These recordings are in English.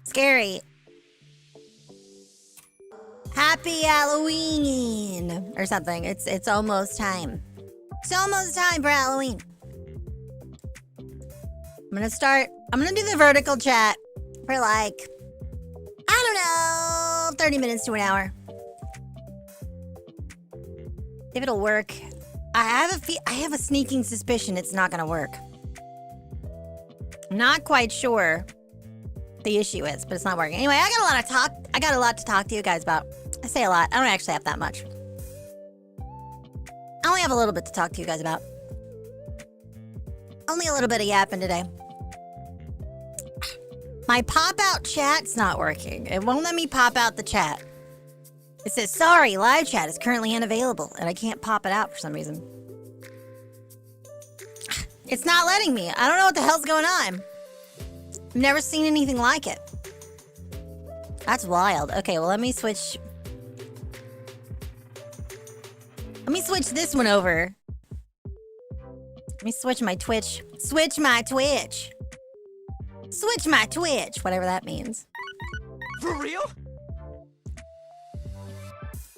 Scary. Happy Halloween or something. It's almost time. It's almost time for Halloween. I'm gonna do the vertical chat for like, I don't know, 30 minutes to an hour. If it'll work. I have a sneaking suspicion it's not gonna work. I'm not quite sure the issue is, but it's not working. Anyway, I got a lot to talk to you guys about. I say a lot. I don't actually have that much. I only have a little bit to talk to you guys about. Only a little bit of yapping today. My pop-out chat's not working. It won't let me pop out the chat. It says, sorry, live chat is currently unavailable, and I can't pop it out for some reason. It's not letting me. I don't know what the hell's going on. I've never seen anything like it. That's wild. Okay, well, let me switch this one over. Let me switch my Twitch. Switch my Twitch. Switch my Twitch, whatever that means. For real?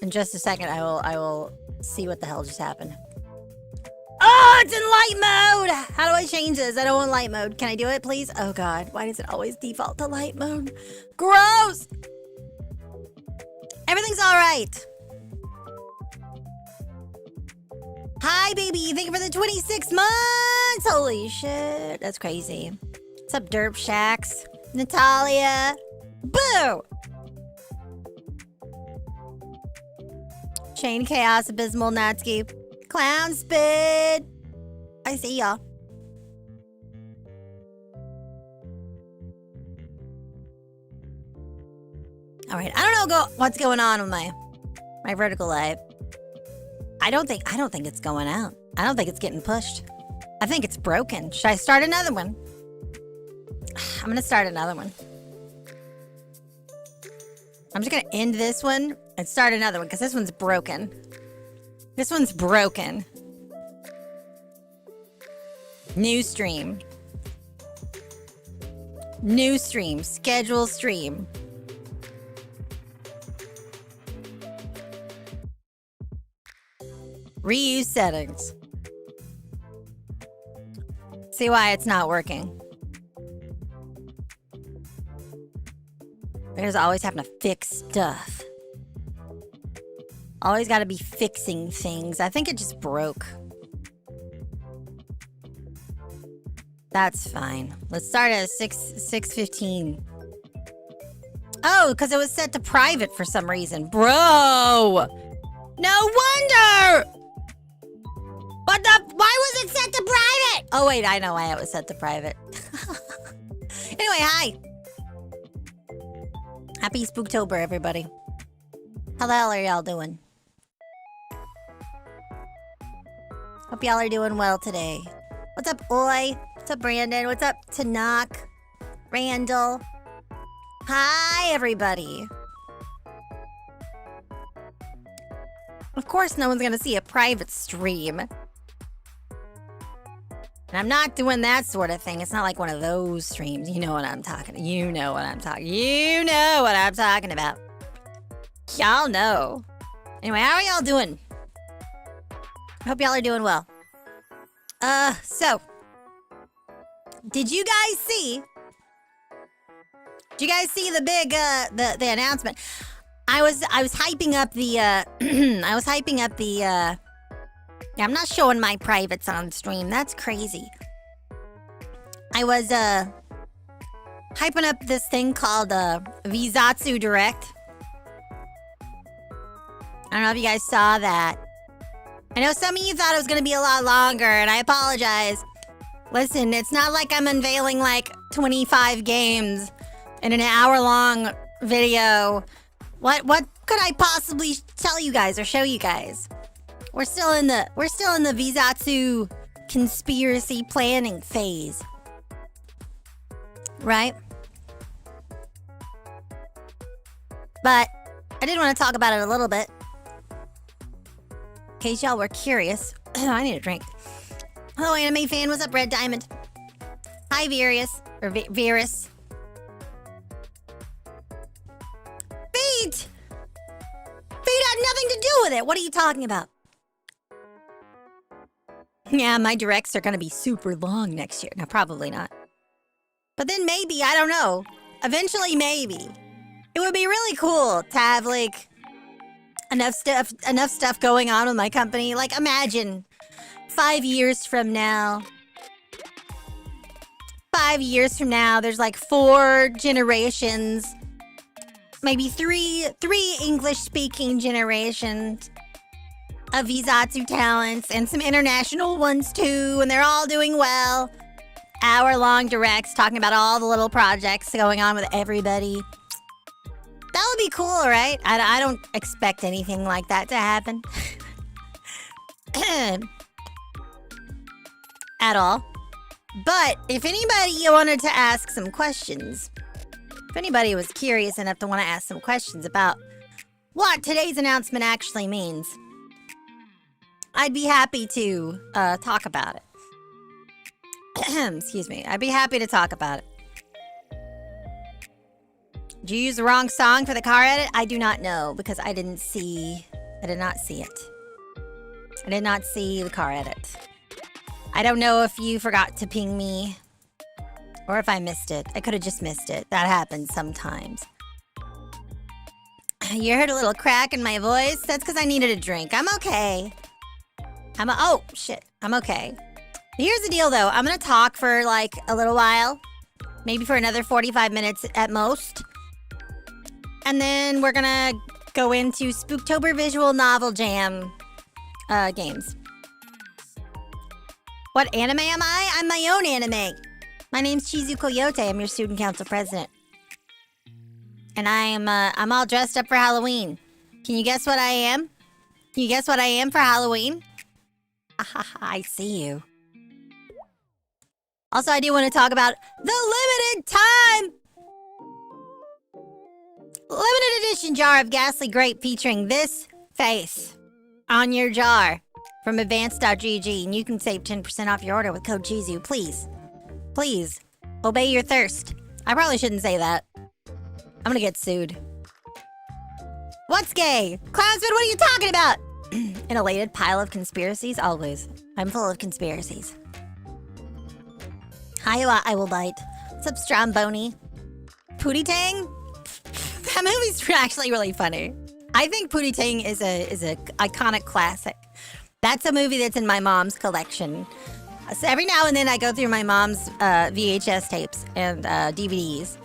In just a second, I will see what the hell just happened. Oh, it's in light mode! How do I change this? I don't want light mode. Can I do it, please? Oh god, why does it always default to light mode? Gross! Everything's alright. Hi, baby. Thank you for the 26 months! Holy shit, that's crazy. What's up, Derp Shacks? Natalia? Boo! Chain Chaos, Abysmal, Natsuki. Clown Spit! I see y'all. Alright, I don't know what's going on with my vertical live. I don't think it's going out. I don't think it's getting pushed. I think it's broken. Should I start another one? I'm gonna start another one. I'm just gonna end this one and start another one because this one's broken. This one's broken. New stream. New stream. Schedule stream. Reuse settings. See why it's not working. There's always having to fix stuff. Always gotta be fixing things. I think it just broke. That's fine. Let's start at 6:15. Oh, because it was set to private for some reason. Bro! No wonder! Why was it set to private? Oh wait, I know why it was set to private. Anyway, hi. Happy Spooktober, everybody. How the hell are y'all doing? Hope y'all are doing well today. What's up, Oi? What's up, Brandon? What's up, Tanak? Randall. Hi, everybody. Of course, no one's gonna see a private stream. And I'm not doing that sort of thing. It's not like one of those streams. You know what I'm talking. You know what I'm talking. You know what I'm talking about. Y'all know. Anyway, how are y'all doing? Hope y'all are doing well. So did you guys see? Did you guys see the big the announcement? I was hyping up the I was hyping up the yeah, I'm not showing my privates on stream. That's crazy. I was hyping up this thing called Vizatsu Direct. I don't know if you guys saw that. I know some of you thought it was going to be a lot longer, and I apologize. Listen, it's not like I'm unveiling like 25 games in an hour-long video. What could I possibly tell you guys or show you guys? We're still in the Vizatsu conspiracy planning phase. Right? But I did want to talk about it a little bit. In case y'all were curious. I need a drink. Hello, anime fan. What's up, Red Diamond? Hi, Virus. Or Virus. Feet! Feet had nothing to do with it. What are you talking about? Yeah, my directs are going to be super long next year. No, probably not. But then maybe, I don't know. Eventually, maybe. It would be really cool to have, like, enough stuff going on with my company. Like, imagine 5 years from now. 5 years from now, there's like 4 generations. Maybe three English-speaking generations of Vizatsu talents and some international ones too, and they're all doing well. Hour-long directs talking about all the little projects going on with everybody. That would be cool, right? I don't expect anything like that to happen. At all. But if anybody wanted to ask some questions, if anybody was curious enough to want to ask some questions about what today's announcement actually means, I'd be happy to talk about it. Excuse me. I'd be happy to talk about it. Did you use the wrong song for the car edit? I do not know because I did not see it. I did not see the car edit. I don't know if you forgot to ping me or if I missed it. I could have just missed it. That happens sometimes. You heard a little crack in my voice? That's because I needed a drink. I'm okay. Oh, shit. I'm okay. Here's the deal, though. I'm going to talk for, like, a little while. Maybe for another 45 minutes at most. And then we're going to go into Spooktober Visual Novel Jam games. What anime am I? I'm my own anime. My name's Chizu Coyote. I'm your student council president. And I'm all dressed up for Halloween. Can you guess what I am? Can you guess what I am for Halloween? I see you. Also, I do want to talk about the limited time limited edition jar of Ghastly Grape featuring this face on your jar from advanced.gg, and you can save 10% off your order with code Chizu. Please, obey your thirst. I probably shouldn't say that. I'm gonna get sued. What's gay? Cloudsman, what are you talking about? An elated pile of conspiracies? Always. I'm full of conspiracies. Hi, I will bite. What's up, Stromboni? Pootie Tang? That movie's actually really funny. I think Pootie Tang is a iconic classic. That's a movie that's in my mom's collection. So every now and then I go through my mom's VHS tapes and DVDs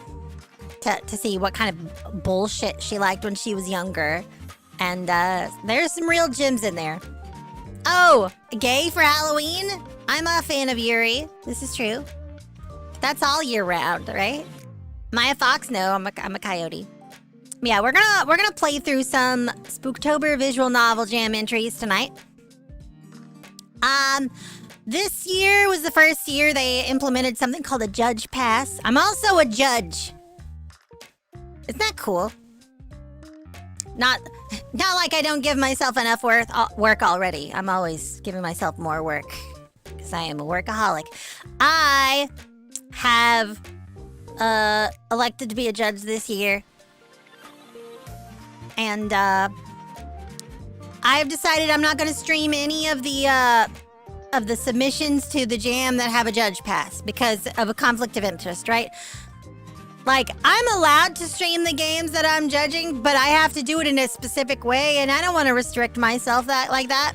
to see what kind of bullshit she liked when she was younger. And there's some real gems in there. Oh, gay for Halloween? I'm a fan of Yuri. This is true. That's all year round, right? Maya Fox, no, I'm a coyote. Yeah, we're gonna play through some Spooktober Visual Novel Jam entries tonight. This year was the first year they implemented something called a judge pass. I'm also a judge. Isn't that cool? Not like I don't give myself enough work already. I'm always giving myself more work because I am a workaholic. I have elected to be a judge this year. And I've decided I'm not going to stream any of the submissions to the jam that have a judge pass because of a conflict of interest, right? Like, I'm allowed to stream the games that I'm judging, but I have to do it in a specific way, and I don't want to restrict myself like that.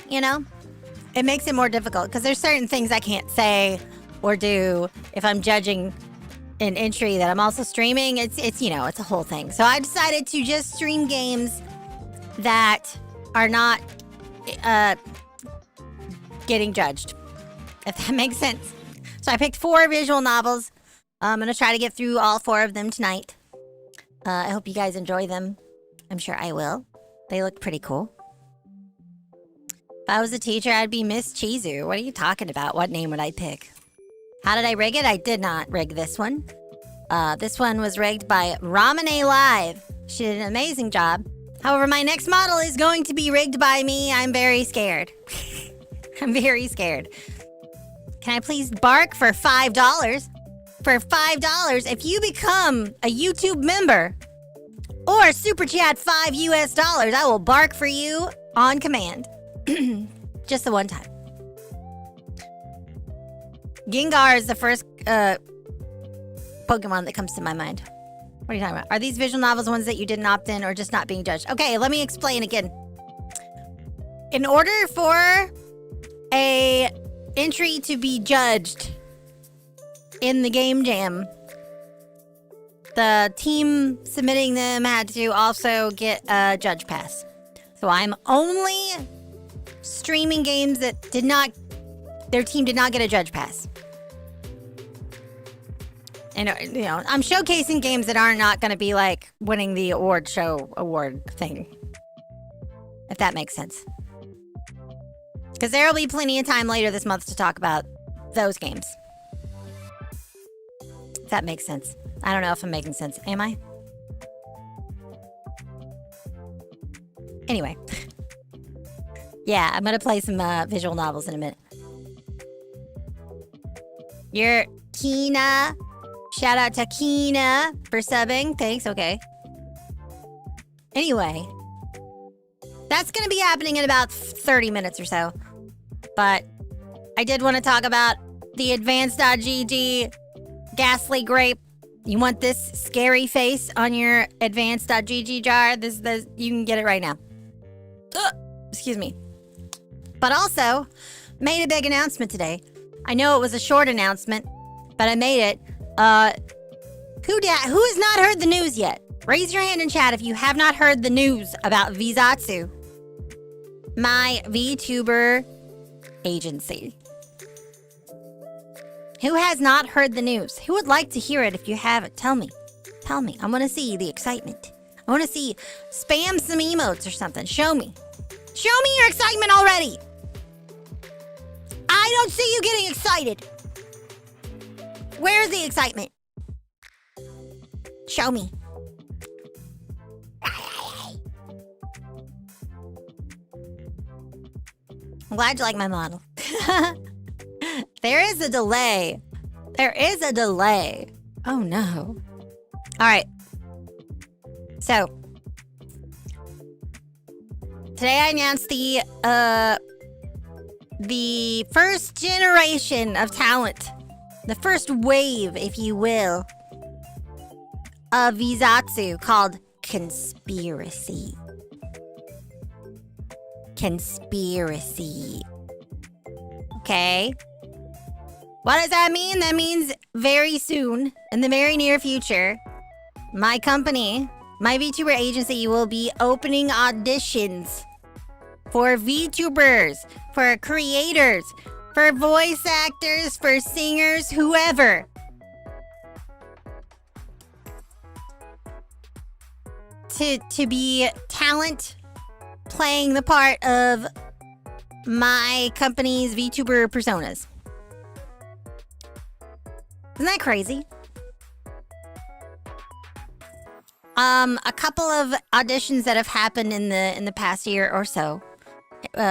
You know? It makes it more difficult, because there's certain things I can't say or do if I'm judging an entry that I'm also streaming. It's you know, it's a whole thing. So I decided to just stream games that are not getting judged, if that makes sense. So I picked 4 visual novels. I'm going to try to get through all 4 of them tonight. I hope you guys enjoy them. I'm sure I will. They look pretty cool. If I was a teacher, I'd be Miss Chizu. What are you talking about? What name would I pick? How did I rig it? I did not rig this one. This one was rigged by Ramane Live. She did an amazing job. However, my next model is going to be rigged by me. I'm very scared. I'm very scared. Can I please bark for $5? For $5, if you become a YouTube member or super chat $5 US, I will bark for you on command. Just the one time. Gengar is the first Pokemon that comes to my mind. What are you talking about? Are these visual novels ones that you didn't opt in or just not being judged? Okay, let me explain again. In order for a entry to be judged in the game jam, the team submitting them had to also get a judge pass. So I'm only streaming games that their team did not get a judge pass. And, you know, I'm showcasing games that are not going to be like winning the award thing. If that makes sense. Because there will be plenty of time later this month to talk about those games. If that makes sense. I don't know if I'm making sense. Am I? Anyway. Yeah, I'm going to play some visual novels in a minute. You're Kina. Shout out to Kina for subbing. Thanks, okay. Anyway. That's going to be happening in about 30 minutes or so. But I did want to talk about the advanced.gg Ghastly Grape. You want this scary face on your advanced.gg jar? This you can get it right now. Ugh, excuse me. But also, made a big announcement today. I know it was a short announcement, but I made it. Who has not heard the news yet? Raise your hand in chat if you have not heard the news about Vizatsu, my VTuber agency. Who has not heard the news? Who would like to hear it if you haven't? Tell me. Tell me. I want to see the excitement. I want to see spam some emotes or something. Show me. Show me your excitement already. I don't see you getting excited. Where's the excitement? Show me. I'm glad you like my model. There is a delay. There is a delay. Oh no. All right. So today I announced the first generation of talent, the first wave, if you will, of Vizatsu called Conspiracy. Conspiracy. Okay. What does that mean? That means very soon, in the very near future, my company, my VTuber agency, will be opening auditions for VTubers, for creators, for voice actors, for singers, whoever. To be talent playing the part of my company's VTuber personas. Isn't that crazy? A couple of auditions that have happened in the past year or so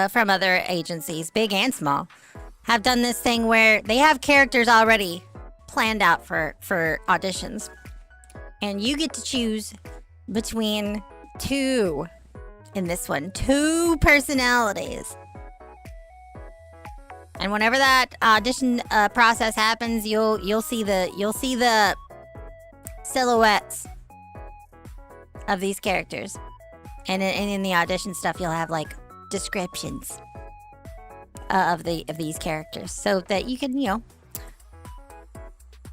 from other agencies, big and small, have done this thing where they have characters already planned out for auditions. And you get to choose between two, in this one, two personalities. And whenever that audition process happens, you'll see the silhouettes of these characters. And in the audition stuff, you'll have like descriptions of these characters, so that you can,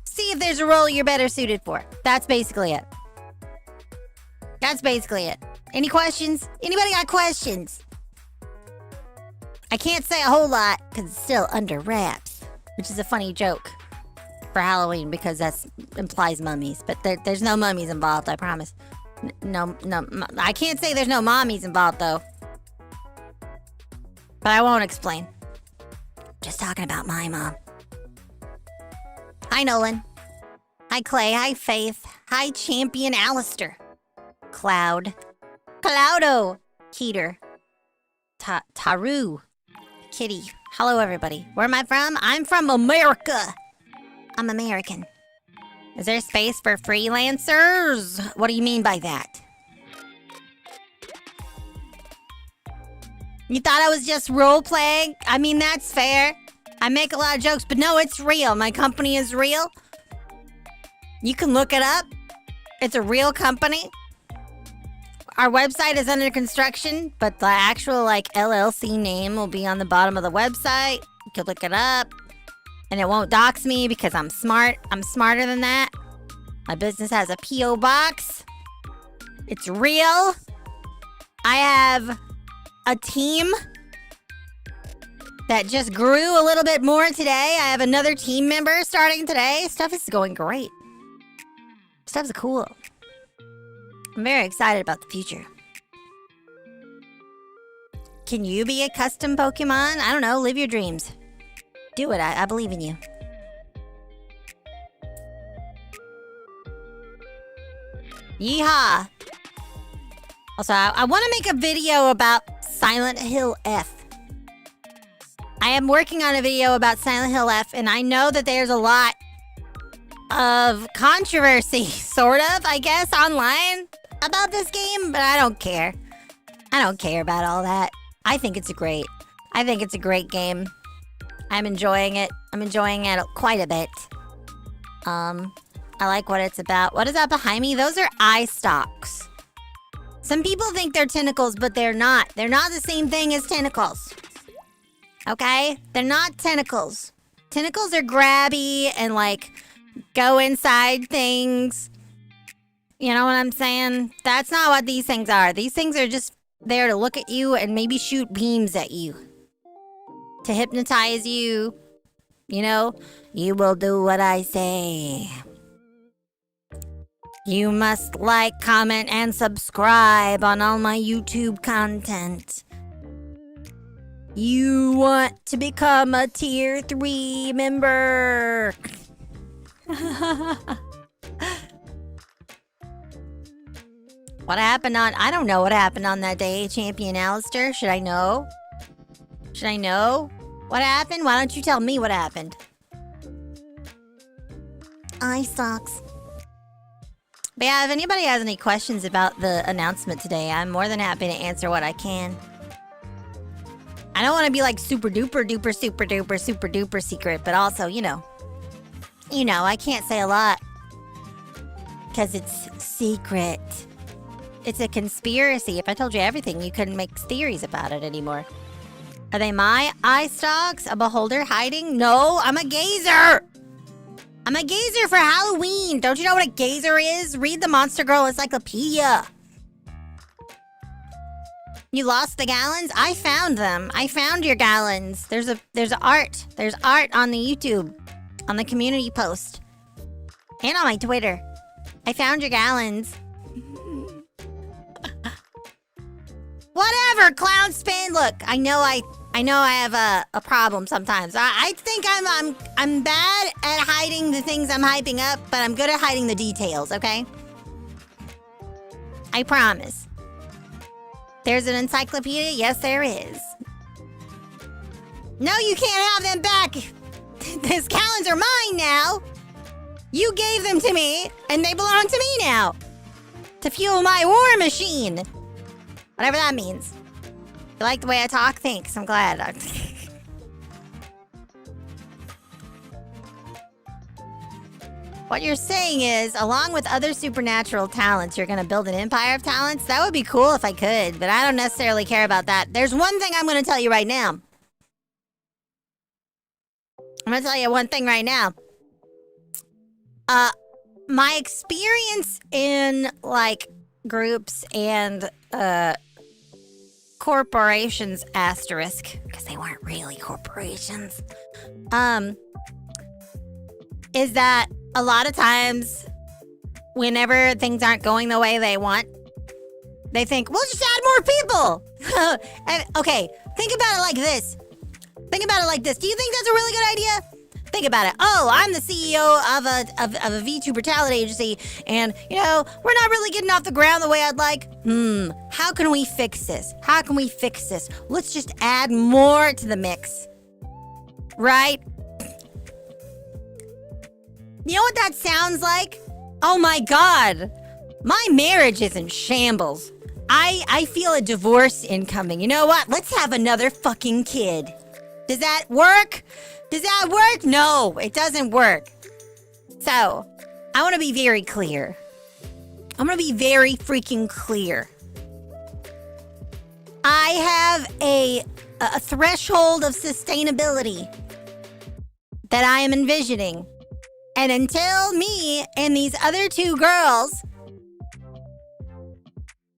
see if there's a role you're better suited for. That's basically it. That's basically it. Any questions? Anybody got questions? I can't say a whole lot because it's still under wraps, which is a funny joke for Halloween because that implies mummies. But there's no mummies involved, I promise. No, I can't say there's no mommies involved though. But I won't explain. Just talking about my mom. Hi, Nolan. Hi, Clay. Hi, Faith. Hi, Champion Alistair. Cloud. Cloudo. Keeter. Taru. Kitty. Hello, everybody. Where am I from? I'm from America. I'm American. Is there space for freelancers? What do you mean by that? You thought I was just role-playing? I mean, that's fair. I make a lot of jokes, but no, it's real. My company is real. You can look it up. It's a real company. Our website is under construction, but the actual, LLC name will be on the bottom of the website. You can look it up. And it won't dox me because I'm smart. I'm smarter than that. My business has a P.O. box. It's real. I have a team that just grew a little bit more today. I have another team member starting today. Stuff is going great. Stuff's cool. I'm very excited about the future. Can you be a custom Pokemon? I don't know. Live your dreams. Do it. I believe in you. Yeehaw. Also, I want to make a video about Silent Hill F. I am working on a video about Silent Hill F, and I know that there's a lot of controversy, sort of, I guess, online about this game, but I don't care. I don't care about all that. I think it's a great game. I'm enjoying it. I'm enjoying it quite a bit. I like what it's about. What is that behind me? Those are eye stalks. Some people think they're tentacles, but they're not. They're not the same thing as tentacles. Okay? They're not tentacles. Tentacles are grabby and, go inside things. You know what I'm saying? That's not what these things are. These things are just there to look at you and maybe shoot beams at you. To hypnotize you. You will do what I say. You must like, comment, and subscribe on all my YouTube content. You want to become a tier 3 member. What happened on... I don't know what happened on that day, Champion Alistair. Should I know? Should I know what happened? Why don't you tell me what happened? Eye stalks. But yeah, if anybody has any questions about the announcement today, I'm more than happy to answer what I can. I don't want to be super duper duper super duper super duper secret, but also, I can't say a lot because it's secret. It's a conspiracy. If I told you everything, you couldn't make theories about it anymore. Are they my eye stalks? A beholder hiding? No, I'm a gazer. I'm a gazer for Halloween. Don't you know what a gazer is? Read the Monster Girl Encyclopedia. You lost the gallons? I found them. I found your gallons. There's art. There's art on the YouTube, on the community post, and on my Twitter. I found your gallons. Whatever, clown spin. Look, I know I I know I have a problem sometimes. I think I'm bad at hiding the things I'm hyping up, but I'm good at hiding the details, okay? I promise. There's an encyclopedia? Yes, there is. No, you can't have them back. These calendars are mine now. You gave them to me, and they belong to me now. To fuel my war machine. Whatever that means. You like the way I talk? Thanks, I'm glad. What you're saying is, along with other supernatural talents, you're gonna build an empire of talents? That would be cool if I could, but I don't necessarily care about that. There's one thing I'm gonna tell you right now. I'm gonna tell you one thing right now. My experience in, like, groups and, corporations, asterisk, because they weren't really corporations, is that a lot of times, whenever things aren't going the way they want, they think, we'll just add more people! And, okay, think about it like this. Think about it like this. Do you think that's a really good idea? Think about it. Oh, I'm the CEO of a VTuber talent agency, and, you know, we're not really getting off the ground the way I'd like. How can we fix this? How can we fix this? Let's just add more to the mix. Right? You know what that sounds like? Oh my God. My marriage is in shambles. I feel a divorce incoming. You know what? Let's have another fucking kid. Does that work? Does that work? No, it doesn't work. So, I want to be very clear. I'm going to be very freaking clear. I have a threshold of sustainability that I am envisioning. And until me and these other two girls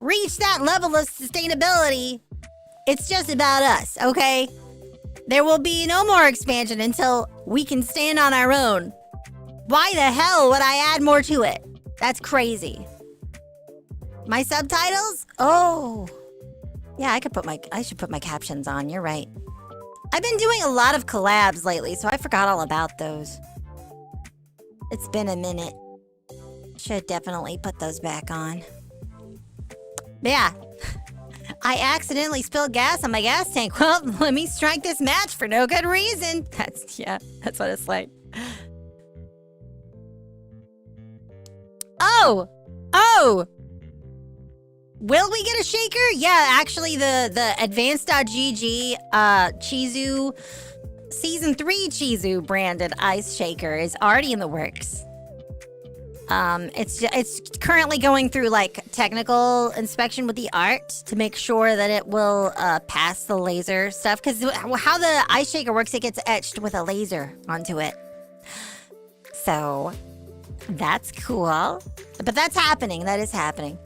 reach that level of sustainability, it's just about us, okay? There will be no more expansion until we can stand on our own. Why the hell would I add more to it? That's crazy. My subtitles? Oh. Yeah, I should put my captions on. You're right. I've been doing a lot of collabs lately, so I forgot all about those. It's been a minute. Should definitely put those back on. But yeah. I accidentally spilled gas on my gas tank. Well, let me strike this match for no good reason. That's what it's like. Oh! Will we get a shaker? Yeah, actually the advanced.gg Chizu Season 3 Chizu branded ice shaker is already in the works. It's currently going through, like, technical inspection with the art to make sure that it will pass the laser stuff. Because how the ice shaker works, it gets etched with a laser onto it. So, that's cool. But that's happening. That is happening.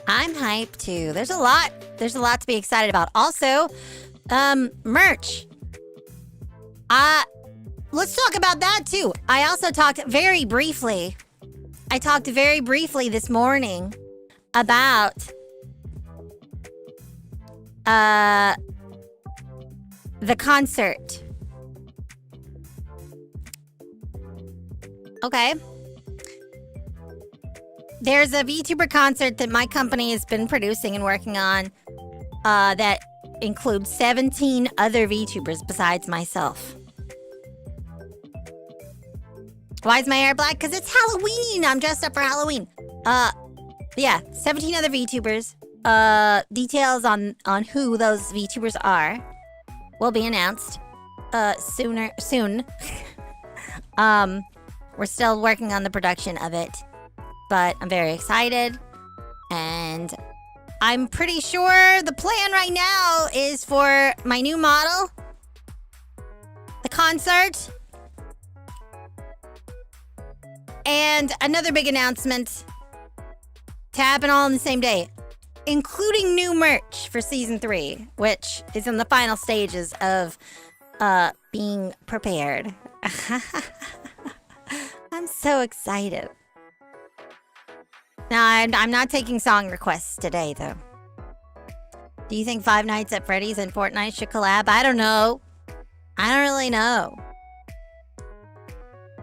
I'm hyped, too. There's a lot to be excited about. Also, merch. Let's talk about that, too. I also talked very briefly this morning about the concert. Okay. There's a VTuber concert that my company has been producing and working on that includes 17 other VTubers besides myself. Why is my hair black? Because it's Halloween. I'm dressed up for Halloween. Yeah, 17 other VTubers. Details on who those VTubers are will be announced soon. We're still working on the production of it, but I'm very excited. And I'm pretty sure the plan right now is for my new model, the concert, and another big announcement to happen all on the same day, including new merch for Season 3, which is in the final stages of being prepared. I'm so excited. Now, I'm not taking song requests today, though. Do you think Five Nights at Freddy's and Fortnite should collab? I don't know. I don't really know.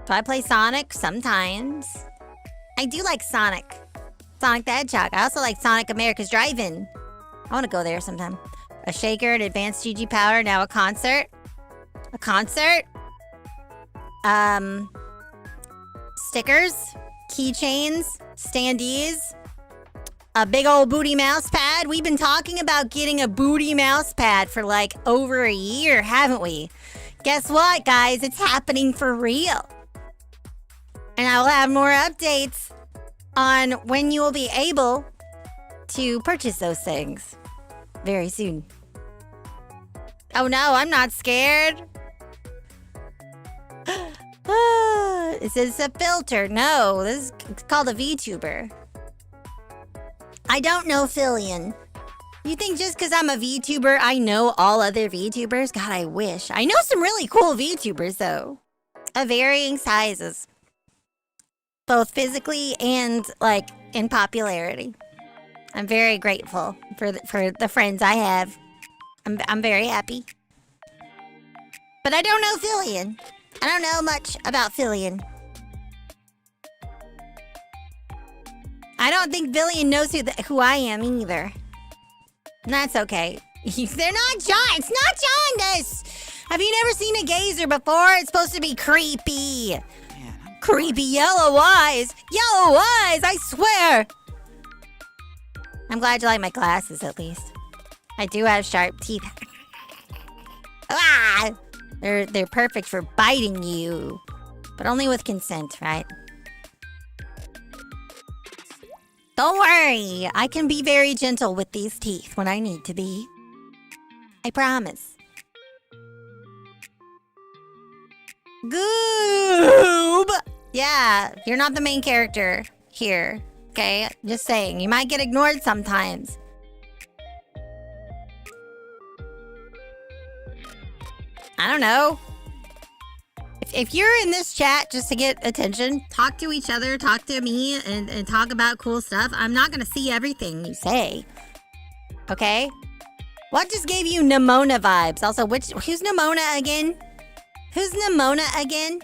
Do I play Sonic? Sometimes. I do like Sonic. Sonic the Hedgehog. I also like Sonic America's Drive-In. I want to go there sometime. A shaker, an advanced GG power, now a concert. A concert? Stickers, keychains, standees, a big old booty mouse pad. We've been talking about getting a booty mouse pad for like over a year, haven't we? Guess what, guys? It's happening for real. And I will have more updates on when you will be able to purchase those things very soon. Oh no, I'm not scared. Is this a filter? No, this is called a VTuber. I don't know ᴠɪᴅᴇᴏ. You think just because I'm a VTuber, I know all other VTubers? God, I wish. I know some really cool VTubers, though. Of varying sizes. Both physically and, like, in popularity. I'm very grateful for the friends I have. I'm very happy. But I don't know ᴠɪᴅᴇᴏ. I don't know much about ᴠɪᴅᴇᴏ. I don't think ᴠɪᴅᴇᴏ knows who I am either. And that's okay. They're not it's not jaundice! Have you never seen a gazer before? It's supposed to be creepy. Man, creepy yellow eyes. Yellow eyes, I swear! I'm glad you like my glasses, at least. I do have sharp teeth. Ah! They're perfect for biting you. But only with consent, right? Don't worry. I can be very gentle with these teeth when I need to be. I promise. Goob! Yeah, you're not the main character here. Okay? Just saying. You might get ignored sometimes. I don't know. If you're in this chat just to get attention, talk to each other, talk to me, and talk about cool stuff. I'm not going to see everything you say. Okay? What just gave you Nimona vibes? Also, who's Nimona again? Who's Nimona again?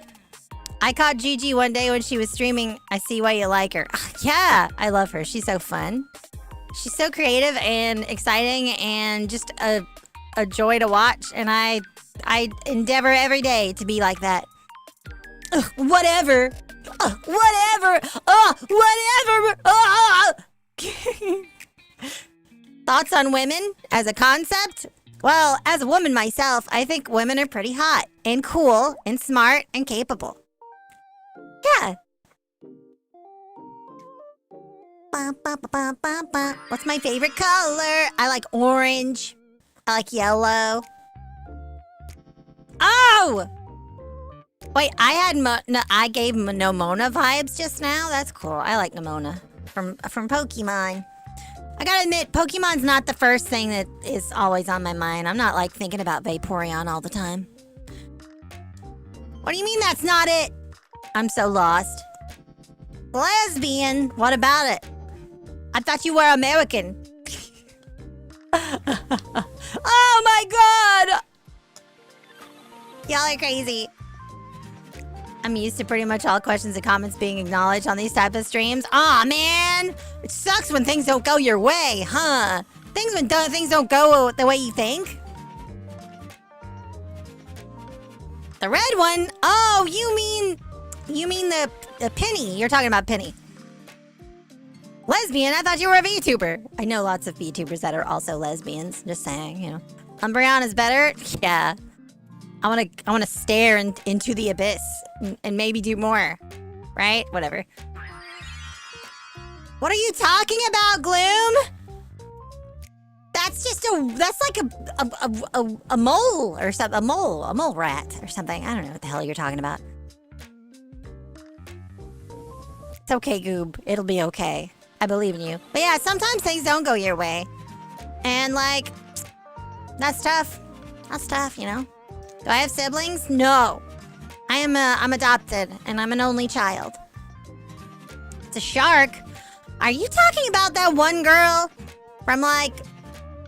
I caught Gigi one day when she was streaming. I see why you like her. Yeah, I love her. She's so fun. She's so creative and exciting and just a joy to watch. And I endeavor every day to be like that. Whatever. Whatever. Whatever. Thoughts on women as a concept? Well, as a woman myself, I think women are pretty hot and cool and smart and capable. Yeah. What's my favorite color? I like orange. I like yellow. Oh! Wait, I gave Nimona vibes just now? That's cool. I like Nimona from Pokemon. I gotta admit, Pokemon's not the first thing that is always on my mind. I'm not like thinking about Vaporeon all the time. What do you mean that's not it? I'm so lost. Lesbian? What about it? I thought you were American. Oh my god! Y'all are crazy. I'm used to pretty much all questions and comments being acknowledged on these type of streams. Aw, man! It sucks when things don't go your way, huh? Things don't go the way you think. The red one? Oh, you mean the Penny. You're talking about Penny. Lesbian? I thought you were a VTuber. I know lots of VTubers that are also lesbians. Just saying, you know. Umbreon is better? Yeah. I want to stare into the abyss and maybe do more. Right? Whatever. What are you talking about, Gloom? That's like a mole or something. A mole rat or something. I don't know what the hell you're talking about. It's okay, Goob. It'll be okay. I believe in you. But yeah, sometimes things don't go your way. And like, that's tough. That's tough, you know? Do I have siblings? No. I'm adopted, and I'm an only child. It's a shark. Are you talking about that one girl from like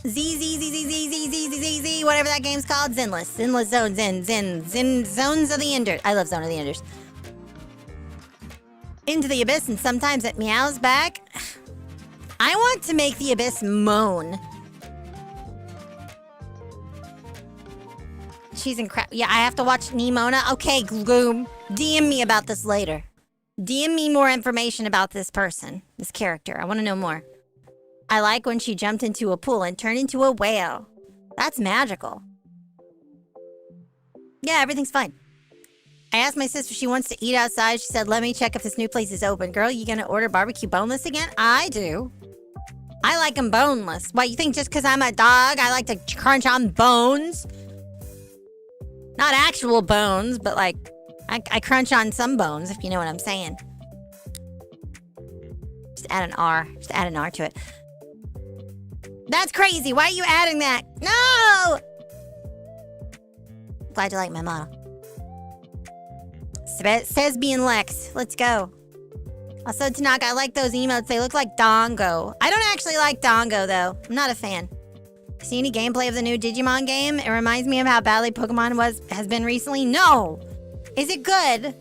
Z, whatever that game's called. Zinless Zone, Zin, Zones of the Enders. I love Zone of the Enders. Into the Abyss, and sometimes it meows back. I want to make the Abyss moan. She's incredible. Yeah, I have to watch Nimona. Okay, Gloom. DM me about this later. DM me more information about this person, this character. I want to know more. I like when she jumped into a pool and turned into a whale. That's magical. Yeah, everything's fine. I asked my sister if she wants to eat outside. She said, let me check if this new place is open. Girl, you gonna order barbecue boneless again? I do. I like them boneless. What, you think just because I'm a dog, I like to crunch on bones? Not actual bones, but like, I crunch on some bones, if you know what I'm saying. Just add an R. Just add an R to it. That's crazy. Why are you adding that? No! Glad you like my model. Says being Lex. Let's go. Also, Tanaka, I like those emotes. They look like Dongo. I don't actually like Dongo, though. I'm not a fan. See any gameplay of the new Digimon game? It reminds me of how badly Pokemon has been recently. No! Is it good?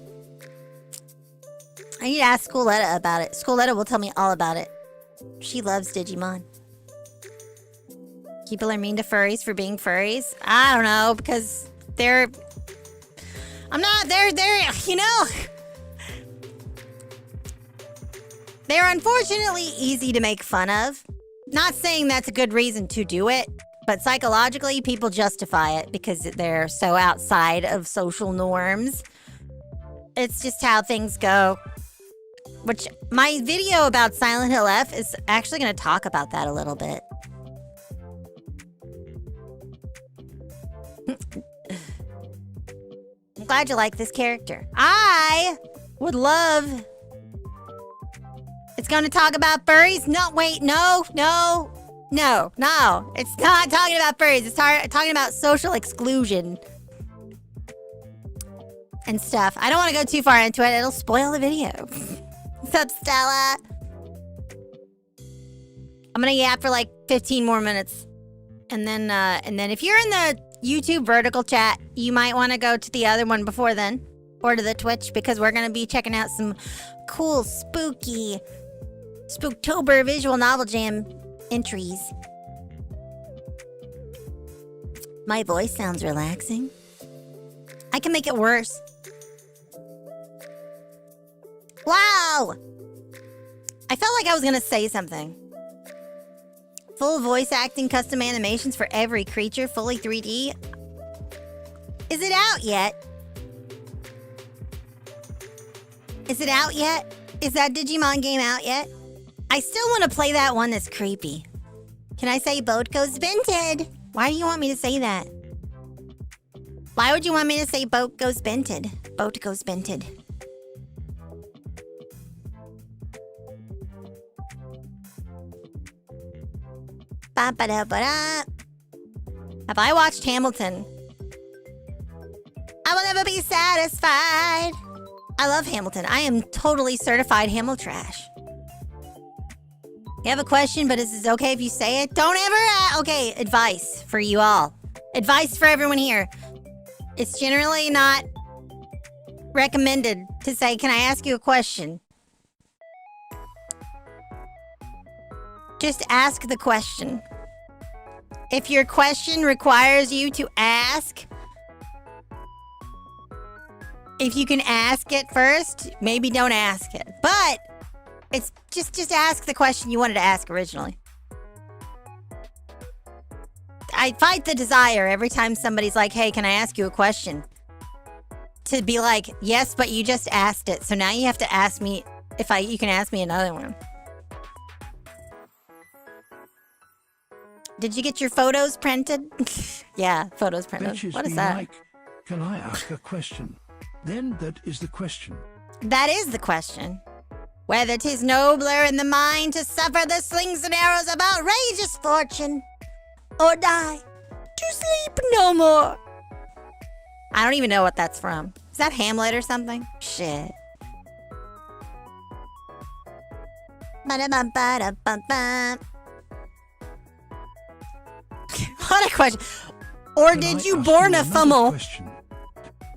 I need to ask Schooletta about it. Schooletta will tell me all about it. She loves Digimon. People are mean to furries for being furries. I don't know, because they're... they're, you know... They're unfortunately easy to make fun of. Not saying that's a good reason to do it, but psychologically, people justify it because they're so outside of social norms. It's just how things go. Which, my video about Silent Hill F is actually going to talk about that a little bit. I'm glad you like this character. I would love... It's going to talk about furries? No, wait, no. It's not talking about furries. It's talking about social exclusion and stuff. I don't want to go too far into it. It'll spoil the video. What's up, Stella? I'm going to yap for like 15 more minutes. And then if you're in the YouTube vertical chat, you might want to go to the other one before then. Or to the Twitch, because we're going to be checking out some cool, spooky Spooktober Visual Novel Jam entries. My voice sounds relaxing. I can make it worse. Wow! I felt like I was going to say something. Full voice acting, custom animations for every creature, fully 3D. Is it out yet? Is it out yet? Is that Digimon game out yet? I still want to play that one that's creepy. Can I say boat goes vented? Why do you want me to say that? Why would you want me to say boat goes vented? Boat goes vented. Ba-ba-da-ba-da. Have I watched Hamilton? I will never be satisfied. I love Hamilton. I am totally certified Hamiltrash. You have a question, but is it okay if you say it? Don't ever... okay, advice for you all. Advice for everyone here. It's generally not recommended to say, can I ask you a question? Just ask the question. If your question requires you to ask... If you can ask it first, maybe don't ask it. But it's just ask the question you wanted to ask originally. I fight the desire every time somebody's like, hey, can I ask you a question? To be like, yes, but you just asked it. So now you have to ask me if you can ask me another one. Did you get your photos printed? Yeah, photos printed. Bitches What is be that? like, can I ask a question? Then that is the question. That is the question. Whether 'tis nobler in the mind to suffer the slings and arrows of outrageous fortune, or die to sleep no more. I don't even know what that's from. Is that Hamlet or something? Shit. Ba-da-bum-ba-da-bum-bum. What a question. Or Can did I you ask born a another fummel? question?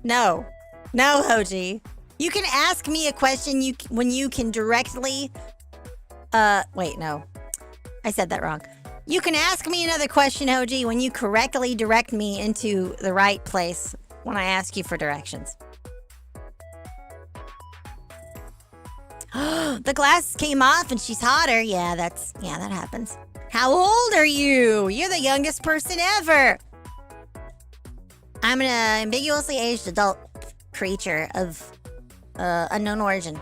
No. No, Hoji. You can ask me a question when you can directly... wait, no. I said that wrong. You can ask me another question, Hoji, when you correctly direct me into the right place when I ask you for directions. The glasses came off and she's hotter. Yeah, that happens. How old are you? You're the youngest person ever. I'm an ambiguously aged adult creature of unknown origin.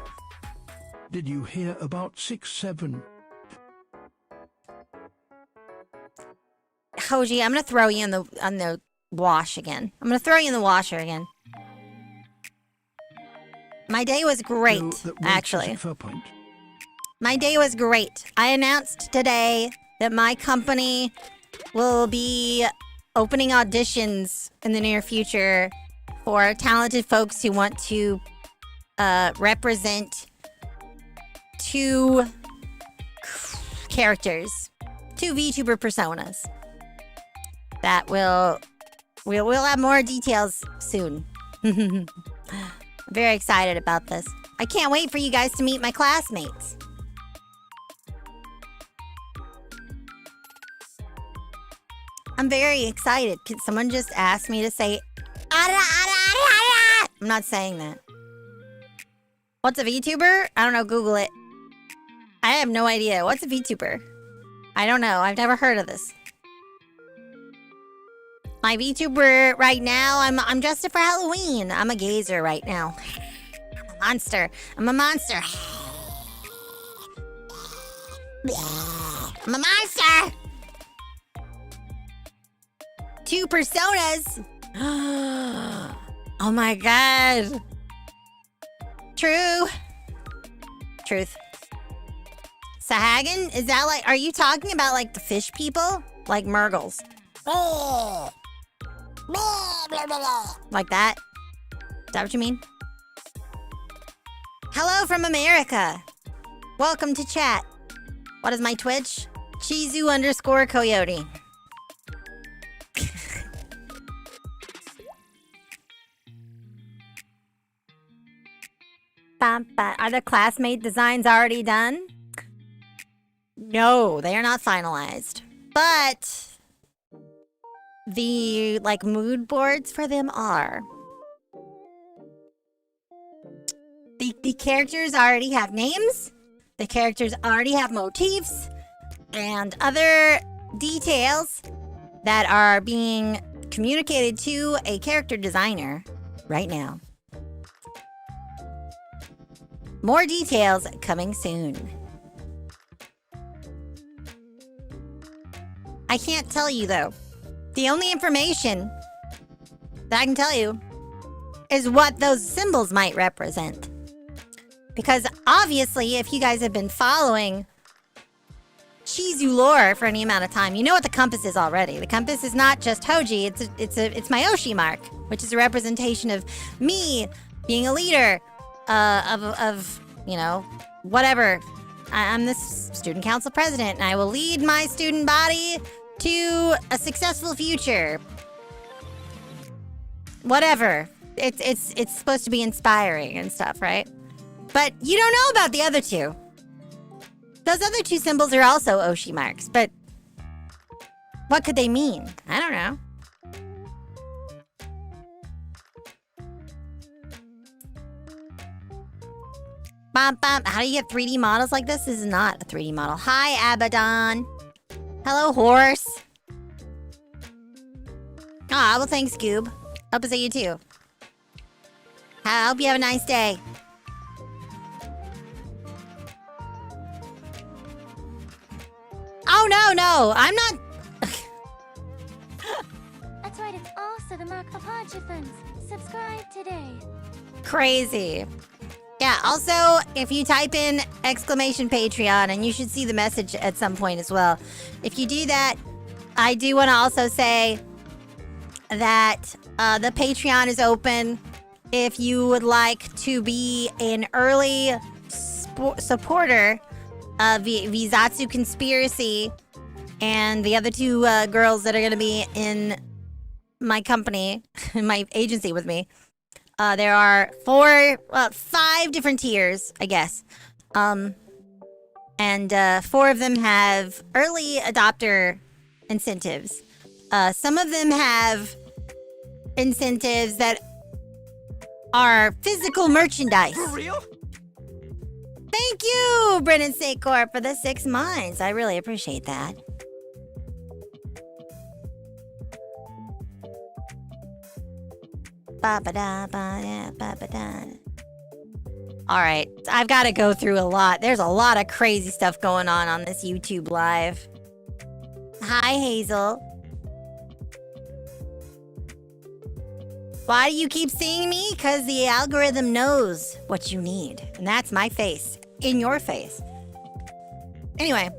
Did you hear about 6-7? Hoji, I'm gonna throw you on the wash again. I'm gonna throw you in the washer again. My day was great, actually. My day was great. I announced today that my company will be opening auditions in the near future for talented folks who want to represent 2 characters, 2 VTuber personas. That we'll have more details soon. I'm very excited about this. I can't wait for you guys to meet my classmates. I'm very excited. Can someone just ask me to say ara, ara, ara, ara? I'm not saying that. What's a VTuber? I don't know, Google it. I have no idea. What's a VTuber? I don't know. I've never heard of this. My VTuber right now, I'm dressed up for Halloween. I'm a gazer right now. I'm a monster. I'm a monster. I'm a monster. 2 personas. Oh my god. True. Truth. Sahagan? Is that like, are you talking about like the fish people? Like Murgles. Oh. Like that? Is that what you mean? Hello from America. Welcome to chat. What is my Twitch? Chizu_coyote. Are the classmate designs already done? No, they are not finalized. But the like mood boards for them are. The characters already have names. The characters already have motifs and other details that are being communicated to a character designer right now. More details coming soon. I can't tell you though. The only information that I can tell you is what those symbols might represent. Because obviously, if you guys have been following Chizu lore for any amount of time, you know what the compass is already. The compass is not just Hoji, it's my Oshi mark, which is a representation of me being a leader of you know, whatever. I'm the student council president, and I will lead my student body to a successful future. Whatever. It's supposed to be inspiring and stuff, right? But you don't know about the other 2. Those other 2 symbols are also Oshi marks, but what could they mean? I don't know. How do you get 3D models like this? This is not a 3D model. Hi, Abaddon. Hello, horse. Aw, well, thanks, Goob. Hope to see you too. I hope you have a nice day. Oh, no, I'm not... That's right, it's also the mark of Hodgefans. Subscribe today. Crazy. Yeah, also, if you type in !Patreon, and you should see the message at some point as well. If you do that, I do want to also say that the Patreon is open. If you would like to be an early supporter of Vizatsu Conspiracy, And the other two girls that are going to be in my company, my agency with me, there are 5 different tiers, I guess. And 4 of them have early adopter incentives. Some of them have incentives that are physical merchandise. For real? Thank you, Brennan Sakor, for the 6 months. I really appreciate that. Alright, I've got to go through a lot. There's a lot of crazy stuff going on this YouTube live. Hi, Hazel. Why do you keep seeing me? Because the algorithm knows what you need. And that's my face. In your face. Anyway.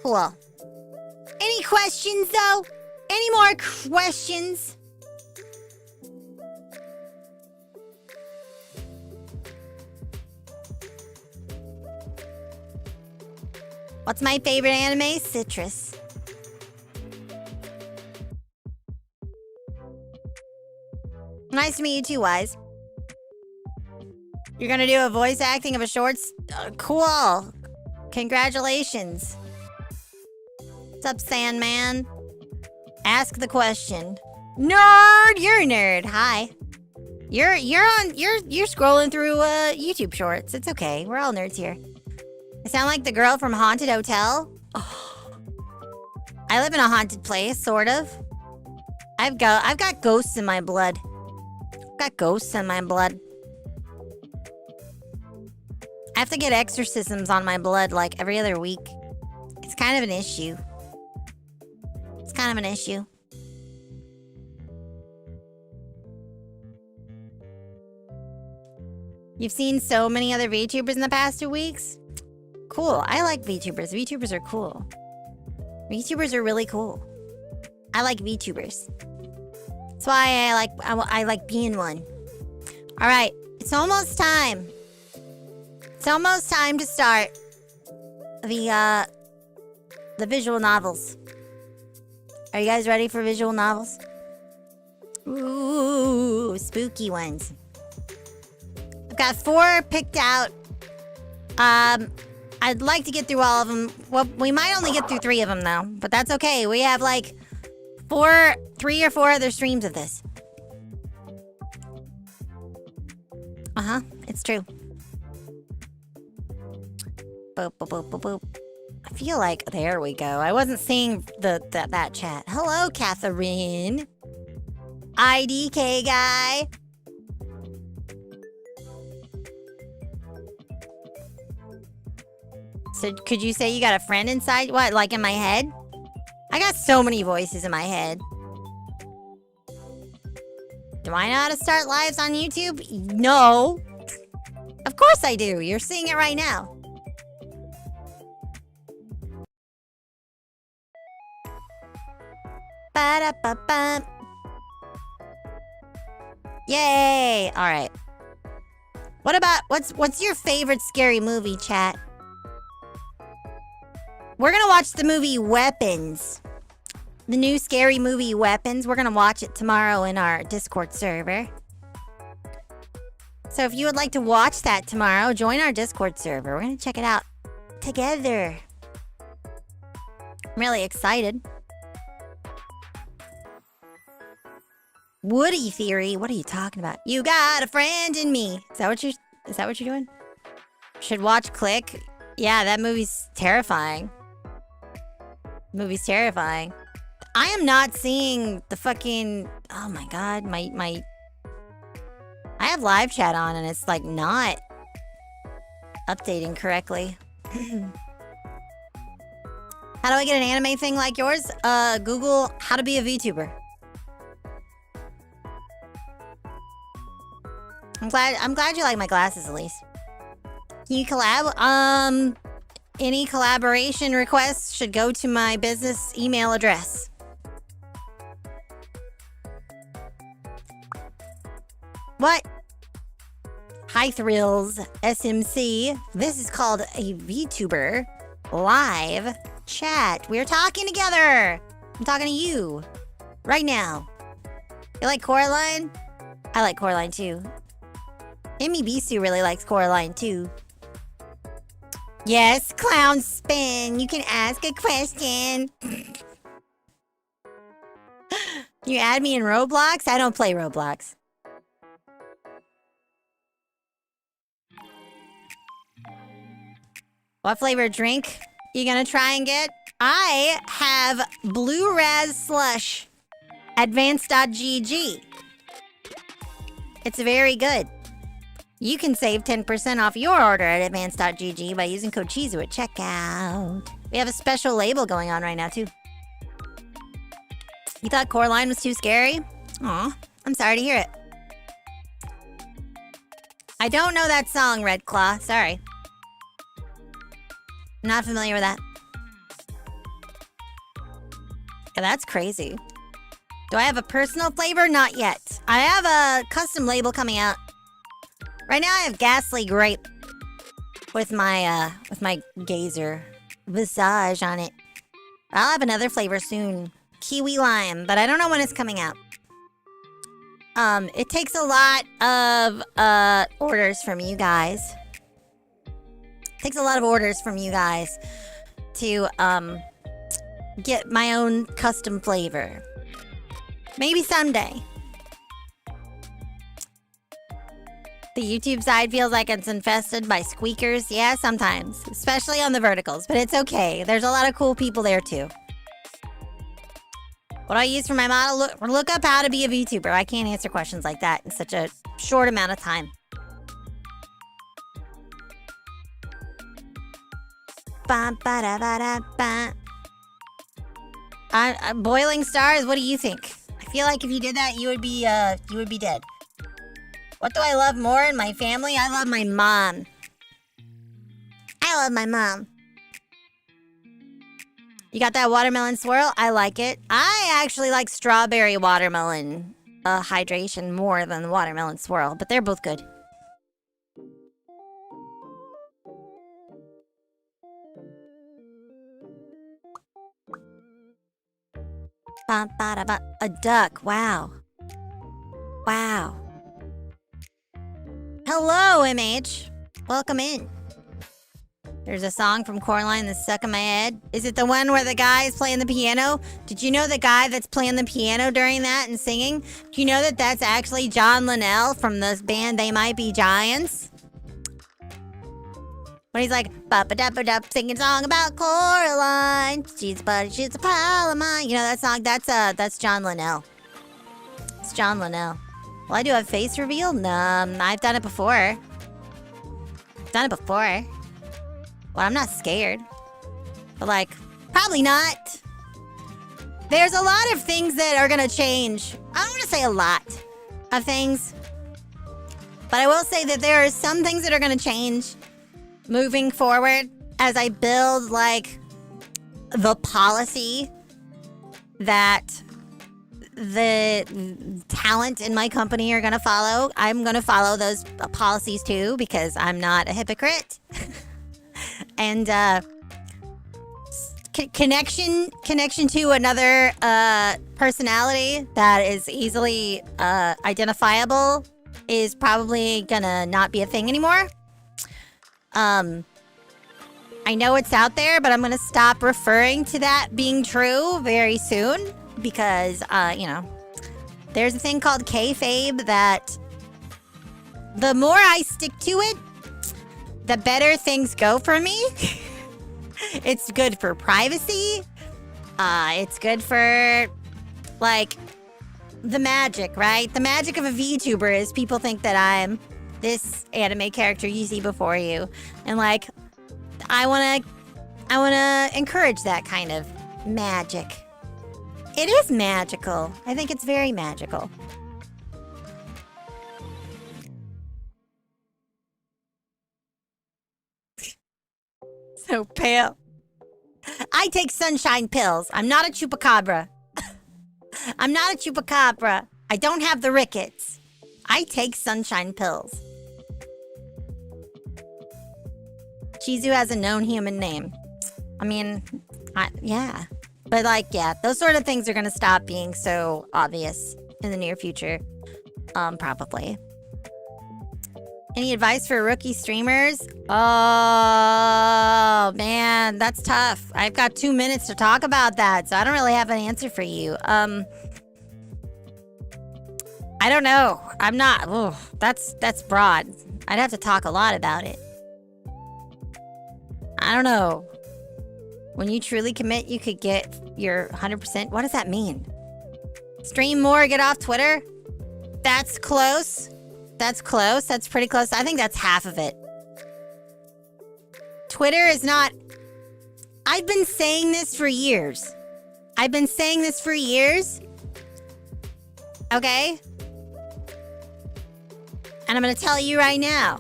Cool. Any questions, though? Any more questions? What's my favorite anime? Citrus. Nice to meet you too, Wise. You're gonna do a voice acting of a shorts? Cool. Congratulations. What's up, Sandman? Ask the question. Nerd! You're a nerd. Hi. You're scrolling through YouTube shorts. It's okay. We're all nerds here. I sound like the girl from Haunted Hotel. I live in a haunted place, sort of. I've got ghosts in my blood. Got ghosts in my blood. I have to get exorcisms on my blood like every other week. It's kind of an issue. It's kind of an issue. You've seen so many other VTubers in the past 2 weeks? Cool. I like VTubers. VTubers are cool. VTubers are really cool. I like VTubers. That's why I like being one. All right, it's almost time. It's almost time to start the visual novels. Are you guys ready for visual novels? Ooh, spooky ones. I've got 4 picked out. I'd like to get through all of them. Well, we might only get through 3 of them though, but that's okay. We have like 3 or 4 other streams of this. It's true. Boop, boop, boop, boop, boop. I feel like, there we go. I wasn't seeing that chat. Hello, Catherine. IDK guy. So could you say you got a friend inside? What, like in my head? I got so many voices in my head. Do I know how to start lives on YouTube? No. Of course I do. You're seeing it right now. Ba-da-ba-ba. Yay! All right. What about what's your favorite scary movie, chat? We're gonna watch the movie Weapons. The new scary movie Weapons. We're gonna watch it tomorrow in our Discord server. So if you would like to watch that tomorrow, join our Discord server. We're gonna check it out together. I'm really excited. Woody theory? What are you talking about? You got a friend in me. Is that what you're doing? Should watch Click. Yeah, that movie's terrifying. Movie's terrifying. I am not seeing the fucking... Oh my god, my... I have live chat on and it's like not updating correctly. How do I get an anime thing like yours? Google how to be a VTuber. I'm glad you like my glasses at least. Can you collab? Any collaboration requests should go to my business email address. What? Hi Thrills, SMC. This is called a VTuber live chat. We're talking together. I'm talking to you right now. You like Coraline? I like Coraline too. Amy Bisu really likes Coraline too. Yes, Clown Spin. You can ask a question. You add me in Roblox? I don't play Roblox. What flavor drink you gonna try and get? I have Blue Raz Slush. Advanced.gg. It's very good. You can save 10% off your order at advanced.gg by using code Chizu at checkout. We have a special label going on right now, too. You thought Coraline was too scary? Aw, I'm sorry to hear it. I don't know that song, Red Claw. Sorry. Not familiar with that. Yeah, that's crazy. Do I have a personal flavor? Not yet. I have a custom label coming out. Right now I have Ghastly Grape with my gazer visage on it. I'll have another flavor soon. Kiwi Lime, but I don't know when it's coming out. It takes a lot of orders from you guys. Takes a lot of orders from you guys to get my own custom flavor. Maybe someday. The YouTube side feels like it's infested by squeakers. Yeah, sometimes. Especially on the verticals. But it's okay. There's a lot of cool people there too. What do I use for my model? Look up how to be a VTuber. I can't answer questions like that in such a short amount of time. Boiling Stars, what do you think? I feel like if you did that, you would be dead. What do I love more in my family? I love my mom. I love my mom. You got that watermelon swirl? I like it. I actually like strawberry watermelon hydration more than the watermelon swirl, but they're both good. A duck. Wow. Wow. Hello, MH. Welcome in. There's a song from Coraline that's stuck in my head. Is it the one where the guy is playing the piano? Did you know the guy that's playing the piano during that and singing? Do you know that that's actually John Linnell from the band They Might Be Giants? When he's like, ba-ba-da-ba-da, singing a song about Coraline. She's a buddy, she's a pal of mine. You know that song? That's John Linnell. It's John Linnell. Well, I do have face reveal? No, I've done it before. Well, I'm not scared. But, like, probably not. There's a lot of things that are gonna change. I don't want to say a lot of things. But I will say that there are some things that are gonna change moving forward as I build, like, the policy that the talent in my company are gonna follow. I'm gonna follow those policies too because I'm not a hypocrite. And connection to another personality that is easily identifiable is probably gonna not be a thing anymore. I know it's out there, but I'm gonna stop referring to that being true very soon because you know, there's a thing called kayfabe that the more I stick to it, the better things go for me. It's good for privacy. It's good for, like, the magic, right? The magic of a VTuber is people think that I'm this anime character you see before you. And, like, I wanna encourage that kind of magic. It is magical. I think it's very magical. So pale. I take sunshine pills. I'm not a chupacabra. I'm not a chupacabra. I don't have the rickets. I take sunshine pills. Chizu has a known human name. I mean, yeah. But like, yeah, those sort of things are gonna stop being so obvious in the near future. Probably. Any advice for rookie streamers? Oh, man, that's tough. I've got 2 minutes to talk about that, so I don't really have an answer for you. I don't know. I'm not. Oh, that's broad. I'd have to talk a lot about it. I don't know. When you truly commit, you could get your 100%. What does that mean? Stream more, get off Twitter? That's close. That's close. That's pretty close. I think that's half of it. Twitter is not... I've been saying this for years. Okay? And I'm going to tell you right now.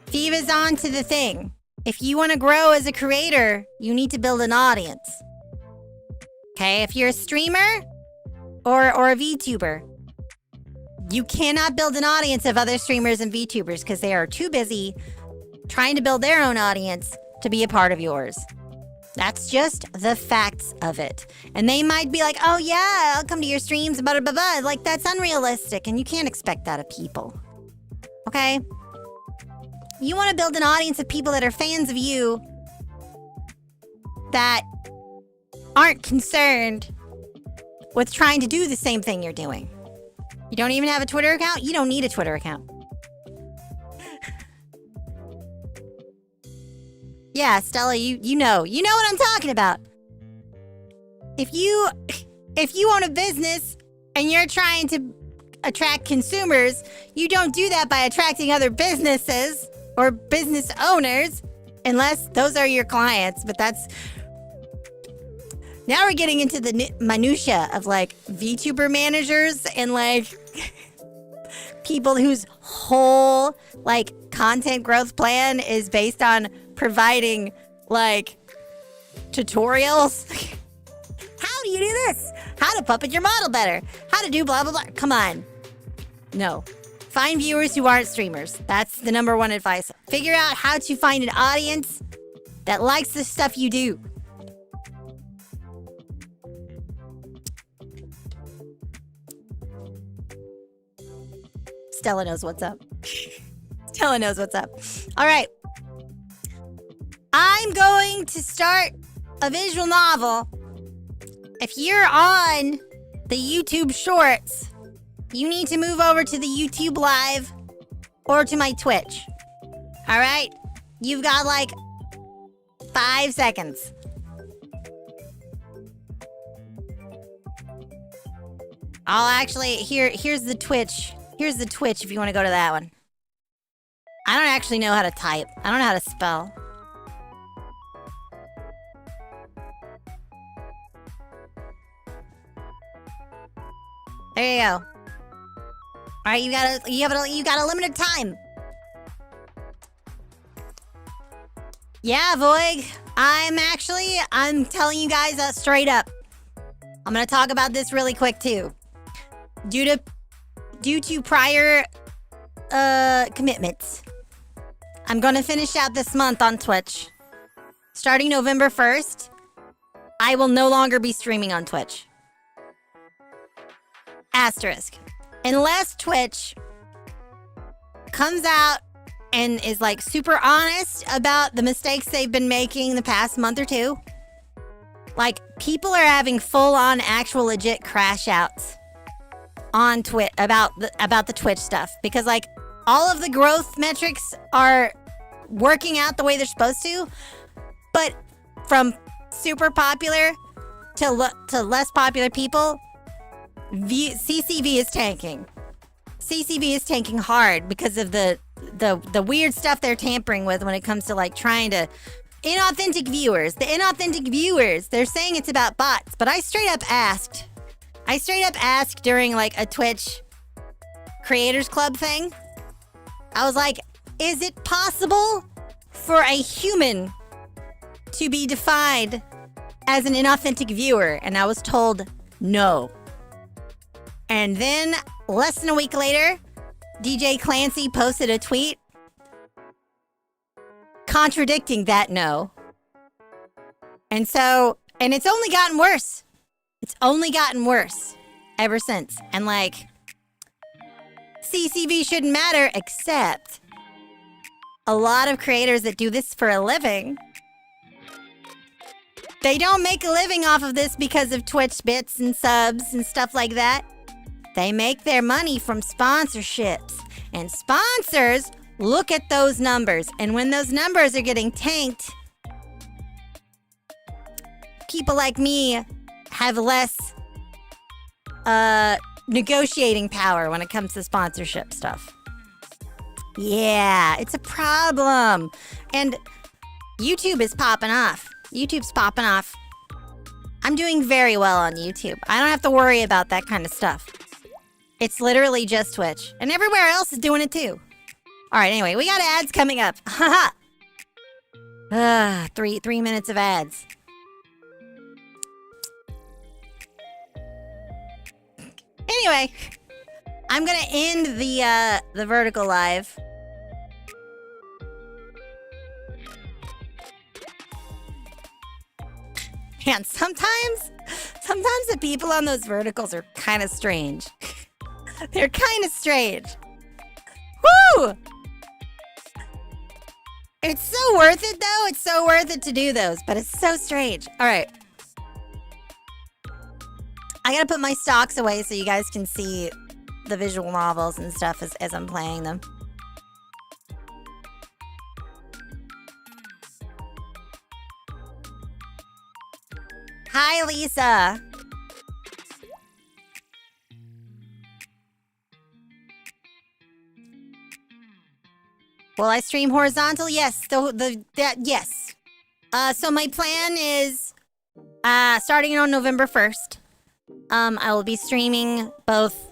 Viva's on to the thing. If you want to grow as a creator, you need to build an audience. Okay? If you're a streamer or a VTuber, you cannot build an audience of other streamers and VTubers because they are too busy trying to build their own audience to be a part of yours. That's just the facts of it. And they might be like, oh yeah, I'll come to your streams, blah, blah, blah. Like, that's unrealistic, and you can't expect that of people. Okay? You want to build an audience of people that are fans of you that aren't concerned with trying to do the same thing you're doing. You don't even have a Twitter account? You don't need a Twitter account. Yeah, Stella, you know what I'm talking about. If you own a business and you're trying to attract consumers, you don't do that by attracting other businesses or business owners, unless those are your clients. But that's... Now we're getting into the minutia of like VTuber managers and like people whose whole like content growth plan is based on providing like tutorials. How do you do this? How to puppet your model better? How to do blah, blah, blah. Come on. No. Find viewers who aren't streamers. That's the number one advice. Figure out how to find an audience that likes the stuff you do. Stella knows what's up. Stella knows what's up. All right. I'm going to start a visual novel. If you're on the YouTube Shorts, you need to move over to the YouTube Live or to my Twitch. All right? You've got like 5 seconds. I'll actually... Here's the Twitch. Here's the Twitch if you want to go to that one. I don't actually know how to type. I don't know how to spell. There you go. All right, you got a limited time. Yeah, Voig. I'm telling you guys straight up. I'm gonna talk about this really quick too. Due to prior commitments, I'm gonna finish out this month on Twitch. Starting November 1st, I will no longer be streaming on Twitch. Asterisk. Unless Twitch comes out and is like super honest about the mistakes they've been making the past month or two. Like, people are having full-on actual legit crash outs on Twitch about the Twitch stuff, because like all of the growth metrics are working out the way they're supposed to, but from super popular to less popular people, CCV is tanking. CCV is tanking hard because of the weird stuff they're tampering with when it comes to like trying to inauthentic viewers. The inauthentic viewers, they're saying it's about bots, but I straight up asked during like a Twitch Creators Club thing. I was like, is it possible for a human to be defined as an inauthentic viewer? And I was told no. And then less than a week later, DJ Clancy posted a tweet contradicting that no. And so, and it's only gotten worse. It's only gotten worse ever since. And like, CCV shouldn't matter, except a lot of creators that do this for a living, they don't make a living off of this because of Twitch bits and subs and stuff like that. They make their money from sponsorships. And sponsors look at those numbers. And when those numbers are getting tanked, people like me have less negotiating power when it comes to sponsorship stuff. Yeah, it's a problem. And YouTube is popping off. YouTube's popping off. I'm doing very well on YouTube. I don't have to worry about that kind of stuff. It's literally just Twitch. And everywhere else is doing it too. Alright, anyway, we got ads coming up. Haha. 3 minutes of ads. Anyway, I'm gonna end the vertical live. And sometimes the people on those verticals are kind of strange. They're kind of strange. Woo! It's so worth it, though. It's so worth it to do those, but it's so strange. All right. I gotta put my stocks away so you guys can see the visual novels and stuff as I'm playing them. Hi, Lisa. Will I stream horizontal? Yes. Yes. So my plan is starting on November 1st. I will be streaming both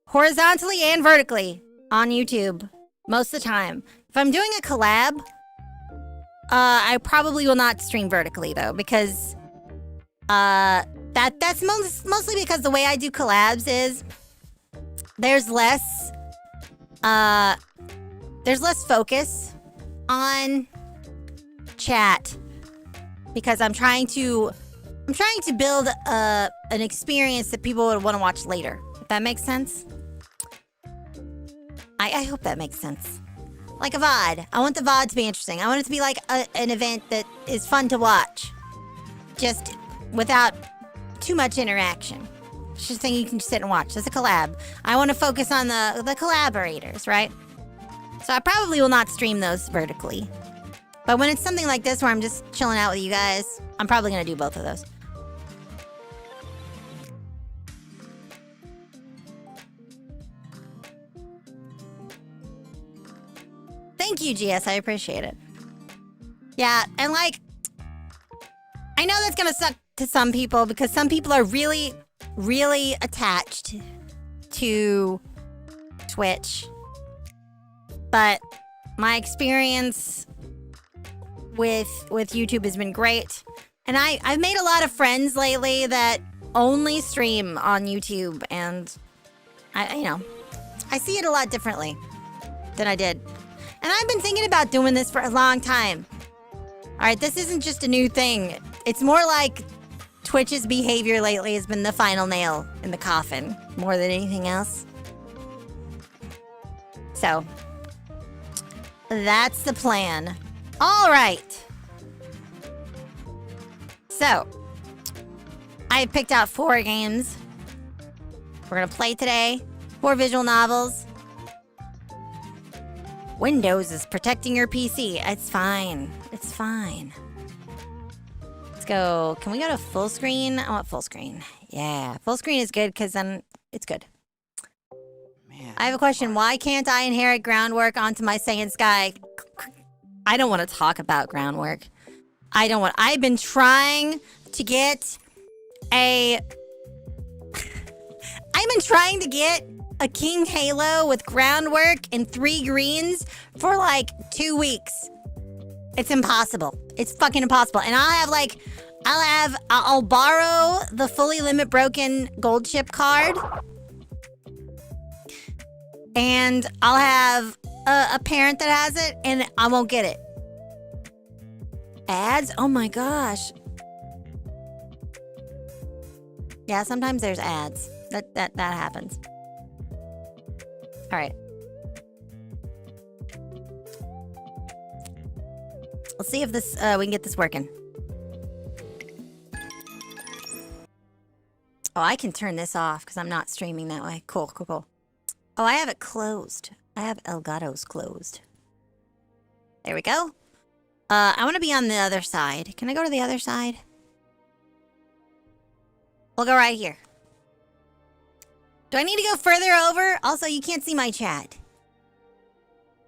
horizontally and vertically on YouTube most of the time. If I'm doing a collab, I probably will not stream vertically though, because that's mostly because the way I do collabs is there's less focus on chat because I'm trying to build an experience that people would want to watch later. If that makes sense. I hope that makes sense. Like a VOD. I want the VOD to be interesting. I want it to be like an event that is fun to watch. Just without too much interaction. It's just a thing you can just sit and watch. It's a collab. I want to focus on the collaborators, right? So I probably will not stream those vertically. But when it's something like this where I'm just chilling out with you guys, I'm probably going to do both of those. Thank you, GS. I appreciate it. Yeah, and like, I know that's gonna suck to some people because some people are really, really attached to Twitch. But my experience with YouTube has been great. And I've made a lot of friends lately that only stream on YouTube, and I see it a lot differently than I did. And I've been thinking about doing this for a long time. All right, this isn't just a new thing. It's more like Twitch's behavior lately has been the final nail in the coffin, more than anything else. So, that's the plan. All right. So, I picked out 4 games. We're gonna play today. 4 visual novels. Windows is protecting your PC. It's fine. It's fine. Let's go. Can we go to full screen? I want full screen. Yeah, full screen is good because then it's good. Man, I have a question. Why can't I inherit groundwork onto my Saiyan Sky? I don't want to talk about groundwork. I've been trying to get a King Halo with groundwork and 3 greens for like 2 weeks. It's impossible. It's fucking impossible. And I'll borrow the fully limit broken gold chip card. And I'll have a parent that has it and I won't get it. Ads? Oh my gosh. Yeah, sometimes there's ads. That happens. All right. Let's see if this we can get this working. Oh, I can turn this off because I'm not streaming that way. Cool, cool, cool. Oh, I have it closed. I have Elgato's closed. There we go. I want to be on the other side. Can I go to the other side? We'll go right here. Do I need to go further over? Also, you can't see my chat.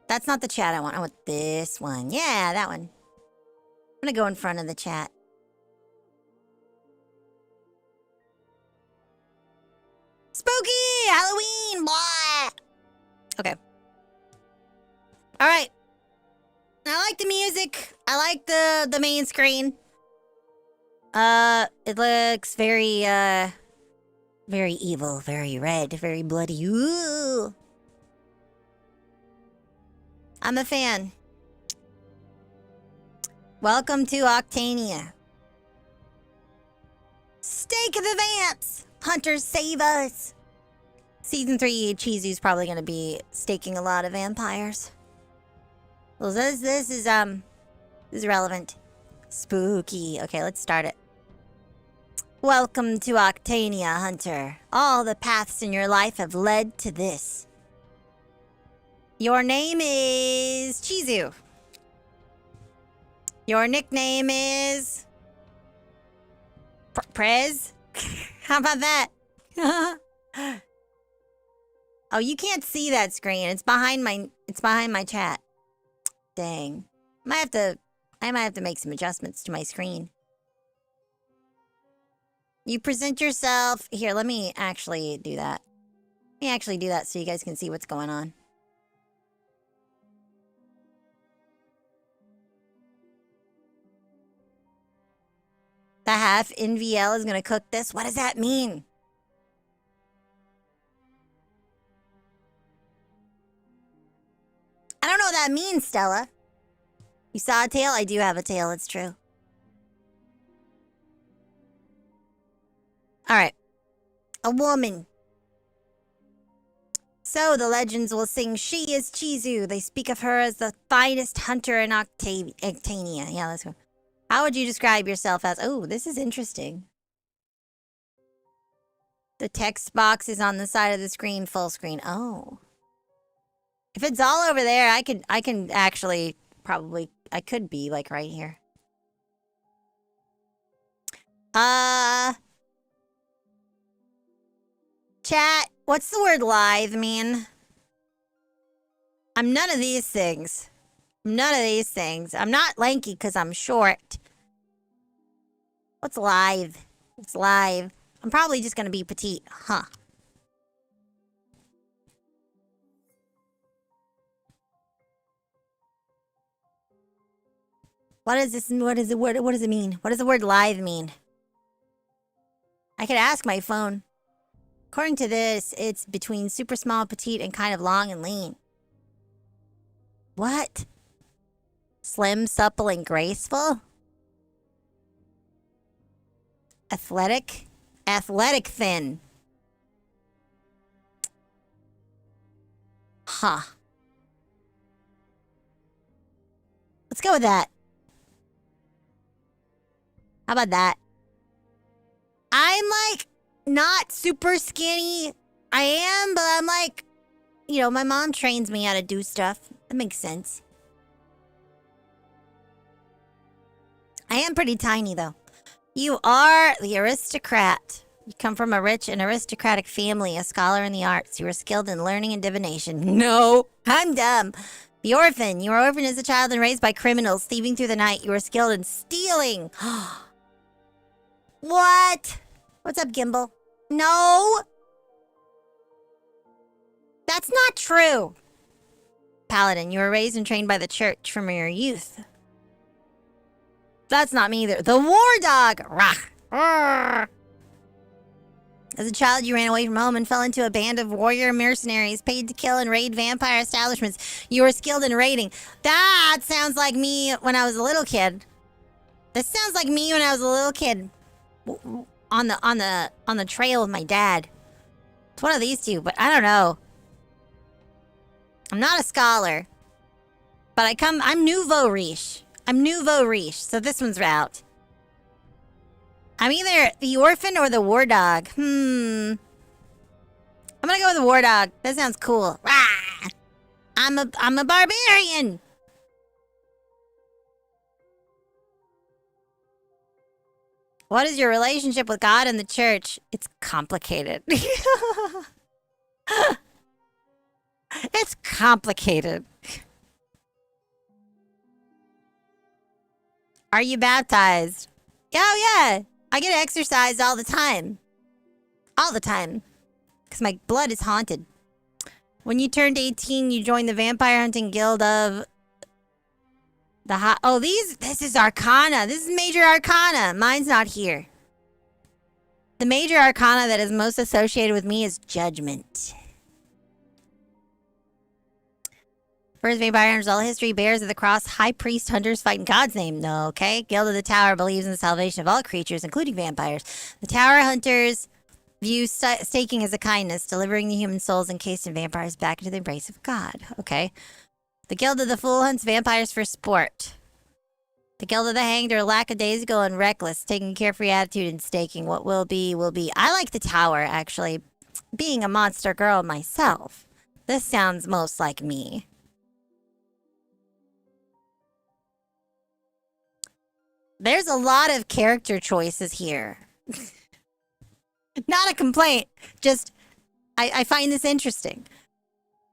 That's not the chat I want. I want this one. Yeah, that one. I'm gonna go in front of the chat. Spooky! Halloween! Blah! Okay. Alright. I like the music. I like the main screen. It looks very, very evil, very red, very bloody. Ooh. I'm a fan. Welcome to Octania. Stake of the Vamps! Hunters, save us! Season 3, Chizu's probably gonna be staking a lot of vampires. Well, this is relevant. Spooky. Okay, let's start it. Welcome to Octania, Hunter. All the paths in your life have led to this. Your name is Chizu. Your nickname is Prez. How about that? Oh, you can't see that screen. It's behind my chat. Dang. I might have to make some adjustments to my screen. You present yourself. Here, let me actually do that. Let me actually do that so you guys can see what's going on. The half NVL is gonna cook this? What does that mean? I don't know what that means, Stella. You saw a tail? I do have a tail, it's true. Alright. A woman. So the legends will sing, she is Chizu. They speak of her as the finest hunter in Octania. Yeah, let's go. How would you describe yourself as? Oh, this is interesting. The text box is on the side of the screen, full screen. Oh. If it's all over there, I can actually probably, I could be like right here. Chat, what's the word live mean? I'm none of these things. None of these things. I'm not lanky because I'm short. What's live? What's live? I'm probably just gonna be petite, huh? What is this? What does it mean? What does the word live mean? I could ask my phone. According to this, it's between super small, petite, and kind of long and lean. What? Slim, supple, and graceful? Athletic? Athletic thin. Huh. Let's go with that. How about that? I'm like not super skinny. I am, but I'm like, you know, my mom trains me how to do stuff. That makes sense. I am pretty tiny though. You are the aristocrat. You come from a rich and aristocratic family, a scholar in the arts. You are skilled in learning and divination. No, I'm dumb. The orphan. You were orphaned as a child and raised by criminals, thieving through the night. You were skilled in stealing. What? What's up, Gimbal? No. That's not true. Paladin. You were raised and trained by the church from your youth. That's not me either. The war dog. Rah. As a child, you ran away from home and fell into a band of warrior mercenaries paid to kill and raid vampire establishments. You were skilled in raiding. That sounds like me when I was a little kid. This sounds like me when I was a little kid. On the trail with my dad. It's one of these two, but I don't know. I'm not a scholar. But I'm nouveau riche. I'm nouveau riche, so this one's out. I'm either the orphan or the war dog. I'm gonna go with the war dog. That sounds cool. Rah! I'm a barbarian. What is your relationship with God and the church? It's complicated. It's complicated. Are you baptized? Oh, yeah. I get exercised all the time. All the time. Because my blood is haunted. When you turned 18, you joined the Vampire Hunting Guild of... this is Arcana. This is Major Arcana. Mine's not here. The Major Arcana that is most associated with me is Judgment. First Vampire Hunters, all history, Bears of the Cross, High Priest Hunters fight in God's name. No, okay? Guild of the Tower believes in the salvation of all creatures, including vampires. The Tower Hunters view staking as a kindness, delivering the human souls encased in vampires back into the embrace of God. Okay. The Guild of the Fool hunts vampires for sport. The Guild of the Hanged are lackadaisical and reckless, taking carefree attitude and staking. What will be, will be. I like the Tower, actually. Being a monster girl myself, this sounds most like me. There's a lot of character choices here. Not a complaint, just I find this interesting.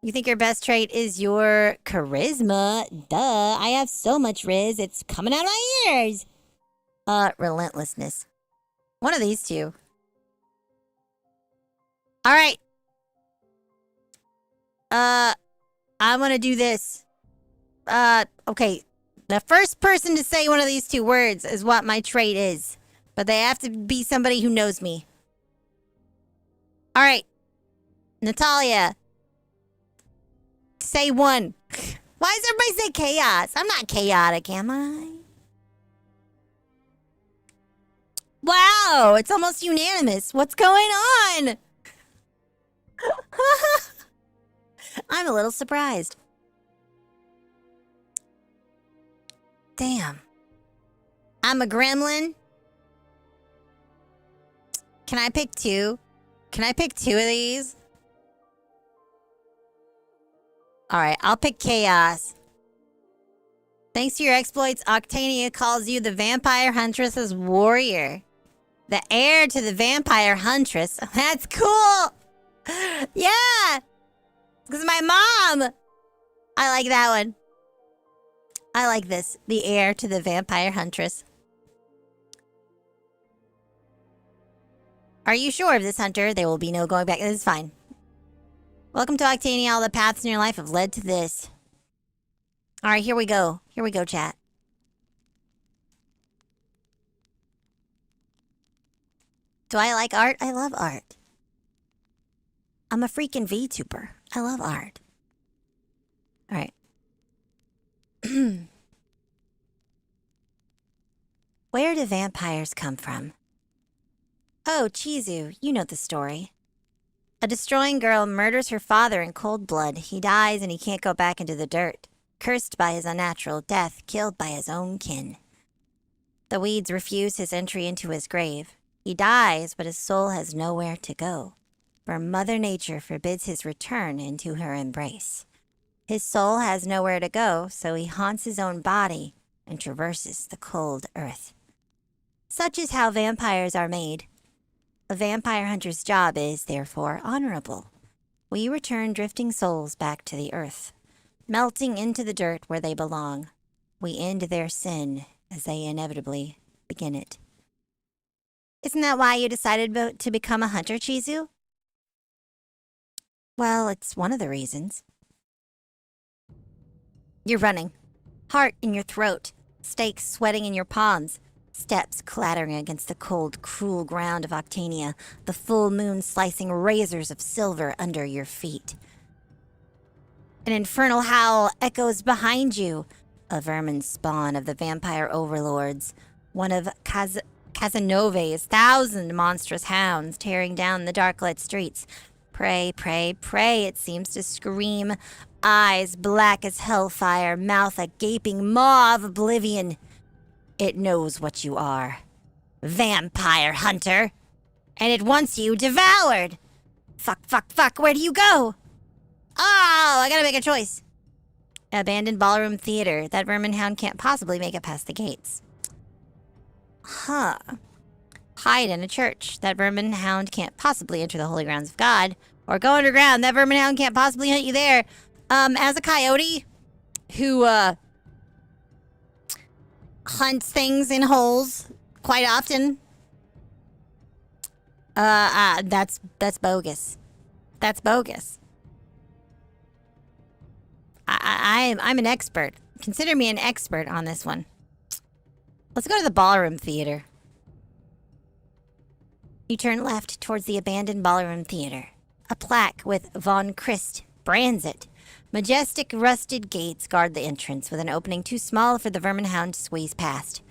You think your best trait is your charisma? Duh, I have so much riz, it's coming out of my ears. Relentlessness. One of these two. All right. I'm gonna do this. Okay. The first person to say one of these two words is what my trait is. But they have to be somebody who knows me. All right. Natalia. Say one. Why does everybody say chaos? I'm not chaotic, am I? Wow, it's almost unanimous. What's going on? I'm a little surprised. Damn. I'm a gremlin. Can I pick two? Can I pick two of these? Alright, I'll pick chaos. Thanks to your exploits, Octania calls you the Vampire Huntress's warrior. The heir to the Vampire Huntress. That's cool! Yeah! Because my mom! I like that one. I like this. The heir to the Vampire Huntress. Are you sure of this, Hunter? There will be no going back. This is fine. Welcome to Octania. All the paths in your life have led to this. Alright, here we go. Here we go, chat. Do I like art? I love art. I'm a freaking VTuber. I love art. Alright. Where do vampires come from? Oh, Chizu, you know the story. A destroying girl murders her father in cold blood. He dies and he can't go back into the dirt. Cursed by his unnatural death, killed by his own kin. The weeds refuse his entry into his grave. He dies, but his soul has nowhere to go, for Mother Nature forbids his return into her embrace. His soul has nowhere to go, so he haunts his own body and traverses the cold earth. Such is how vampires are made. A vampire hunter's job is, therefore, honorable. We return drifting souls back to the earth, melting into the dirt where they belong. We end their sin as they inevitably begin it. Isn't that why you decided to become a hunter, Chizu? Well, it's one of the reasons. You're running. Heart in your throat. Stakes sweating in your palms. Steps clattering against the cold, cruel ground of Octania. The full moon slicing razors of silver under your feet. An infernal howl echoes behind you. A vermin spawn of the vampire overlords. one of Casanove's 1,000 monstrous hounds tearing down the dark-lit streets. Prey, prey, prey, it seems to scream. Eyes black as hellfire, mouth a gaping maw of oblivion. It knows what you are. Vampire hunter. And it wants you devoured. Fuck, fuck, fuck, where do you go? Oh, I gotta make a choice. Abandoned ballroom theater. That vermin hound can't possibly make it past the gates. Huh. Hide in a church. That vermin hound can't possibly enter the holy grounds of God. Or go underground. That vermin hound can't possibly hunt you there. As a coyote who hunts things in holes quite often, that's bogus. That's bogus. I'm an expert. Consider me an expert on this one. Let's go to the ballroom theater. You turn left towards the abandoned ballroom theater. A plaque with Von Christ brands it. Majestic rusted gates guard the entrance with an opening too small for the vermin hound to squeeze past.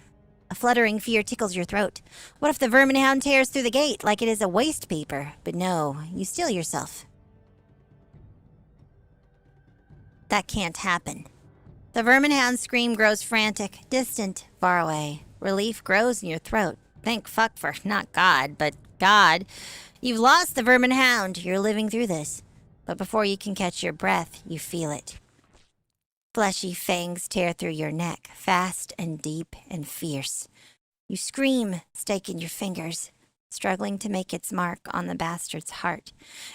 A fluttering fear tickles your throat. What if the vermin hound tears through the gate like it is a waste paper? But no, you steel yourself. That can't happen. The vermin hound's scream grows frantic, distant, far away. Relief grows in your throat. Thank fuck for not God, but God. You've lost the vermin hound. You're living through this. But before you can catch your breath, you feel it. Fleshy fangs tear through your neck, fast and deep and fierce. You scream, stake in your fingers, struggling to make its mark on the bastard's heart.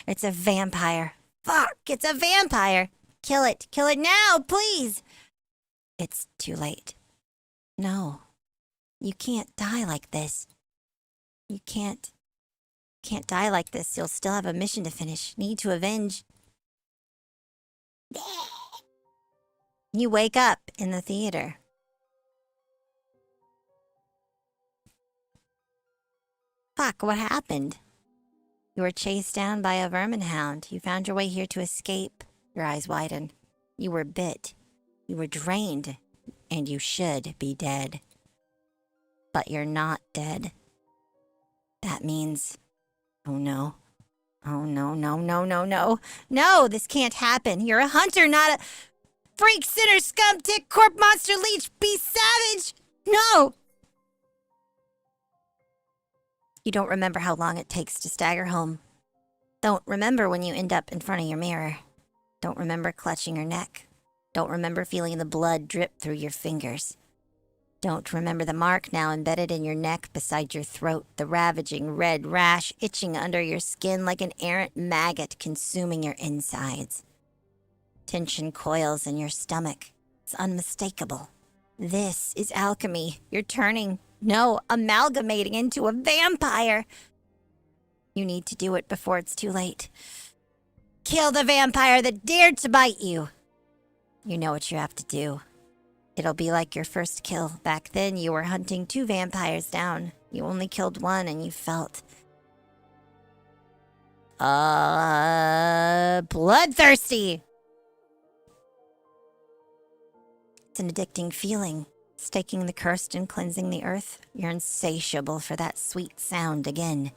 It's a vampire. Fuck, it's a vampire! Kill it now, please! It's too late. No, you can't die like this. You can't die like this. You'll still have a mission to finish. Need to avenge. You wake up in the theater. Fuck, what happened? You were chased down by a vermin hound. You found your way here to escape. Your eyes widen. You were bit. You were drained. And you should be dead. But you're not dead. That means... Oh no. Oh no, no, no, no, no. No, this can't happen. You're a hunter, not a... Freak, sinner, scum, tick, corp, monster, leech, beast, savage! No! You don't remember how long it takes to stagger home. Don't remember when you end up in front of your mirror. Don't remember clutching your neck. Don't remember feeling the blood drip through your fingers. Don't remember the mark now embedded in your neck beside your throat, the ravaging red rash itching under your skin like an errant maggot consuming your insides. Tension coils in your stomach. It's unmistakable. This is alchemy. You're turning, no, amalgamating into a vampire. You need to do it before it's too late. Kill the vampire that dared to bite you. You know what you have to do. It'll be like your first kill. Back then, you were hunting 2 vampires down. You only killed one and you felt... bloodthirsty! It's an addicting feeling. Staking the cursed and cleansing the earth. You're insatiable for that sweet sound again.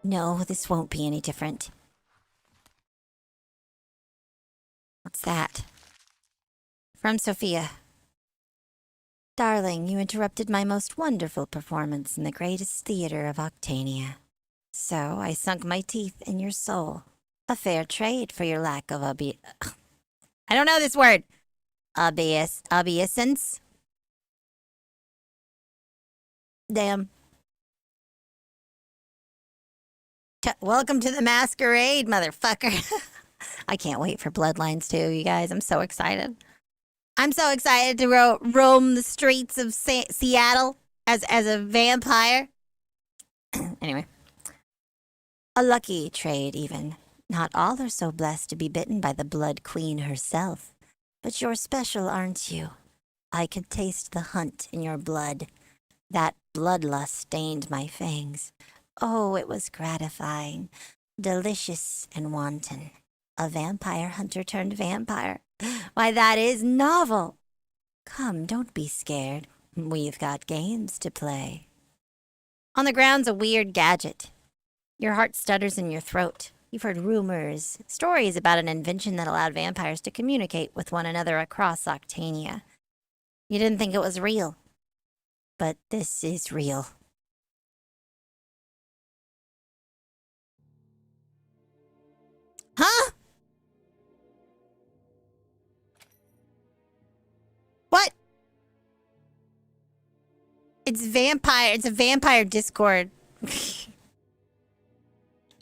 No, this won't be any different. What's that? From Sophia. Darling, you interrupted my most wonderful performance in the greatest theater of Octania. So I sunk my teeth in your soul. A fair trade for your lack of I don't know this word. Obeisance? Damn. Welcome to the masquerade, motherfucker. I can't wait for Bloodlines 2, you guys. I'm so excited. I'm so excited to roam the streets of Seattle as a vampire. Anyway. A lucky trade, even. Not all are so blessed to be bitten by the Blood Queen herself. But you're special, aren't you? I could taste the hunt in your blood. That bloodlust stained my fangs. Oh, it was gratifying. Delicious and wanton. A vampire hunter turned vampire. Why, that is novel. Come, don't be scared. We've got games to play. On the ground's a weird gadget. Your heart stutters in your throat. You've heard rumors, stories about an invention that allowed vampires to communicate with one another across Octania. You didn't think it was real. But this is real. Huh? What? It's a vampire Discord.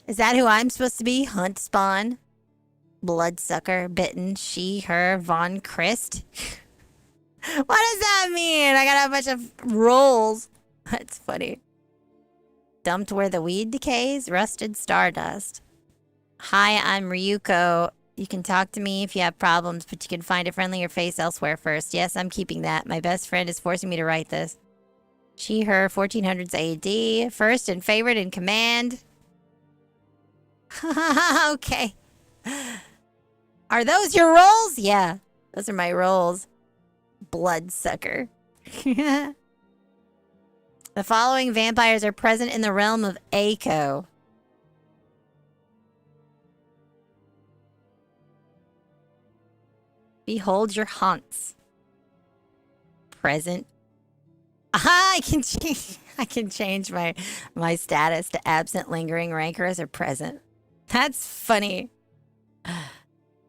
Is that who I'm supposed to be? Hunt Spawn? Bloodsucker, Bitten, She, Her, Von Christ? What does that mean? I got a bunch of roles. That's funny. Dumped where the weed decays, rusted stardust. Hi, I'm Ryuko. You can talk to me if you have problems, but you can find a friendlier face elsewhere first. Yes, I'm keeping that. My best friend is forcing me to write this. She, her, 1400s AD. First and favorite in command. Okay. Are those your roles? Yeah, those are my roles. Bloodsucker. The following vampires are present in the realm of ᴡᴇxᴛ. Behold your haunts. Present. I can change my status to absent, lingering, rancorous, or present. That's funny.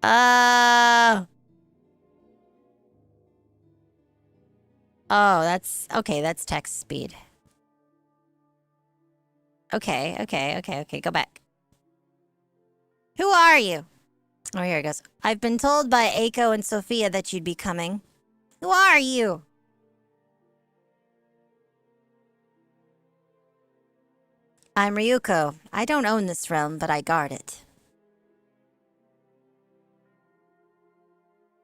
Oh, that's okay. That's text speed. Okay. Go back. Who are you? Oh, here it goes. I've been told by ᴡᴇxᴛ and Sophia that you'd be coming. Who are you? I'm Ryuko. I don't own this realm, but I guard it.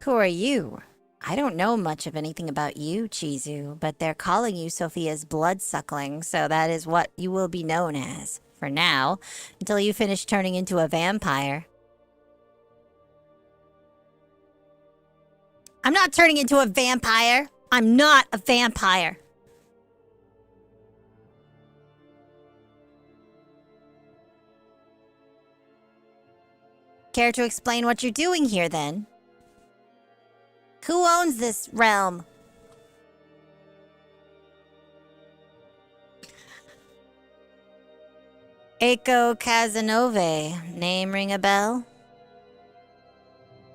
Who are you? I don't know much of anything about you, Chizu, but they're calling you Sophia's blood-suckling, so that is what you will be known as. For now, until you finish turning into a vampire. I'm not turning into a vampire. I'm not a vampire. Care to explain what you're doing here, then? Who owns this realm? ᴡᴇxᴛ. Name ring a bell?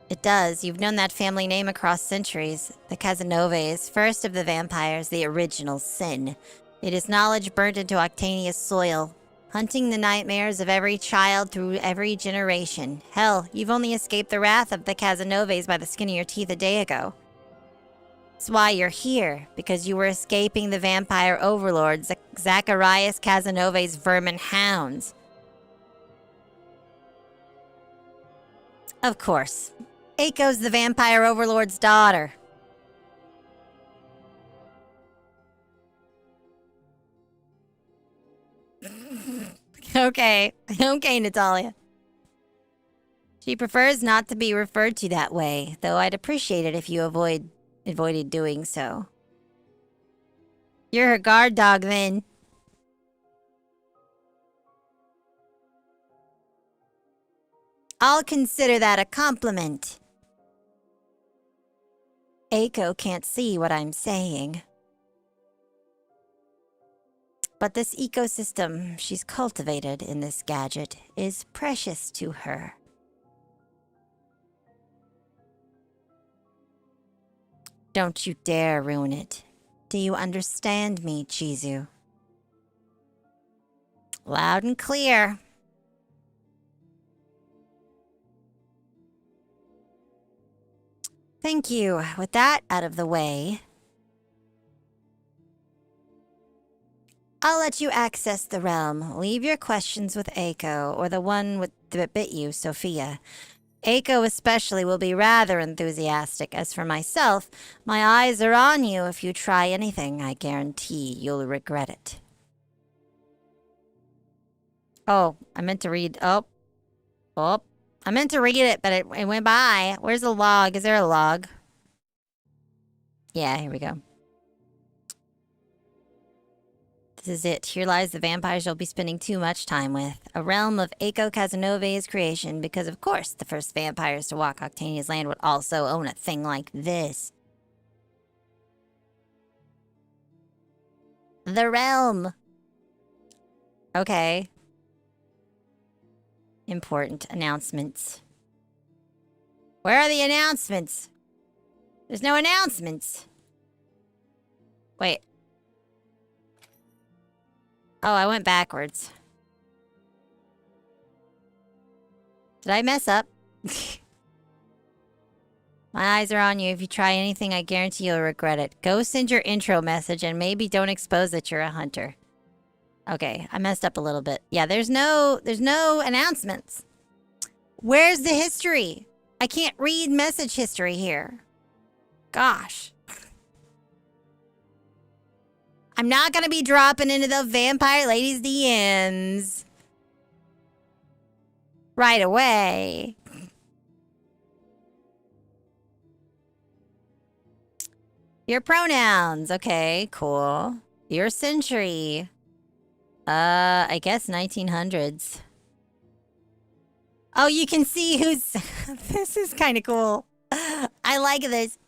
It does. You've known that family name across centuries. The Casanovas, first of the vampires, the original sin. It is knowledge burnt into Octania's soil, hunting the nightmares of every child through every generation. Hell, you've only escaped the wrath of the Casanovas by the skin of your teeth a day ago. That's why you're here, because you were escaping the vampire overlord, Zacharias Casanova's vermin hounds. Of course. Eiko's the vampire overlord's daughter. Okay, Natalia. She prefers not to be referred to that way, though I'd appreciate it if you avoided doing so. You're her guard dog, then. I'll consider that a compliment. Eiko can't see what I'm saying. But this ecosystem she's cultivated in this gadget is precious to her. Don't you dare ruin it. Do you understand me, Chizu? Loud and clear. Thank you. With that out of the way, I'll let you access the realm. Leave your questions with Eiko, or the one that bit you, Sophia. Eiko especially will be rather enthusiastic. As for myself, my eyes are on you. If you try anything, I guarantee you'll regret it. Oh, I meant to read... Oh. I meant to read it, but it went by. Where's the log? Is there a log? Yeah, here we go. This is it. Here lies the vampires you'll be spending too much time with. A realm of ᴇxᴛ creation, because of course the first vampires to walk Octania's land would also own a thing like this. The realm. Okay. Important announcements. Where are the announcements? There's no announcements. Wait. Oh, I went backwards. Did I mess up? My eyes are on you. If you try anything, I guarantee you'll regret it. Go send your intro message and maybe don't expose that you're a hunter. Okay, I messed up a little bit. Yeah, there's no announcements. Where's the history? I can't read message history here. Gosh. I'm not going to be dropping into the Vampire Ladies DMs right away. Your pronouns. Okay, cool. Your century. I guess 1900s. Oh, you can see who's... This is kind of cool. I like this.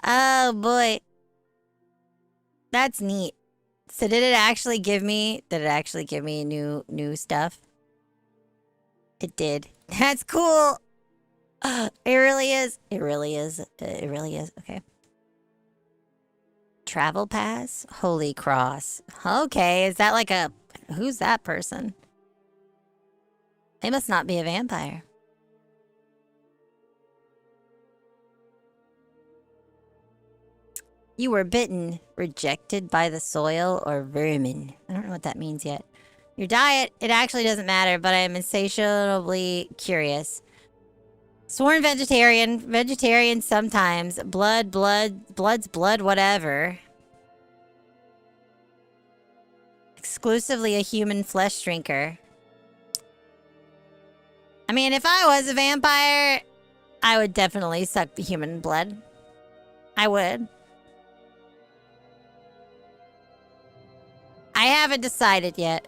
Oh, boy. That's neat. So did it actually give me new stuff? It did. That's cool. It really is. It really is. It really is. Okay. Travel pass? Holy cross. Okay, is that like a... Who's that person? They must not be a vampire. You were bitten, rejected by the soil, or vermin. I don't know what that means yet. Your diet, it actually doesn't matter, but I am insatiably curious. Sworn vegetarian, vegetarian sometimes, blood's blood, whatever. Exclusively a human flesh drinker. I mean, if I was a vampire, I would definitely suck the human blood. I would. I haven't decided yet.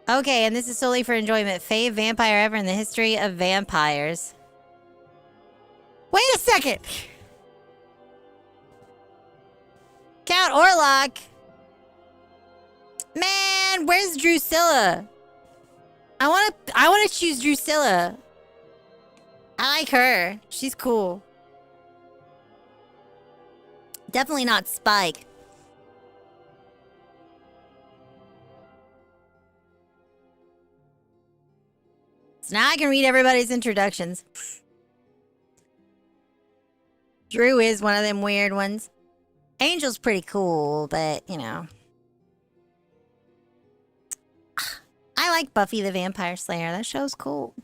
Okay, and this is solely for enjoyment. Fave vampire ever in the history of vampires. Wait a second! Count Orlok! Man, where's Drusilla? I wanna choose Drusilla. I like her. She's cool. Definitely not Spike. So now I can read everybody's introductions. Drew is one of them weird ones. Angel's pretty cool, but, you know. I like Buffy the Vampire Slayer. That show's cool.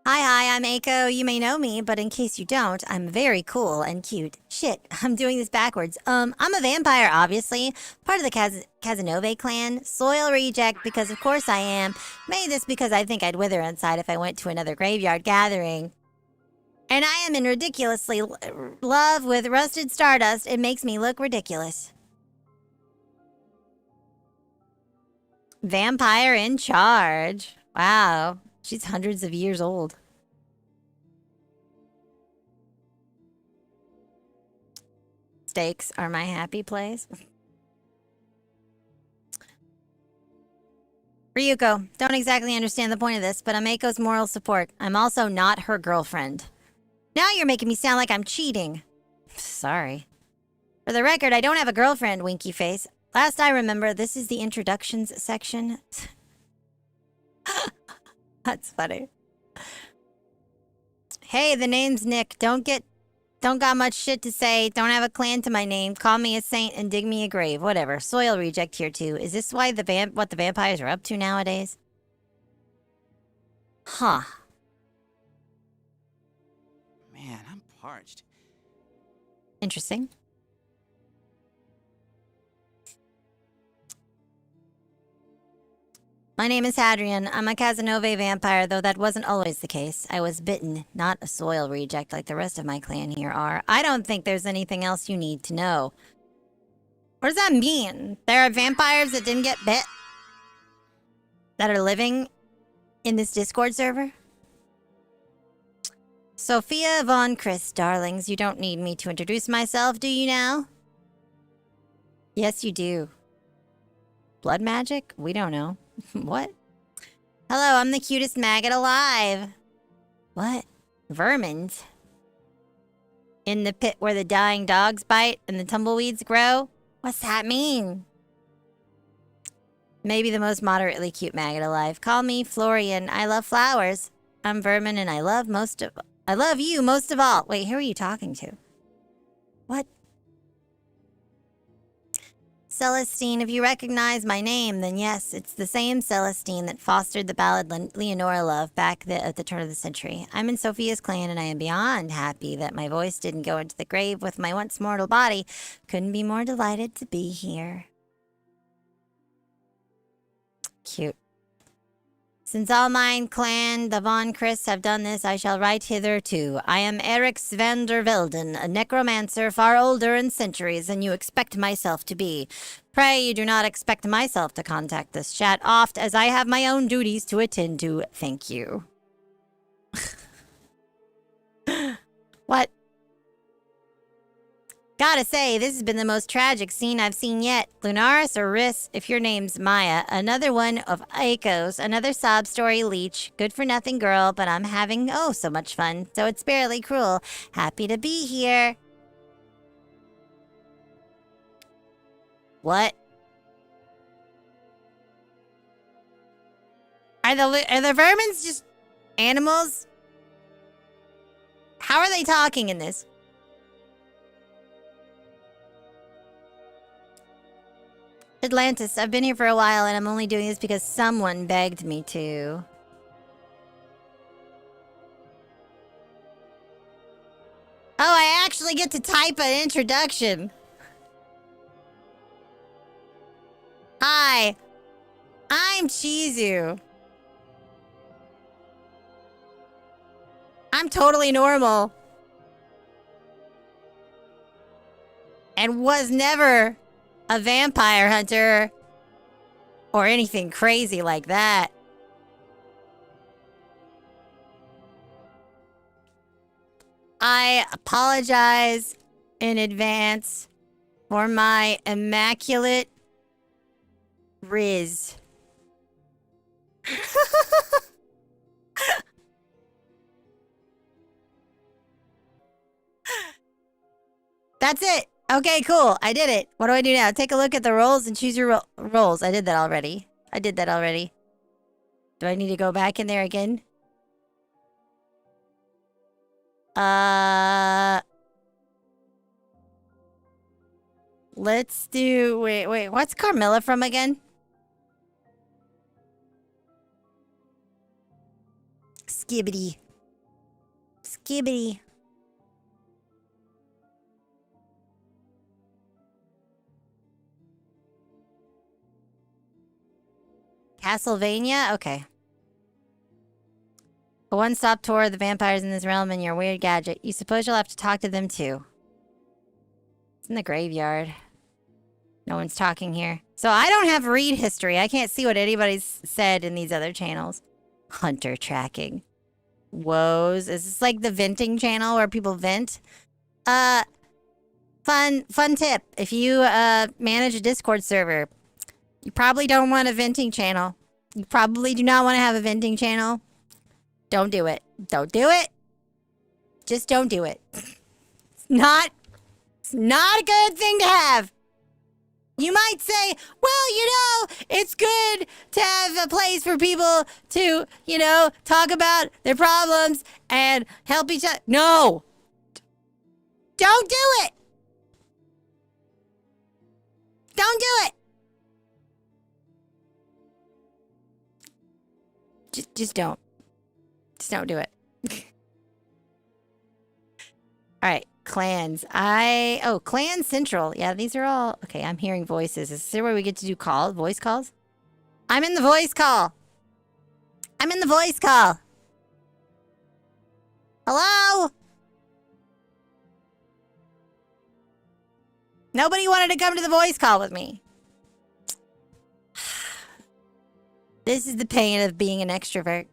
Hi, I'm Eiko. You may know me, but in case you don't, I'm very cool and cute. Shit, I'm doing this backwards. I'm a vampire, obviously. Part of the ᴇxᴛ clan. Soil reject, because of course I am. Made this because I think I'd wither inside if I went to another graveyard gathering. And I am in ridiculously love with rusted stardust. It makes me look ridiculous. Vampire in charge. Wow. She's hundreds of years old. Steaks are my happy place. Ryuko, don't exactly understand the point of this, but I'm Eiko's moral support. I'm also not her girlfriend. Now you're making me sound like I'm cheating. Sorry. For the record, I don't have a girlfriend, winky face. Last I remember, this is the introductions section. That's funny. Hey, the name's Nick. Don't got much shit to say. Don't have a clan to my name. Call me a saint and dig me a grave. Whatever. Soil reject here too. Is this why what the vampires are up to nowadays? Huh. Man, I'm parched. Interesting. My name is Hadrian. I'm a Casanova vampire, though that wasn't always the case. I was bitten, not a soil reject like the rest of my clan here are. I don't think there's anything else you need to know. What does that mean? There are vampires that didn't get bit? That are living in this Discord server? Sophia von Chris, darlings, you don't need me to introduce myself, do you now? Yes, you do. Blood magic? We don't know. What? Hello, I'm the cutest maggot alive. What? Vermins? In the pit where the dying dogs bite and the tumbleweeds grow? What's that mean? Maybe the most moderately cute maggot alive. Call me Florian. I love flowers. I'm Vermin and I love you most of all. Wait, who are you talking to? What? Celestine, if you recognize my name, then yes, it's the same Celestine that fostered the ballad Leonora loved back at the turn of the century. I'm in Sophia's clan, and I am beyond happy that my voice didn't go into the grave with my once mortal body. Couldn't be more delighted to be here. Cute. Since all mine clan, the Von Chris, have done this, I shall write hither too. I am Erix van der Velden, a necromancer far older in centuries than you expect myself to be. Pray you do not expect myself to contact this chat oft, as I have my own duties to attend to. Thank you. What? Gotta say, this has been the most tragic scene I've seen yet. Lunaris or Riss, if your name's Maya. Another one of Echoes, another sob story leech. Good for nothing girl, but I'm having, oh, so much fun. So it's barely cruel. Happy to be here. What? Are the vermins just animals? How are they talking in this? Atlantis, I've been here for a while and I'm only doing this because someone begged me to. Oh, I actually get to type an introduction. Hi, I'm Chizu. I'm totally normal. And was never a vampire hunter or anything crazy like that. I apologize in advance for my immaculate riz. That's it. Okay, cool. I did it. What do I do now? Take a look at the roles and choose your roles. I did that already. Do I need to go back in there again? Let's do... Wait. What's Carmilla from again? Skibbity. Castlevania? Okay. A one-stop tour of the vampires in this realm and your weird gadget. You suppose you'll have to talk to them too. It's in the graveyard. No one's talking here. So I don't have read history. I can't see what anybody's said in these other channels. Hunter tracking. Woes. Is this like the venting channel where people vent? Fun tip. If you manage a Discord server, you probably don't want a venting channel. You probably do not want to have a venting channel. Don't do it. Don't do it. Just don't do it. It's not a good thing to have. You might say, well, it's good to have a place for people to, talk about their problems and help each other. No. Don't do it. Don't do it. Just don't. Just don't do it. All right. Clans. Clan Central. Yeah, these are all... Okay, I'm hearing voices. Is this where we get to do voice calls? I'm in the voice call. I'm in the voice call. Hello? Nobody wanted to come to the voice call with me. This is the pain of being an extrovert.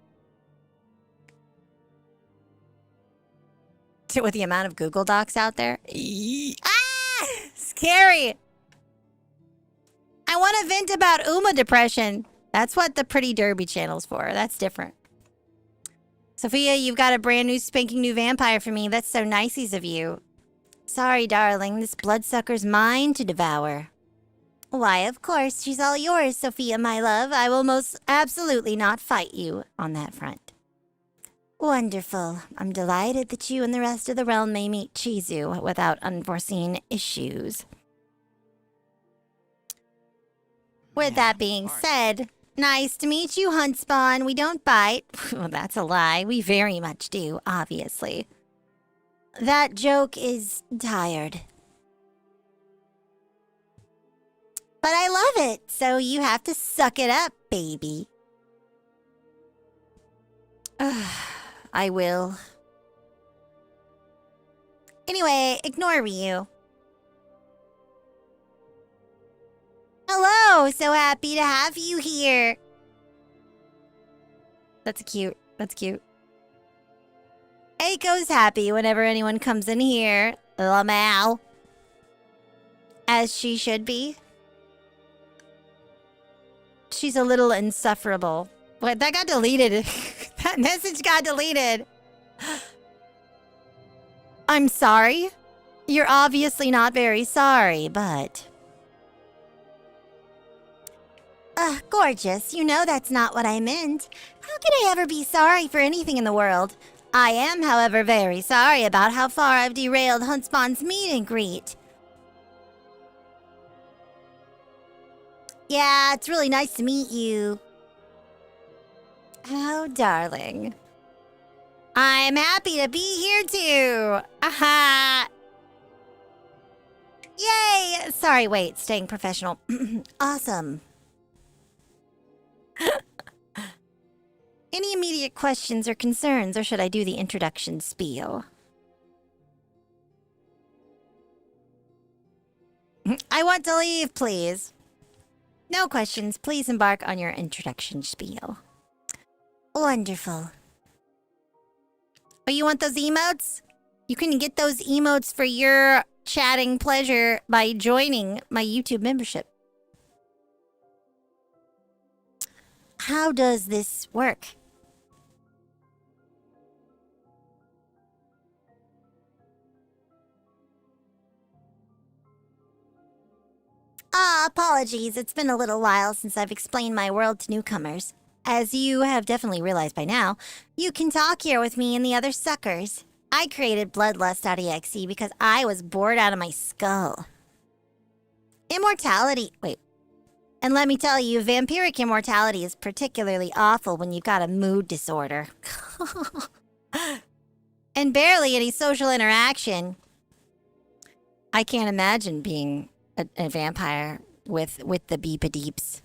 With the amount of Google Docs out there. Ah! Scary. I want to vent about Uma depression. That's what the Pretty Derby channel's for. That's different. Sophia, you've got a brand new spanking new vampire for me. That's so niceys of you. Sorry, darling. This bloodsucker's mine to devour. Why, of course. She's all yours, Sophia, my love. I will most absolutely not fight you on that front. Wonderful. I'm delighted that you and the rest of the realm may meet Chizu without unforeseen issues. With that being said, nice to meet you, Huntspawn. We don't bite. Well, that's a lie. We very much do, obviously. That joke is tired. But I love it, so you have to suck it up, baby. I will. Anyway, ignore Ryu. Hello, so happy to have you here. That's cute. That's cute. Eiko's happy whenever anyone comes in here. Lamau. As she should be. She's a little insufferable. What? That got deleted. That message got deleted. I'm sorry. You're obviously not very sorry, but... gorgeous. You know that's not what I meant. How could I ever be sorry for anything in the world? I am, however, very sorry about how far I've derailed Huntspawn's meet and greet. Yeah, it's really nice to meet you. Oh, darling. I'm happy to be here too. Aha! Yay! Sorry, wait, staying professional. Awesome. Any immediate questions or concerns, or should I do the introduction spiel? I want to leave, please. No questions. Please embark on your introduction spiel. Wonderful. Oh, you want those emotes? You can get those emotes for your chatting pleasure by joining my YouTube membership. How does this work? Apologies. It's been a little while since I've explained my world to newcomers. As you have definitely realized by now, you can talk here with me and the other suckers. I created Bloodlust.exe because I was bored out of my skull. Immortality... Wait. And let me tell you, vampiric immortality is particularly awful when you've got a mood disorder. And barely any social interaction. I can't imagine being a vampire with the beepadeeps.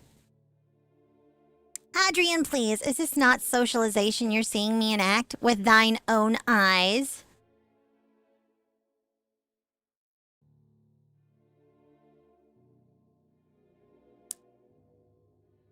Adrian, please, is this not socialization you're seeing me enact with thine own eyes?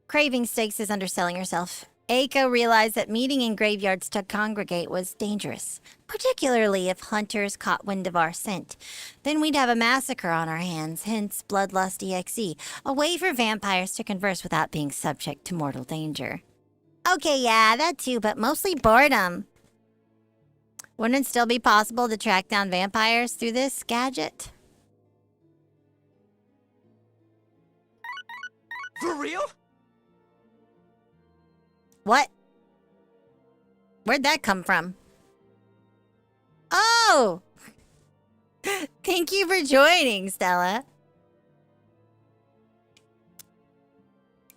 Craving steaks is underselling herself. Eiko realized that meeting in graveyards to congregate was dangerous, particularly if hunters caught wind of our scent. Then we'd have a massacre on our hands, hence Bloodlust EXE, a way for vampires to converse without being subject to mortal danger. Okay, yeah, that too, but mostly boredom. Wouldn't it still be possible to track down vampires through this gadget? For real? What? Where'd that come from? Oh! Thank you for joining, Stella.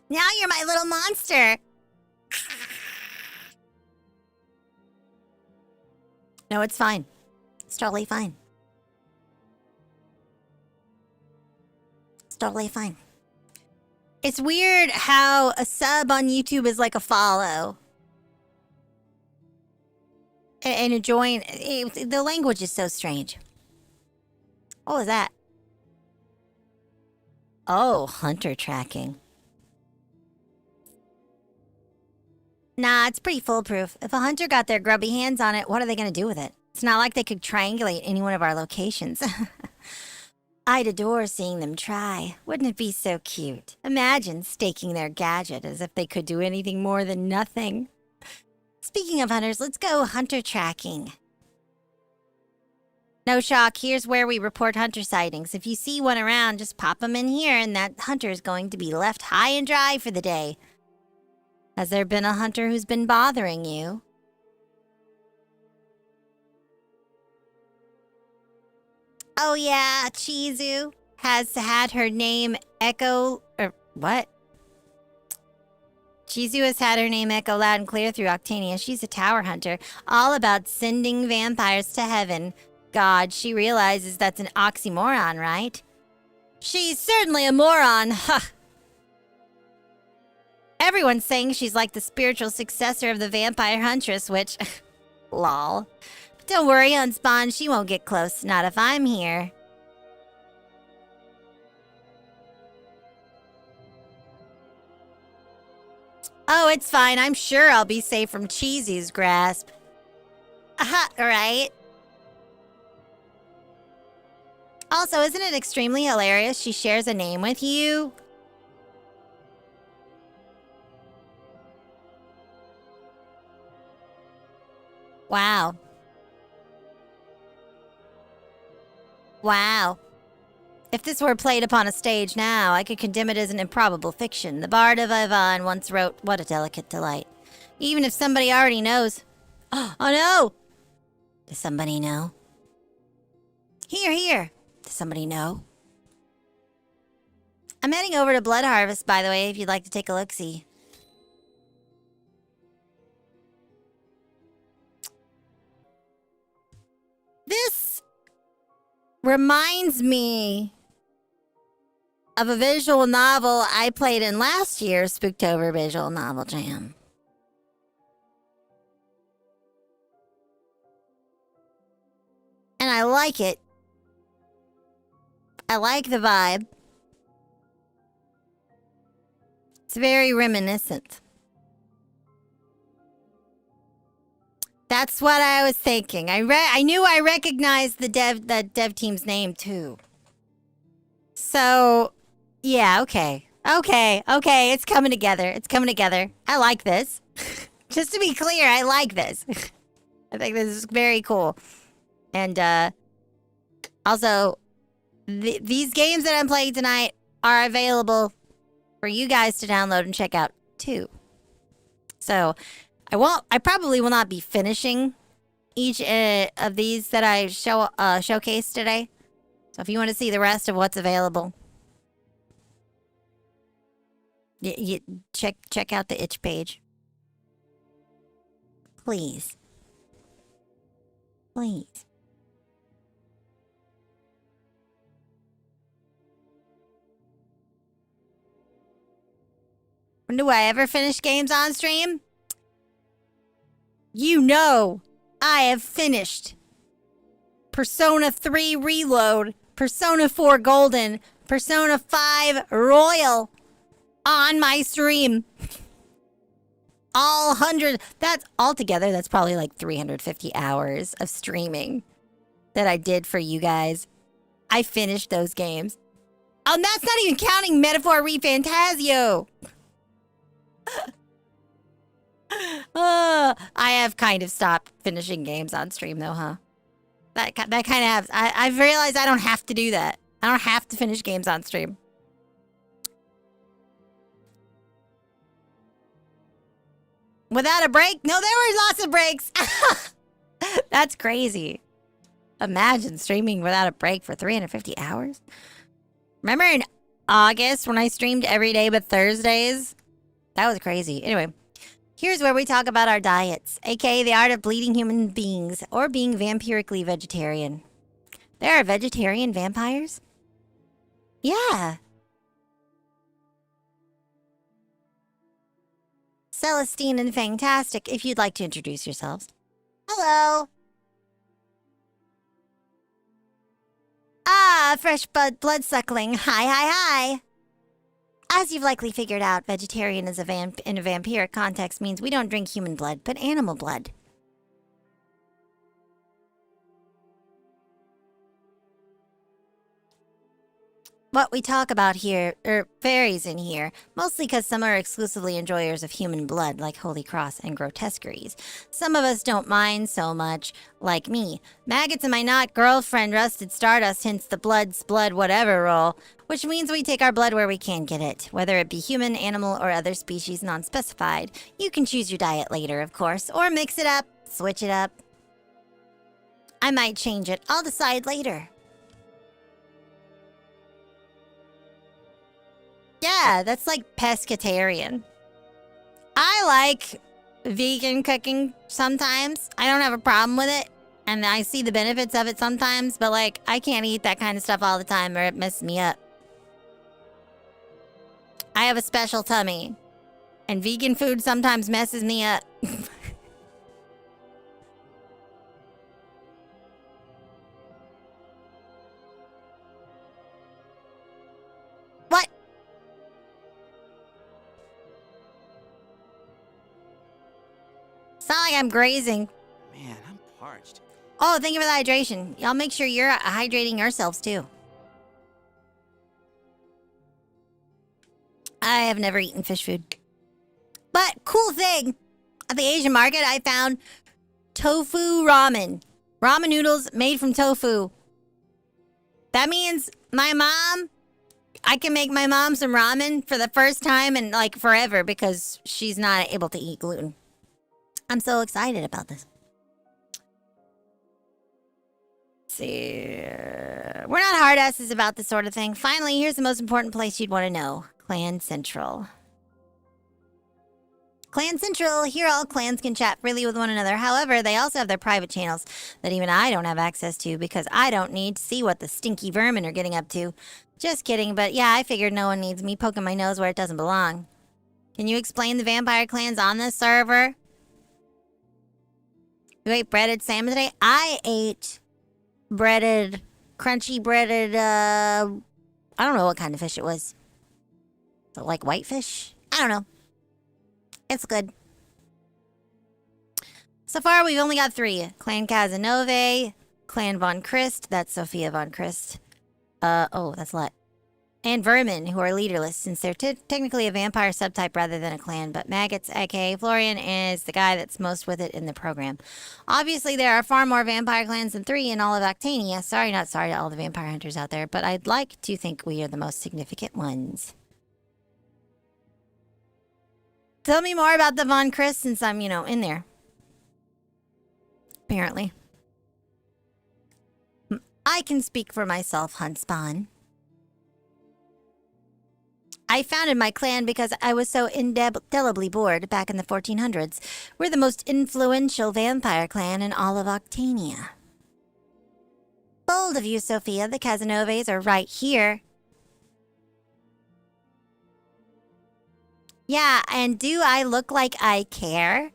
Now you're my little monster. No, it's fine. It's totally fine. It's totally fine. It's weird how a sub on YouTube is like a follow. And a join. The language is so strange. What was that? Oh, hunter tracking. Nah, it's pretty foolproof. If a hunter got their grubby hands on it, what are they going to do with it? It's not like they could triangulate any one of our locations. I'd adore seeing them try. Wouldn't it be so cute? Imagine staking their gadget as if they could do anything more than nothing. Speaking of hunters, let's go hunter tracking. No shock, here's where we report hunter sightings. If you see one around, just pop them in here and that hunter is going to be left high and dry for the day. Has there been a hunter who's been bothering you? Oh yeah, Chizu has had her name echo... what? Chizu has had her name echo loud and clear through Octania. She's a tower hunter, all about sending vampires to heaven. God, she realizes that's an oxymoron, right? She's certainly a moron, huh. Everyone's saying she's like the spiritual successor of the vampire huntress, which... lol. But don't worry, Unspawn, she won't get close, not if I'm here. Oh, it's fine. I'm sure I'll be safe from Chizu's grasp. Aha, right? Also, isn't it extremely hilarious she shares a name with you? Wow. Wow. If this were played upon a stage now, I could condemn it as an improbable fiction. The Bard of Ivan once wrote, "What a delicate delight." Even if somebody already knows. Oh no! Does somebody know? Here. Does somebody know? I'm heading over to Blood Harvest, by the way, if you'd like to take a look-see. This reminds me of a visual novel I played in last year's Spooktober Visual Novel Jam. And I like it. I like the vibe. It's very reminiscent. That's what I was thinking. I knew I recognized the dev team's name too. So, yeah, okay. Okay, it's coming together. It's coming together. I like this. Just to be clear, I like this. I think this is very cool. And also, these games that I'm playing tonight are available for you guys to download and check out too. So, I probably will not be finishing each of these that I showcased today. So if you want to see the rest of what's available, you check out the itch page. Please. Please. When do I ever finish games on stream? You know, I have finished Persona 3 Reload, Persona 4 Golden, Persona 5 Royal on my stream. All 100, that's altogether, that's probably like 350 hours of streaming that I did for you guys. I finished those games. Oh, and that's not even counting Metaphor ReFantasio. I have kind of stopped finishing games on stream though, huh? That kind of has. I've realized I don't have to do that. I don't have to finish games on stream. Without a break? No, there were lots of breaks. That's crazy. Imagine streaming without a break for 350 hours. Remember in August when I streamed every day but Thursdays? That was crazy. Anyway, here's where we talk about our diets, aka the art of bleeding human beings or being vampirically vegetarian. There are vegetarian vampires? Yeah. Celestine and Fantastic, if you'd like to introduce yourselves. Hello. Ah, fresh blood suckling. Hi, hi, hi. As you've likely figured out, vegetarian is in a vampiric context means we don't drink human blood, but animal blood. What we talk about here, varies in here, mostly because some are exclusively enjoyers of human blood, like Holy Cross and grotesqueries. Some of us don't mind so much, like me. Maggots and my not girlfriend, Rusted Stardust, hints the blood's blood whatever roll, which means we take our blood where we can get it, whether it be human, animal, or other species non-specified. You can choose your diet later, of course, or mix it up, switch it up. I might change it. I'll decide later. Yeah, that's like pescatarian. I like vegan cooking sometimes. I don't have a problem with it. And I see the benefits of it sometimes. But like, I can't eat that kind of stuff all the time or it messes me up. I have a special tummy. And vegan food sometimes messes me up. What? It's not like I'm grazing. Man, I'm parched. Oh, thank you for the hydration. Y'all make sure you're hydrating yourselves too. I have never eaten fish food. But cool thing, at the Asian market I found tofu ramen. Ramen noodles made from tofu. That means I can make my mom some ramen for the first time in like forever because she's not able to eat gluten. I'm so excited about this. Let's see. We're not hard asses about this sort of thing. Finally, here's the most important place you'd want to know. Clan Central. Clan Central, here all clans can chat freely with one another. However, they also have their private channels that even I don't have access to because I don't need to see what the stinky vermin are getting up to. Just kidding, but yeah, I figured no one needs me poking my nose where it doesn't belong. Can you explain the vampire clans on this server? You ate breaded salmon today? I ate breaded, crunchy breaded, I don't know what kind of fish it was. Is it like whitefish? I don't know. It's good. So far, we've only got 3. Clan Casanova, Clan Von Christ, that's Sophia Von Christ. Oh, that's a lot. And Vermin, who are leaderless, since they're technically a vampire subtype rather than a clan. But Maggots, aka Florian, is the guy that's most with it in the program. Obviously, there are far more vampire clans than 3 in all of Octania. Not sorry to all the vampire hunters out there, but I'd like to think we are the most significant ones. Tell me more about the Von Christ since I'm, in there. Apparently. I can speak for myself, Huntspawn. I founded my clan because I was so indelibly bored back in the 1400s. We're the most influential vampire clan in all of Octania. Bold of you, Sophia. The Casanovas are right here. Yeah, and do I look like I care?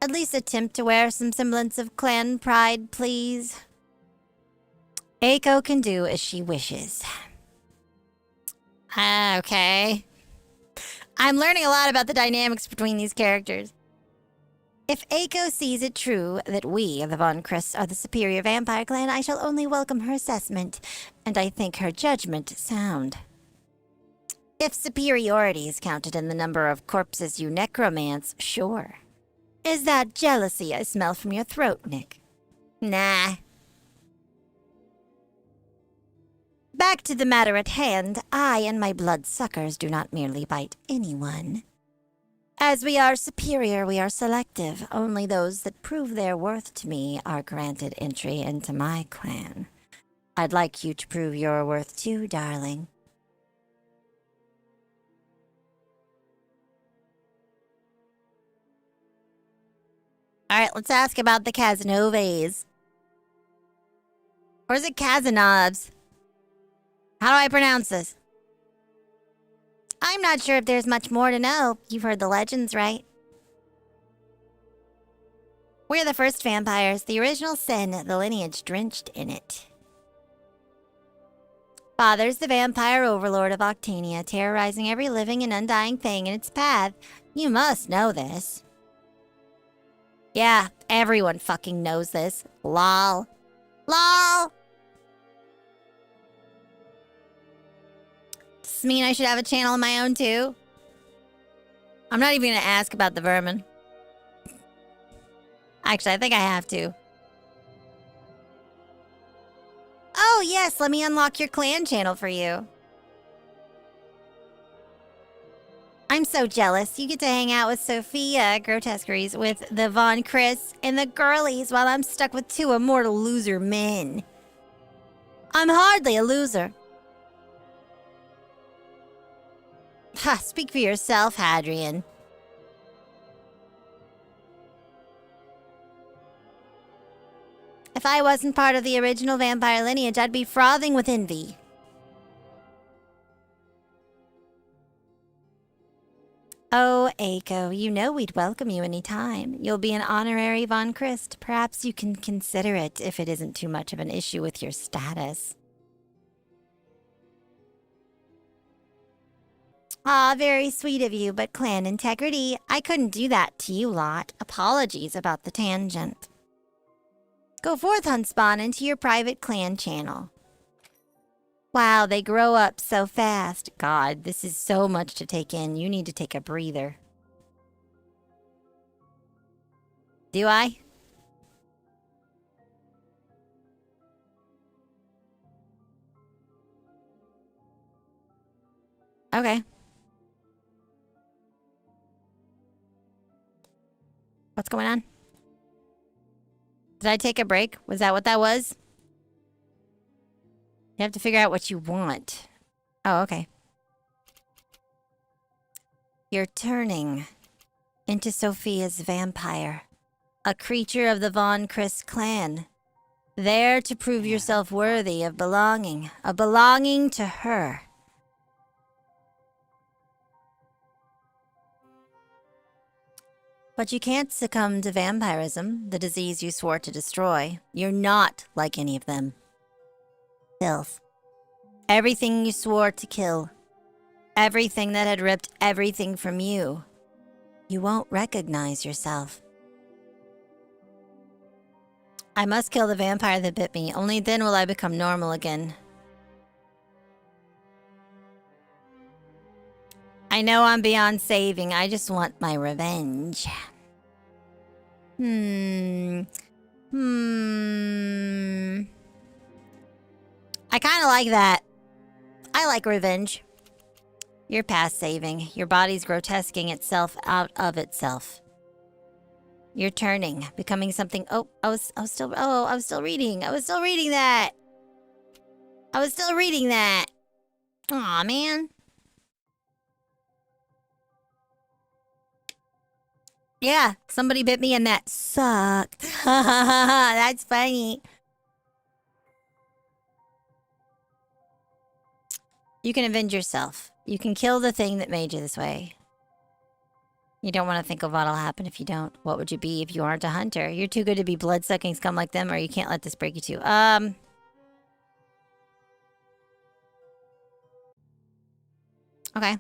At least attempt to wear some semblance of clan pride, please. Eiko can do as she wishes. Okay. I'm learning a lot about the dynamics between these characters. If Eiko sees it true that we, the Von Christs, are the superior vampire clan, I shall only welcome her assessment, and I think her judgment sound. If superiority is counted in the number of corpses you necromance, sure. Is that jealousy I smell from your throat, Nick? Nah. Back to the matter at hand, I and my bloodsuckers do not merely bite anyone. As we are superior, we are selective. Only those that prove their worth to me are granted entry into my clan. I'd like you to prove your worth too, darling. Alright, let's ask about the Casanovas. Or is it Casanovs? How do I pronounce this? I'm not sure if there's much more to know. You've heard the legends, right? We're the first vampires, the original sin, the lineage drenched in it. Father's the vampire overlord of Octania, terrorizing every living and undying thing in its path. You must know this. Yeah, everyone fucking knows this. Lol. LOL! Does this mean I should have a channel of my own too? I'm not even gonna ask about the vermin. Actually, I think I have to. Oh yes, let me unlock your clan channel for you. I'm so jealous. You get to hang out with Sophia, Grotesqueries, with the Von Chris, and the girlies while I'm stuck with two immortal loser men. I'm hardly a loser. Ha, speak for yourself, Hadrian. If I wasn't part of the original vampire lineage, I'd be frothing with envy. Oh, Aiko, you know we'd welcome you any time. You'll be an honorary Von Christ. Perhaps you can consider it if it isn't too much of an issue with your status. Aw, very sweet of you, but clan integrity. I couldn't do that to you lot. Apologies about the tangent. Go forth, Hunspawn, into your private clan channel. Wow, they grow up so fast. God, this is so much to take in. You need to take a breather. Do I? Okay. What's going on? Did I take a break? Was that what that was? You have to figure out what you want. Oh, okay. You're turning into Sophia's vampire. A creature of the Von Chris clan. There to prove yourself worthy of belonging to her. But you can't succumb to vampirism, the disease you swore to destroy. You're not like any of them. Filth. Everything you swore to kill. Everything that had ripped everything from you. You won't recognize yourself. I must kill the vampire that bit me. Only then will I become normal again. I know I'm beyond saving. I just want my revenge. I kind of like that. I like revenge. You're past saving. Your body's grotesquing itself out of itself. You're turning, becoming something. Oh, I was still reading. I was still reading that. Aw, man. Yeah, somebody bit me and that sucked. That's funny. You can avenge yourself. You can kill the thing that made you this way. You don't want to think of what'll happen if you don't. What would you be if you aren't a hunter? You're too good to be blood-sucking scum like them, or you can't let this break you too. Okay.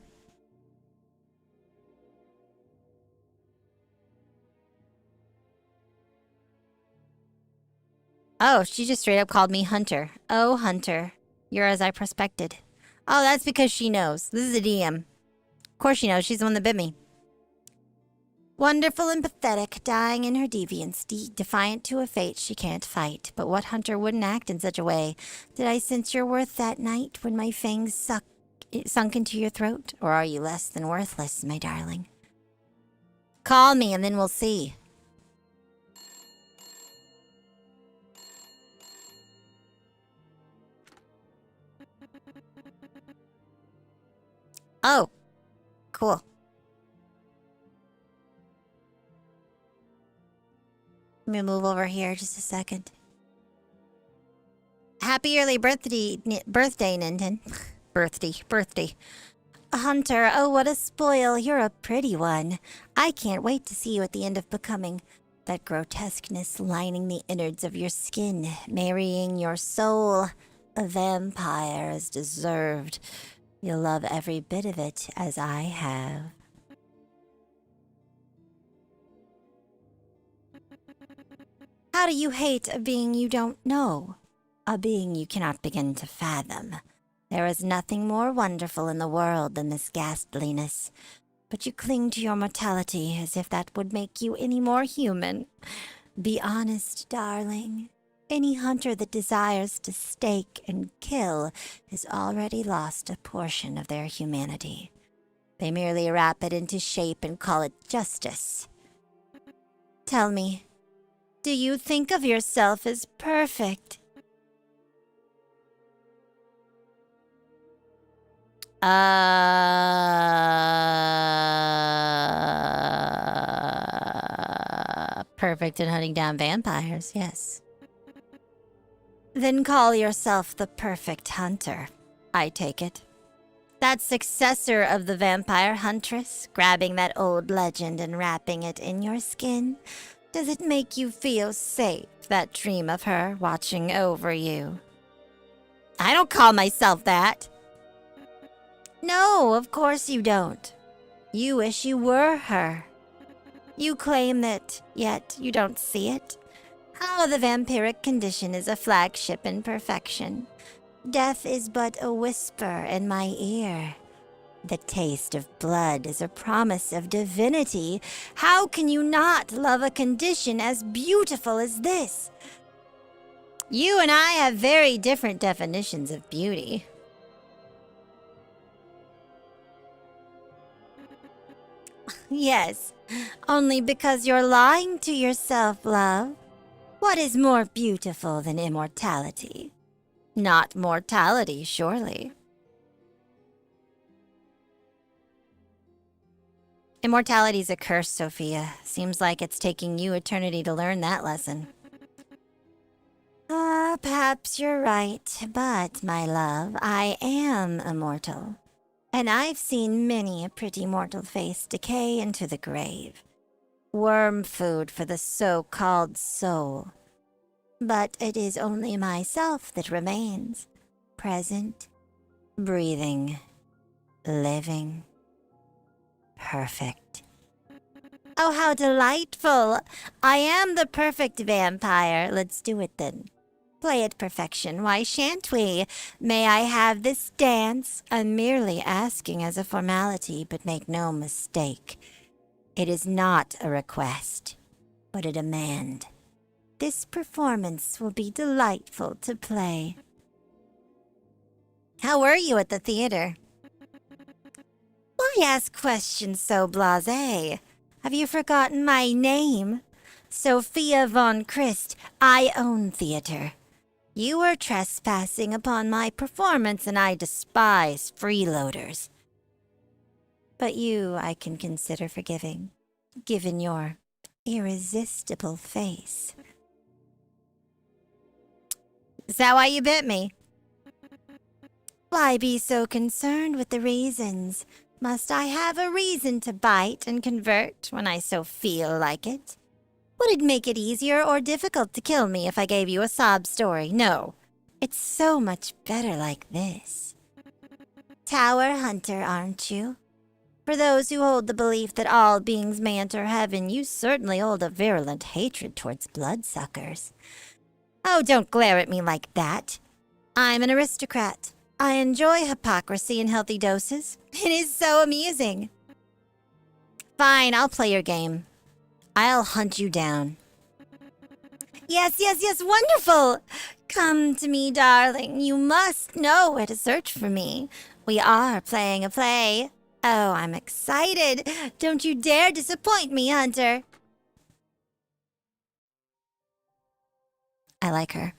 Oh, she just straight up called me Hunter. Oh, Hunter. You're as I prospected. Oh, that's because she knows. This is a DM. Of course she knows. She's the one that bit me. Wonderful and pathetic, dying in her deviance, defiant to a fate she can't fight. But what hunter wouldn't act in such a way? Did I sense your worth that night when my fangs sunk into your throat? Or are you less than worthless, my darling? Call me and then we'll see. Oh, cool. Let me move over here just a second. Happy early birthday, Ninden. Birthday. Hunter, oh, what a spoil. You're a pretty one. I can't wait to see you at the end of becoming. That grotesqueness lining the innards of your skin, marrying your soul. A vampire as deserved. You'll love every bit of it, as I have. How do you hate a being you don't know? A being you cannot begin to fathom. There is nothing more wonderful in the world than this ghastliness. But you cling to your mortality as if that would make you any more human. Be honest, darling. Any hunter that desires to stake and kill has already lost a portion of their humanity. They merely wrap it into shape and call it justice. Tell me, do you think of yourself as perfect? Perfect in hunting down vampires, yes. Then call yourself the perfect hunter, I take it. That successor of the vampire huntress, grabbing that old legend and wrapping it in your skin. Does it make you feel safe, that dream of her watching over you? I don't call myself that. No, of course you don't. You wish you were her. You claim that, yet you don't see it. How the vampiric condition is a flagship in perfection. Death is but a whisper in my ear. The taste of blood is a promise of divinity. How can you not love a condition as beautiful as this? You and I have very different definitions of beauty. Yes, only because you're lying to yourself, love. What is more beautiful than immortality? Not mortality, surely. Immortality's a curse, Sophia. Seems like it's taking you eternity to learn that lesson. Perhaps you're right, but, my love, I am immortal. And I've seen many a pretty mortal face decay into the grave. Worm food for the so-called soul. But it is only myself that remains. Present, breathing, living, perfect. Oh, how delightful! I am the perfect vampire. Let's do it then. Play at perfection, why shan't we? May I have this dance? I'm merely asking as a formality, but make no mistake. It is not a request, but a demand. This performance will be delightful to play. How were you at the theater? Why ask questions so blasé? Have you forgotten my name? Sophia von Christ, I own theater. You were trespassing upon my performance, and I despise freeloaders. But you I can consider forgiving, given your irresistible face. Is that why you bit me? Why be so concerned with the reasons? Must I have a reason to bite and convert when I so feel like it? Would it make it easier or difficult to kill me if I gave you a sob story? No. It's so much better like this. Tower hunter, aren't you? For those who hold the belief that all beings may enter heaven, you certainly hold a virulent hatred towards bloodsuckers. Oh, don't glare at me like that. I'm an aristocrat. I enjoy hypocrisy in healthy doses. It is so amusing. Fine, I'll play your game. I'll hunt you down. Yes, wonderful! Come to me, darling. You must know where to search for me. We are playing a play. Oh, I'm excited. Don't you dare disappoint me, Hunter. I like her.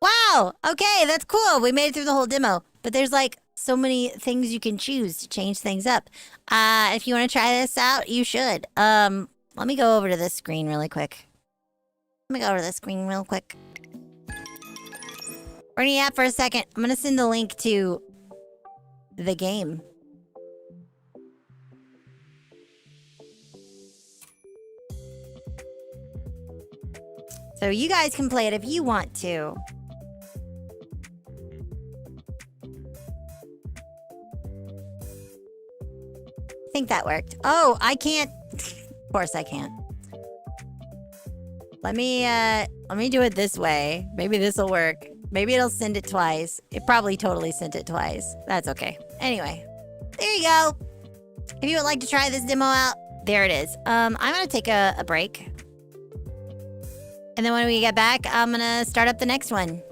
Wow! Okay, that's cool. We made it through the whole demo. But there's like so many things you can choose to change things up. If you want to try this out, you should. Let me go over to this screen really quick. Let me go over the screen real quick. Where are you at for a second? I'm gonna send the link to the game. So you guys can play it if you want to. I think that worked. Oh, I can't. Of course I can't. Let me do it this way. Maybe this will work. Maybe it'll send it twice. It probably totally sent it twice. That's okay. Anyway, there you go. If you would like to try this demo out, there it is. I'm gonna take a break. And then when we get back, I'm gonna start up the next one.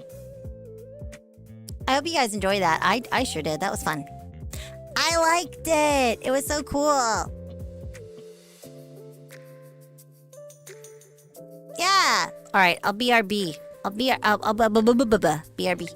I hope you guys enjoy that. I sure did. That was fun. I liked it. It was so cool. Yeah. All right. I'll BRB. I'll BRB.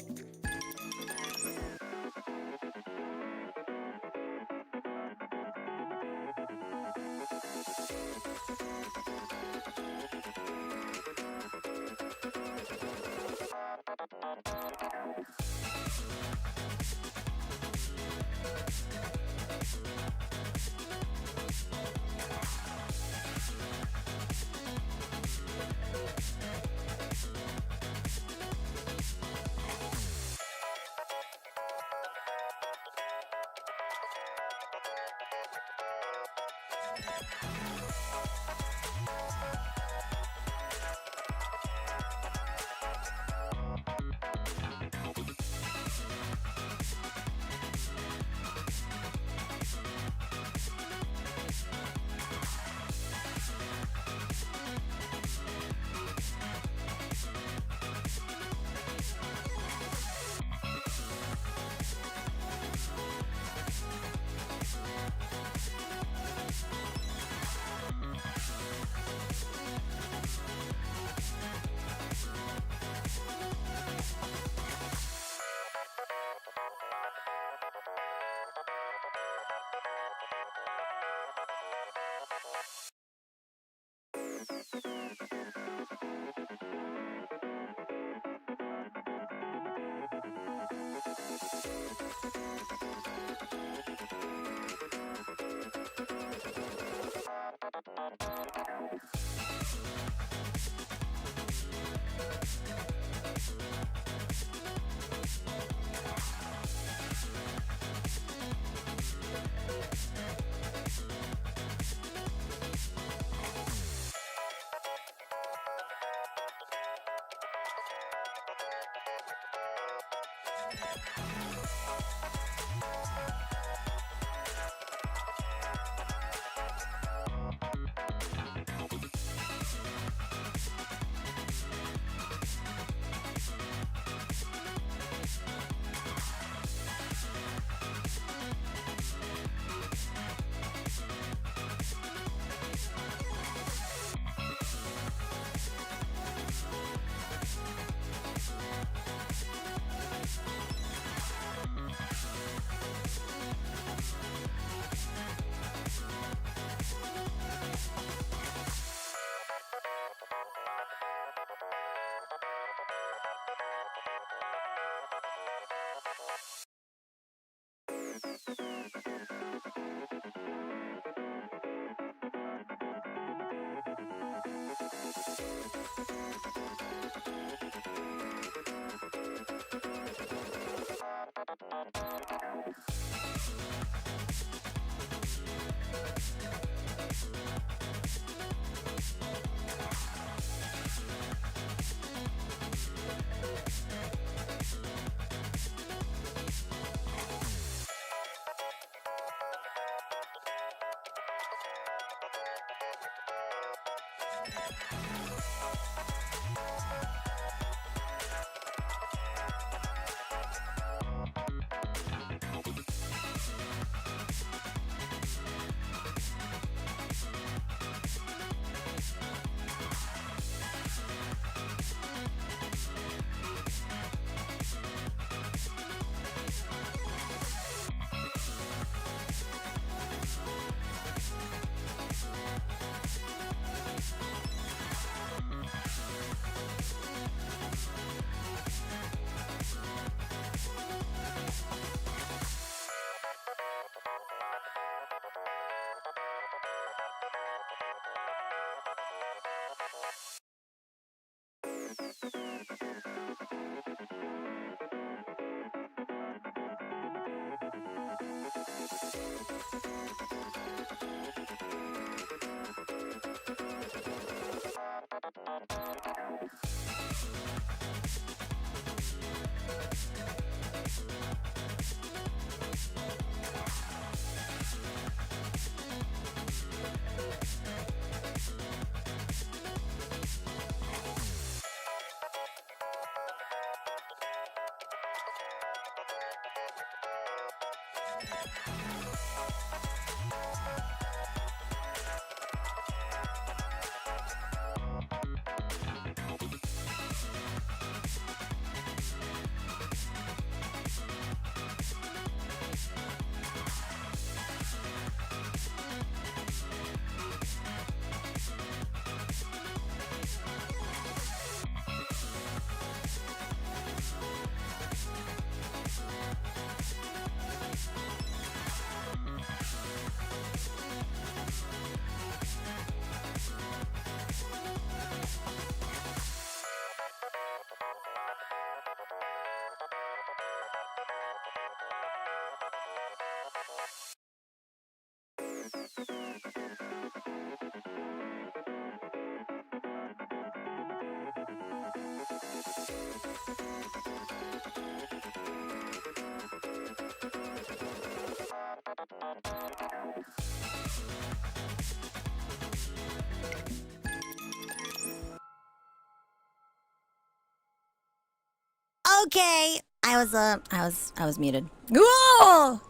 Okay, I was muted. Whoa!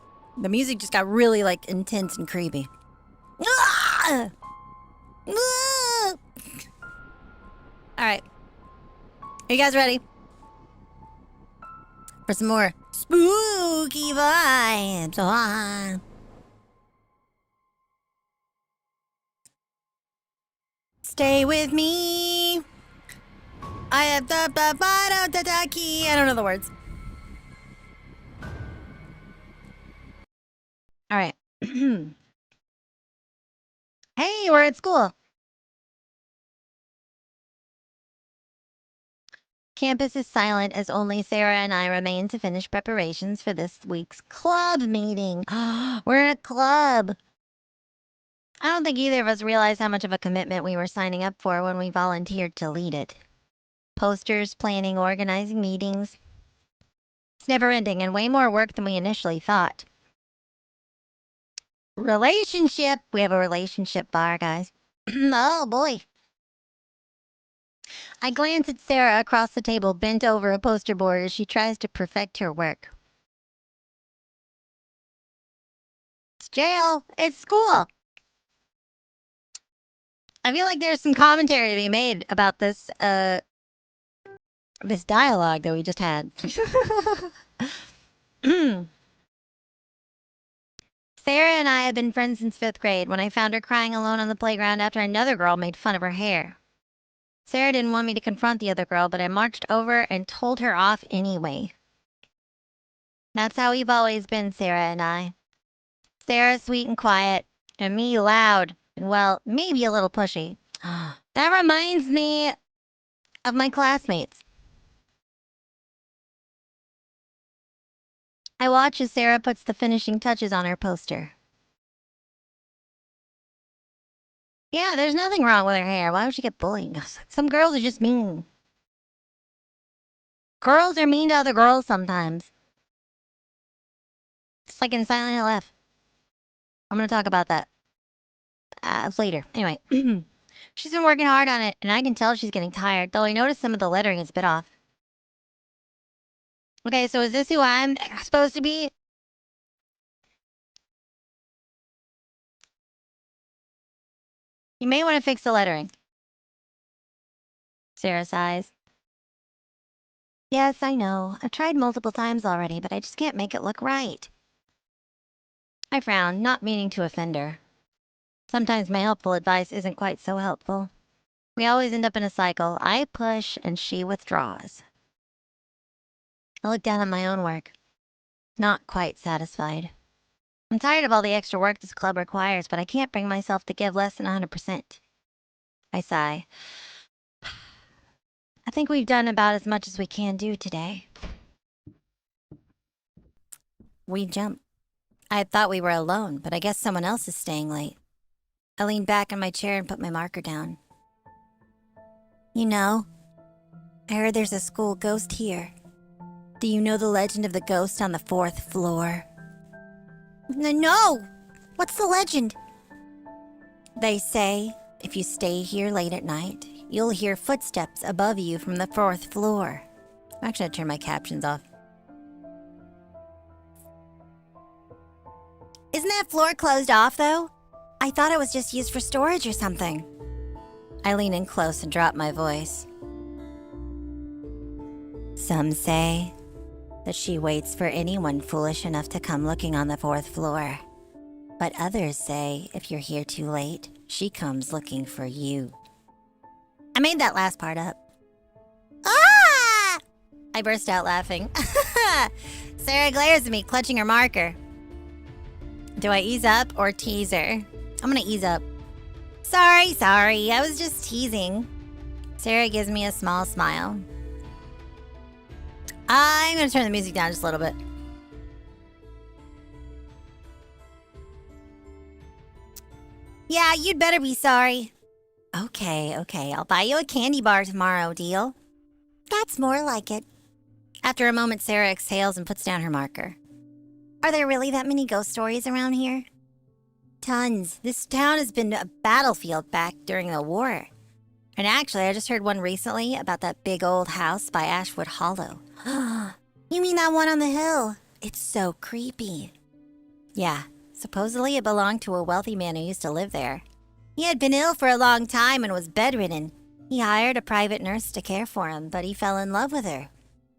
The music just got really like intense and creepy. Ah! Ah! All right, are you guys ready for some more spooky vibes? Ah. Stay with me. I have I don't know the words. All right. Hey, we're at school. Campus is silent as only Sarah and I remain to finish preparations for this week's club meeting. We're in a club. I don't think either of us realized how much of a commitment we were signing up for when we volunteered to lead it. Posters, planning, organizing meetings. It's never ending and way more work than we initially thought. Relationship. We have a relationship bar, guys. Oh boy. I glance at Sarah across the table, bent over a poster board as she tries to perfect her work. It's jail. It's school. I feel like there's some commentary to be made about this dialogue that we just had. Sarah and I have been friends since 5th grade when I found her crying alone on the playground after another girl made fun of her hair. Sarah didn't want me to confront the other girl, but I marched over and told her off anyway. That's how we've always been, Sarah and I. Sarah sweet and quiet, and me loud, and well, maybe a little pushy. That reminds me of my classmates. I watch as Sarah puts the finishing touches on her poster. Yeah, there's nothing wrong with her hair. Why would she get bullied? Some girls are just mean. Girls are mean to other girls sometimes. It's like in Silent Hill F. I'm gonna talk about that later. Anyway, she's been working hard on it, and I can tell she's getting tired, though I noticed some of the lettering is a bit off. Okay, so is this who I'm supposed to be? You may want to fix the lettering. Sarah sighs. Yes, I know. I've tried multiple times already, but I just can't make it look right. I frown, not meaning to offend her. Sometimes my helpful advice isn't quite so helpful. We always end up in a cycle. I push and she withdraws. I look down at my own work. Not quite satisfied. I'm tired of all the extra work this club requires, but I can't bring myself to give less than 100%. I sigh. I think we've done about as much as we can do today. We jump. I had thought we were alone, but I guess someone else is staying late. I leaned back in my chair and put my marker down. You know, I heard there's a school ghost here. Do you know the legend of the ghost on the 4th floor? No! What's the legend? They say if you stay here late at night, you'll hear footsteps above you from the 4th floor. Actually, I turn my captions off. Isn't that floor closed off, though? I thought it was just used for storage or something. I lean in close and drop my voice. Some say that she waits for anyone foolish enough to come looking on the 4th floor. But others say if you're here too late, she comes looking for you. I made that last part up. Ah! I burst out laughing. Sarah glares at me, clutching her marker. Do I ease up or tease her? I'm gonna ease up. Sorry, I was just teasing. Sarah gives me a small smile. I'm gonna turn the music down just a little bit. Yeah, you'd better be sorry. Okay, I'll buy you a candy bar tomorrow, deal? That's more like it. After a moment, Sarah exhales and puts down her marker. Are there really that many ghost stories around here? Tons. This town has been a battlefield back during the war. And actually, I just heard one recently about that big old house by Ashwood Hollow. You mean that one on the hill? It's so creepy. Yeah, supposedly it belonged to a wealthy man who used to live there. He had been ill for a long time and was bedridden. He hired a private nurse to care for him, but he fell in love with her.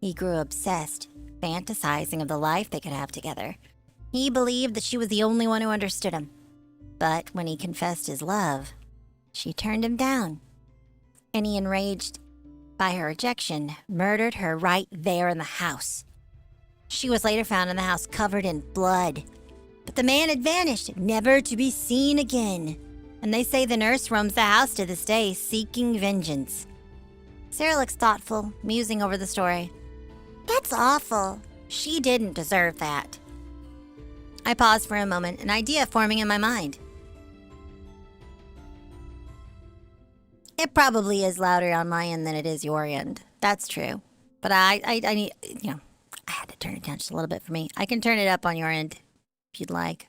He grew obsessed, fantasizing of the life they could have together. He believed that she was the only one who understood him. But when he confessed his love, she turned him down. And he, enraged by her rejection, murdered her right there in the house. She was later found in the house covered in blood. But the man had vanished, never to be seen again. And they say the nurse roams the house to this day, seeking vengeance. Sarah looks thoughtful, musing over the story. That's awful. She didn't deserve that. I paused for a moment, an idea forming in my mind. It probably is louder on my end than it is your end. That's true. But I need, I had to turn it down just a little bit for me. I can turn it up on your end if you'd like.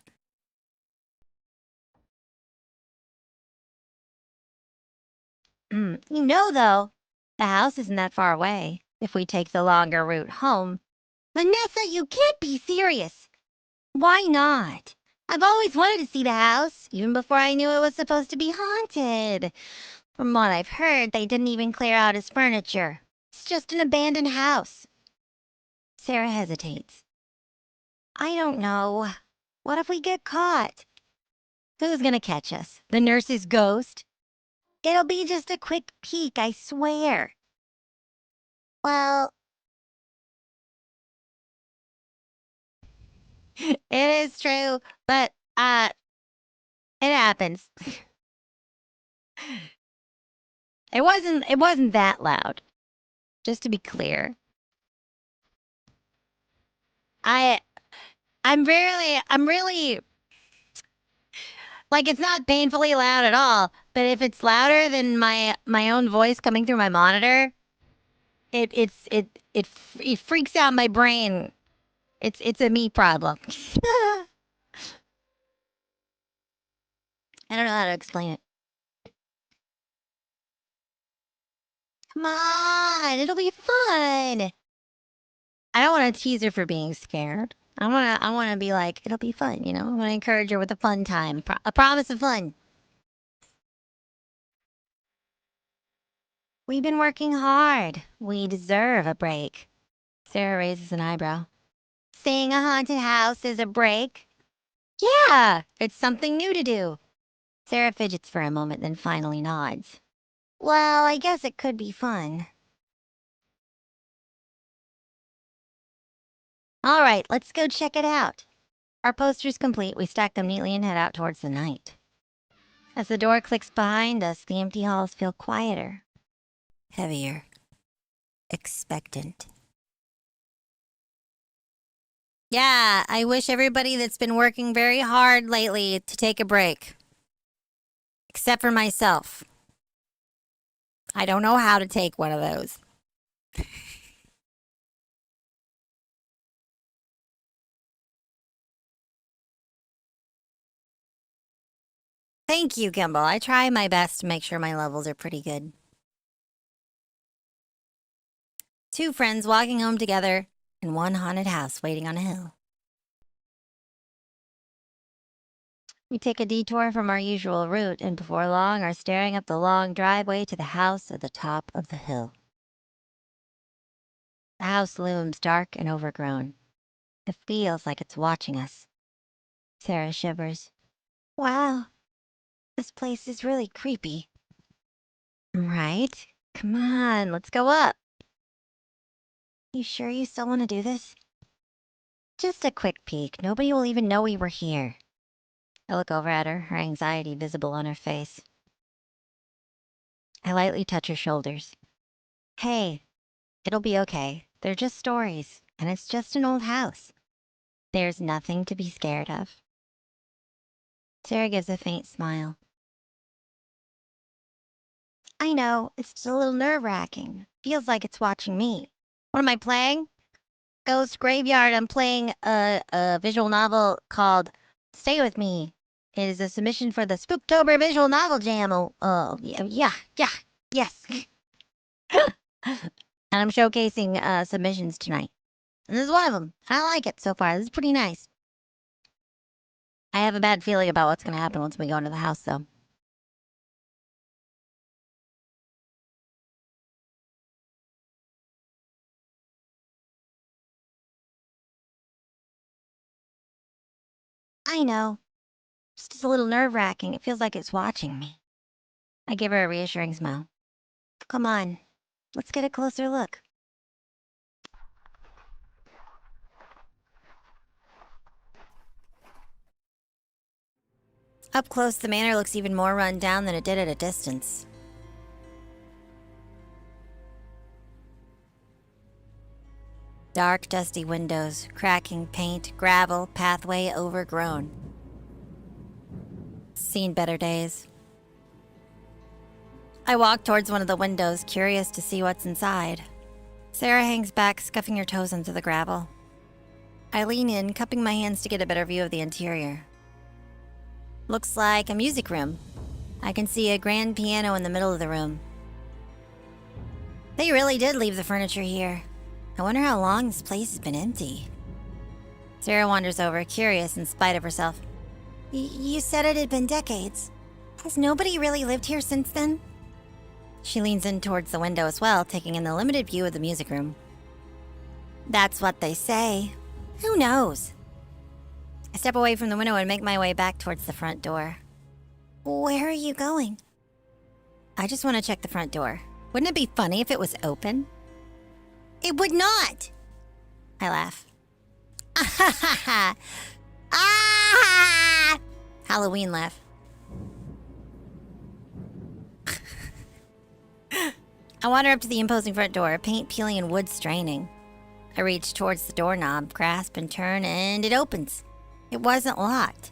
Though, the house isn't that far away if we take the longer route home. Vanessa, you can't be serious. Why not? I've always wanted to see the house, even before I knew it was supposed to be haunted. From what I've heard, they didn't even clear out his furniture. It's just an abandoned house. Sarah hesitates. I don't know. What if we get caught? Who's gonna catch us? The nurse's ghost? It'll be just a quick peek, I swear. Well, it is true, but, it happens. It wasn't that loud. Just to be clear. I'm really, like, it's not painfully loud at all, but if it's louder than my own voice coming through my monitor, it freaks out my brain. It's a me problem. I don't know how to explain it. Come on, it'll be fun. I don't want to tease her for being scared. I wanna be like, it'll be fun, I want to encourage her with a fun time. A promise of fun. We've been working hard. We deserve a break. Sarah raises an eyebrow. Seeing a haunted house is a break? Yeah, it's something new to do. Sarah fidgets for a moment, then finally nods. Well, I guess it could be fun. All right, let's go check it out. Our posters complete, we stack them neatly and head out towards the night. As the door clicks behind us, the empty halls feel quieter, heavier, expectant. Yeah, I wish everybody that's been working very hard lately to take a break. Except for myself. I don't know how to take one of those. Thank you, Gimbal. I try my best to make sure my levels are pretty good. Two friends walking home together in one haunted house waiting on a hill. We take a detour from our usual route and before long are staring up the long driveway to the house at the top of the hill. The house looms dark and overgrown. It feels like it's watching us. Sarah shivers. Wow, this place is really creepy. Right? Come on, let's go up. You sure you still want to do this? Just a quick peek. Nobody will even know we were here. I look over at her anxiety visible on her face. I lightly touch her shoulders. Hey, it'll be okay. They're just stories, and it's just an old house. There's nothing to be scared of. Sarah gives a faint smile. I know, it's just a little nerve-wracking. Feels like it's watching me. What am I playing? Ghost Graveyard. I'm playing a visual novel called Stay With Me. It is a submission for the Spooktober Visual Novel Jam. Yes. And I'm showcasing submissions tonight. And this is one of them. I like it so far. This is pretty nice. I have a bad feeling about what's going to happen once we go into the house, though. I know. It's just a little nerve-wracking. It feels like it's watching me. I give her a reassuring smile. Come on. Let's get a closer look. Up close, the manor looks even more run down than it did at a distance. Dark, dusty windows, cracking paint, gravel, pathway overgrown. Seen better days. I walk towards one of the windows, curious to see what's inside. Sarah hangs back, scuffing her toes into the gravel. I lean in, cupping my hands to get a better view of the interior. Looks like a music room. I can see a grand piano in the middle of the room. They really did leave the furniture here. I wonder how long this place has been empty. Sarah wanders over, curious in spite of herself. You said it had been decades. Has nobody really lived here since then? She leans in towards the window as well, taking in the limited view of the music room. That's what they say. Who knows? I step away from the window and make my way back towards the front door. Where are you going? I just want to check the front door. Wouldn't it be funny if it was open? It would not! I laugh. Ah! Halloween laugh. I wander up to the imposing front door, paint peeling and wood straining. I reach towards the doorknob, grasp and turn, and it opens. It wasn't locked.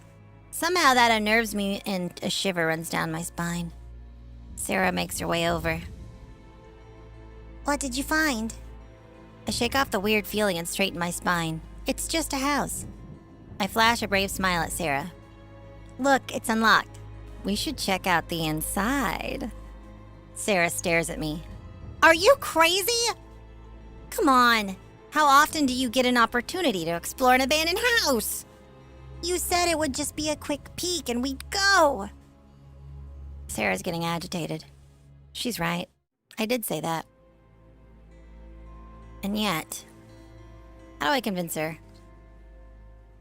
Somehow that unnerves me and a shiver runs down my spine. Sarah makes her way over. What did you find? I shake off the weird feeling and straighten my spine. It's just a house. I flash a brave smile at Sarah. Look, it's unlocked. We should check out the inside. Sarah stares at me. Are you crazy? Come on. How often do you get an opportunity to explore an abandoned house? You said it would just be a quick peek and we'd go. Sarah's getting agitated. She's right. I did say that. And yet, how do I convince her?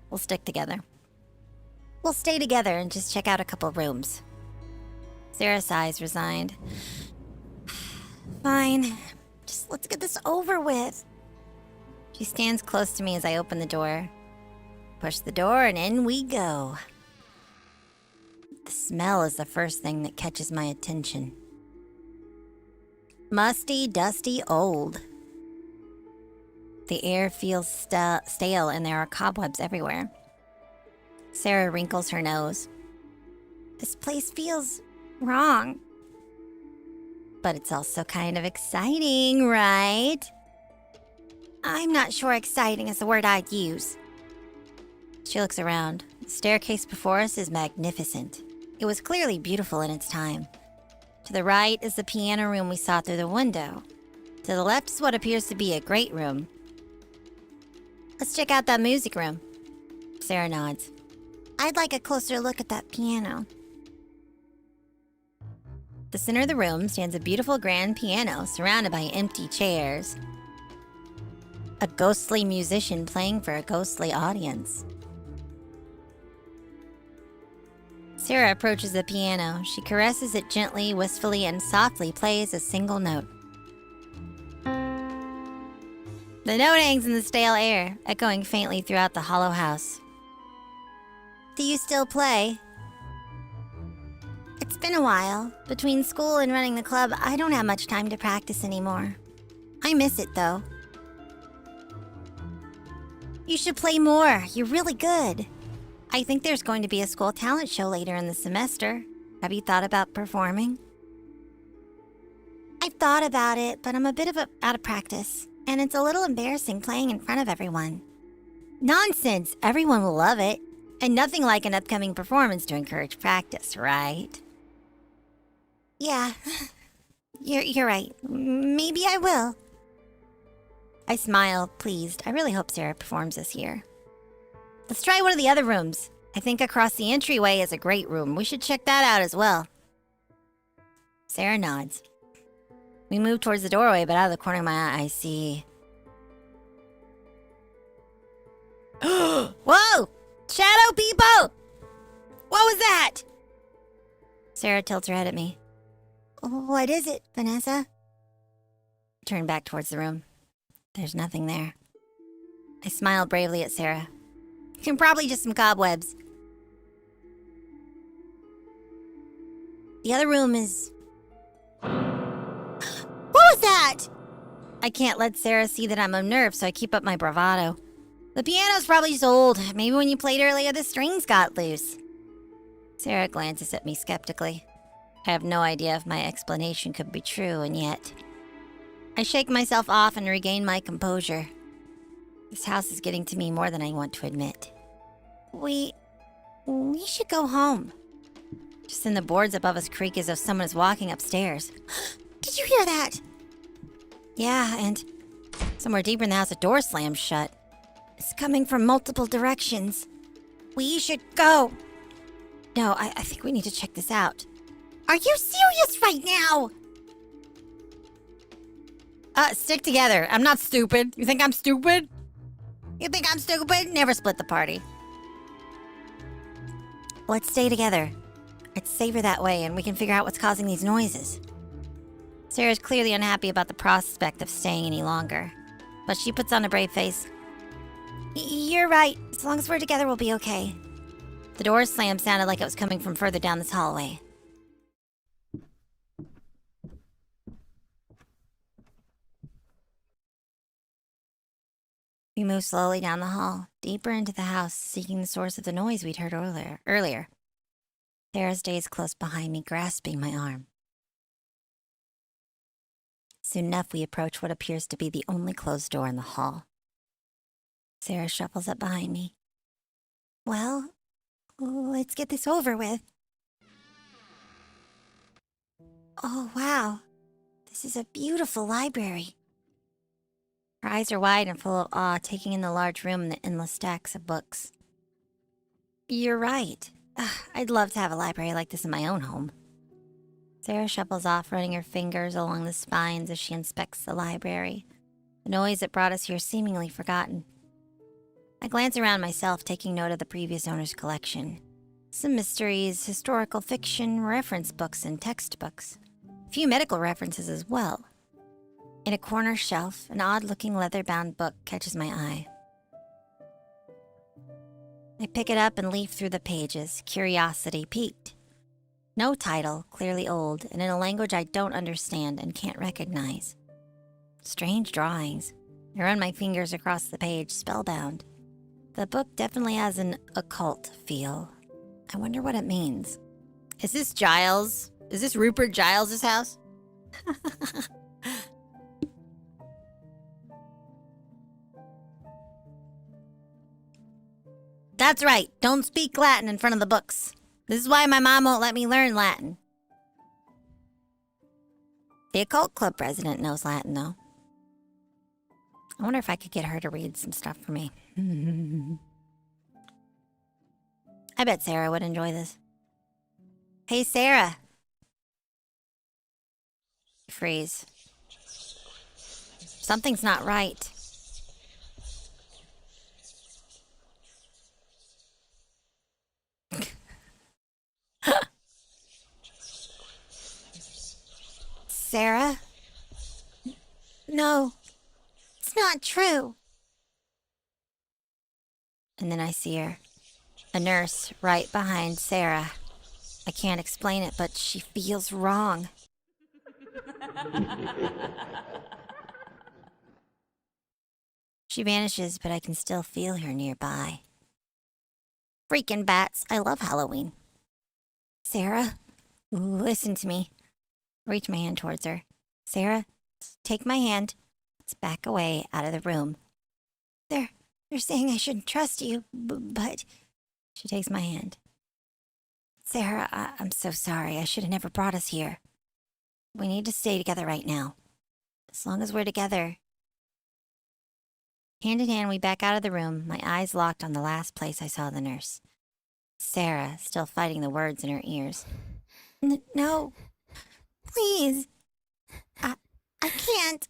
We'll stick together. We'll stay together and just check out a couple rooms. Sarah sighs, resigned. Fine. Just let's get this over with. She stands close to me as I open the door. Push the door and in we go. The smell is the first thing that catches my attention. Musty, dusty, old. The air feels stale and there are cobwebs everywhere. Sarah wrinkles her nose. This place feels wrong. But it's also kind of exciting, right? I'm not sure exciting is the word I'd use. She looks around. The staircase before us is magnificent. It was clearly beautiful in its time. To the right is the piano room we saw through the window. To the left is what appears to be a great room. Let's check out that music room. Sarah nods. I'd like a closer look at that piano. At the center of the room stands a beautiful grand piano surrounded by empty chairs. A ghostly musician playing for a ghostly audience. Sarah approaches the piano. She caresses it gently, wistfully, and softly plays a single note. The note hangs in the stale air, echoing faintly throughout the hollow house. Do you still play? It's been a while. Between school and running the club, I don't have much time to practice anymore. I miss it, though. You should play more. You're really good. I think there's going to be a school talent show later in the semester. Have you thought about performing? I've thought about it, but I'm a bit out of practice. And it's a little embarrassing playing in front of everyone. Nonsense! Everyone will love it. And nothing like an upcoming performance to encourage practice, right? Yeah, you're right. Maybe I will. I smile, pleased. I really hope Sarah performs this year. Let's try one of the other rooms. I think across the entryway is a great room. We should check that out as well. Sarah nods. We move towards the doorway, but out of the corner of my eye, I see... Whoa! Shadow people! What was that? Sarah tilts her head at me. What is it, Vanessa? I turn back towards the room. There's nothing there. I smile bravely at Sarah. Probably just some cobwebs. The other room is... What was that? I can't let Sarah see that I'm unnerved, so I keep up my bravado. The piano's probably just old. Maybe when you played earlier, the strings got loose. Sarah glances at me skeptically. I have no idea if my explanation could be true, and yet... I shake myself off and regain my composure. This house is getting to me more than I want to admit. We should go home. Just then the boards above us creak as if someone is walking upstairs. Did you hear that? Yeah, and somewhere deeper in the house, a door slams shut. It's coming from multiple directions. We should go. No, I think we need to check this out. Are you serious right now? Stick together. I'm not stupid. You think I'm stupid? You think I'm stupid? Never split the party. Let's stay together. It's safer that way, and we can figure out what's causing these noises. Sarah's clearly unhappy about the prospect of staying any longer, but she puts on a brave face. You're right. As long as we're together, we'll be okay. The door slam sounded like it was coming from further down this hallway. We move slowly down the hall, deeper into the house, seeking the source of the noise we'd heard earlier. Sarah stays close behind me, grasping my arm. Soon enough, we approach what appears to be the only closed door in the hall. Sarah shuffles up behind me. Well, let's get this over with. Oh, wow. This is a beautiful library. Her eyes are wide and full of awe, taking in the large room and the endless stacks of books. You're right. I'd love to have a library like this in my own home. Sarah shuffles off, running her fingers along the spines as she inspects the library, the noise that brought us here seemingly forgotten. I glance around myself, taking note of the previous owner's collection. Some mysteries, historical fiction, reference books, and textbooks. A few medical references as well. In a corner shelf, an odd-looking leather-bound book catches my eye. I pick it up and leaf through the pages, curiosity piqued. No title, clearly old, and in a language I don't understand and can't recognize. Strange drawings. I run my fingers across the page, spellbound. The book definitely has an occult feel. I wonder what it means. Is this Giles? Is this Rupert Giles' house? That's right. Don't speak Latin in front of the books. This is why my mom won't let me learn Latin. The occult club president knows Latin, though. I wonder if I could get her to read some stuff for me. I bet Sarah would enjoy this. Hey, Sarah. Freeze. Something's not right. Sarah? No, it's not true. And then I see her. A nurse right behind Sarah. I can't explain it, but she feels wrong. She vanishes, but I can still feel her nearby. Freaking bats, I love Halloween. Sarah? Listen to me. Reach my hand towards her. Sarah, take my hand. Let's back away out of the room. They're saying I shouldn't trust you, but... She takes my hand. Sarah, I'm so sorry. I should have never brought us here. We need to stay together right now. As long as we're together. Hand in hand, we back out of the room, my eyes locked on the last place I saw the nurse. Sarah, still fighting the words in her ears. No. Please. I can't.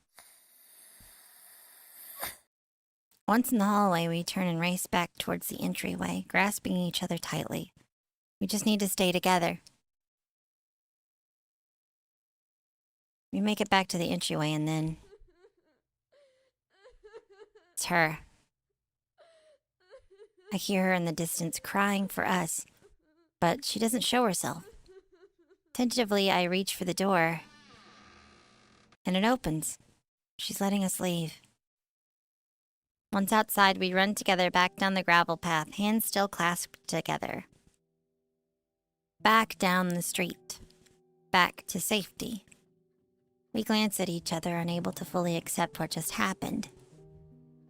Once in the hallway, we turn and race back towards the entryway, grasping each other tightly. We just need to stay together. We make it back to the entryway and then... It's her. I hear her in the distance crying for us, but she doesn't show herself. Tentatively, I reach for the door, and it opens. She's letting us leave. Once outside, we run together back down the gravel path, hands still clasped together. Back down the street. Back to safety. We glance at each other, unable to fully accept what just happened.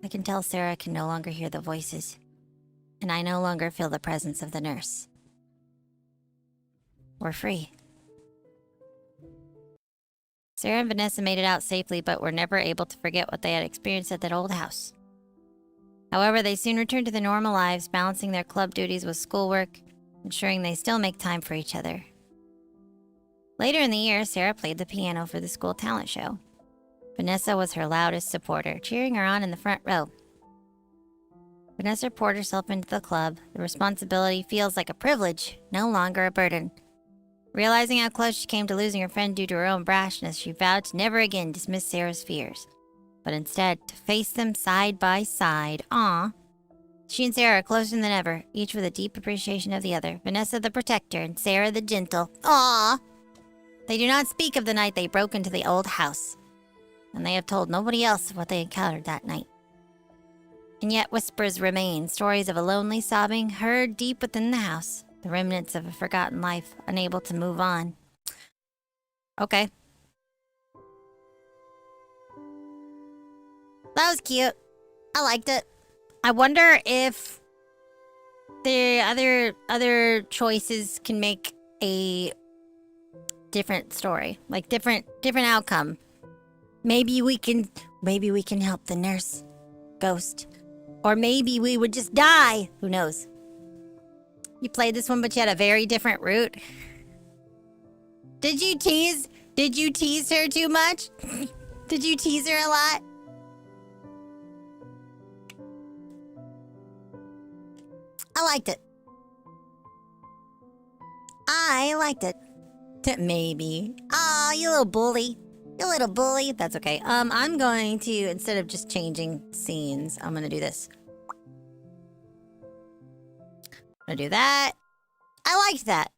I can tell Sarah can no longer hear the voices, and I no longer feel the presence of the nurse. We're free. Sarah and Vanessa made it out safely, but were never able to forget what they had experienced at that old house. However, they soon returned to their normal lives, balancing their club duties with schoolwork, ensuring they still make time for each other. Later in the year, Sarah played the piano for the school talent show. Vanessa was her loudest supporter, cheering her on in the front row. Vanessa poured herself into the club. The responsibility feels like a privilege, no longer a burden. Realizing how close she came to losing her friend due to her own brashness, she vowed to never again dismiss Sarah's fears, but instead to face them side by side. Aww. She and Sarah are closer than ever, each with a deep appreciation of the other. Vanessa the protector and Sarah the gentle. Aww. They do not speak of the night they broke into the old house, and they have told nobody else of what they encountered that night. And yet whispers remain, stories of a lonely sobbing heard deep within the house, the remnants of a forgotten life, unable to move on. Okay. That was cute. I liked it. I wonder if the other choices can make a different story, like different outcome. Maybe we can help the nurse ghost, or maybe we would just die. Who knows? You played this one, but you had a very different route. Did you tease her too much? Did you tease her a lot? I liked it. Maybe. Aw, you little bully. You little bully. That's okay. I'm going to, instead of just changing scenes, I'm gonna do this. I'm gonna do that. I liked that.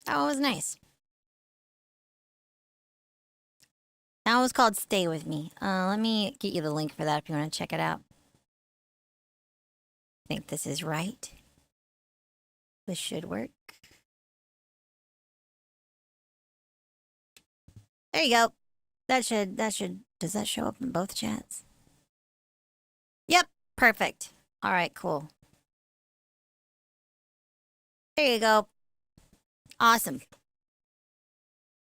That one was nice. That one was called Stay With Me. Let me get you the link for that if you want to check it out. I think this is right. This should work. There you go. That should, does that show up in both chats? Yep, perfect. All right, cool. There you go. Awesome.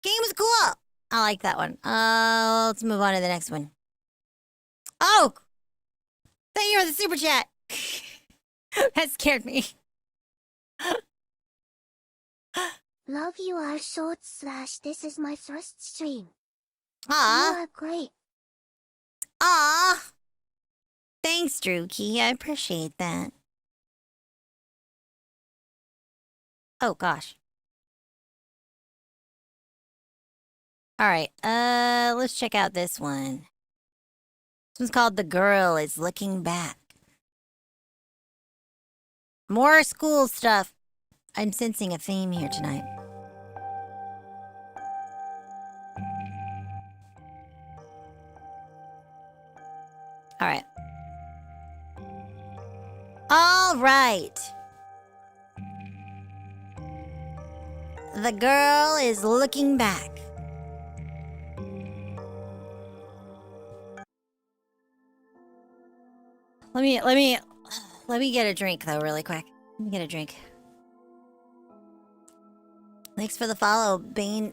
Game was cool. I like that one. Let's move on to the next one. Oh! Thank you for the super chat. That scared me. Love you are short slash this is my first stream. You Aw. are great. Aw. Thanks, Drewkey. I appreciate that. Oh, gosh. Alright, let's check out this one. This one's called The Girl is Looking Back. More school stuff. I'm sensing a theme here tonight. Alright. Alright. The girl is looking back. Let me get a drink though, really quick. Let me get a drink. Thanks for the follow, Bane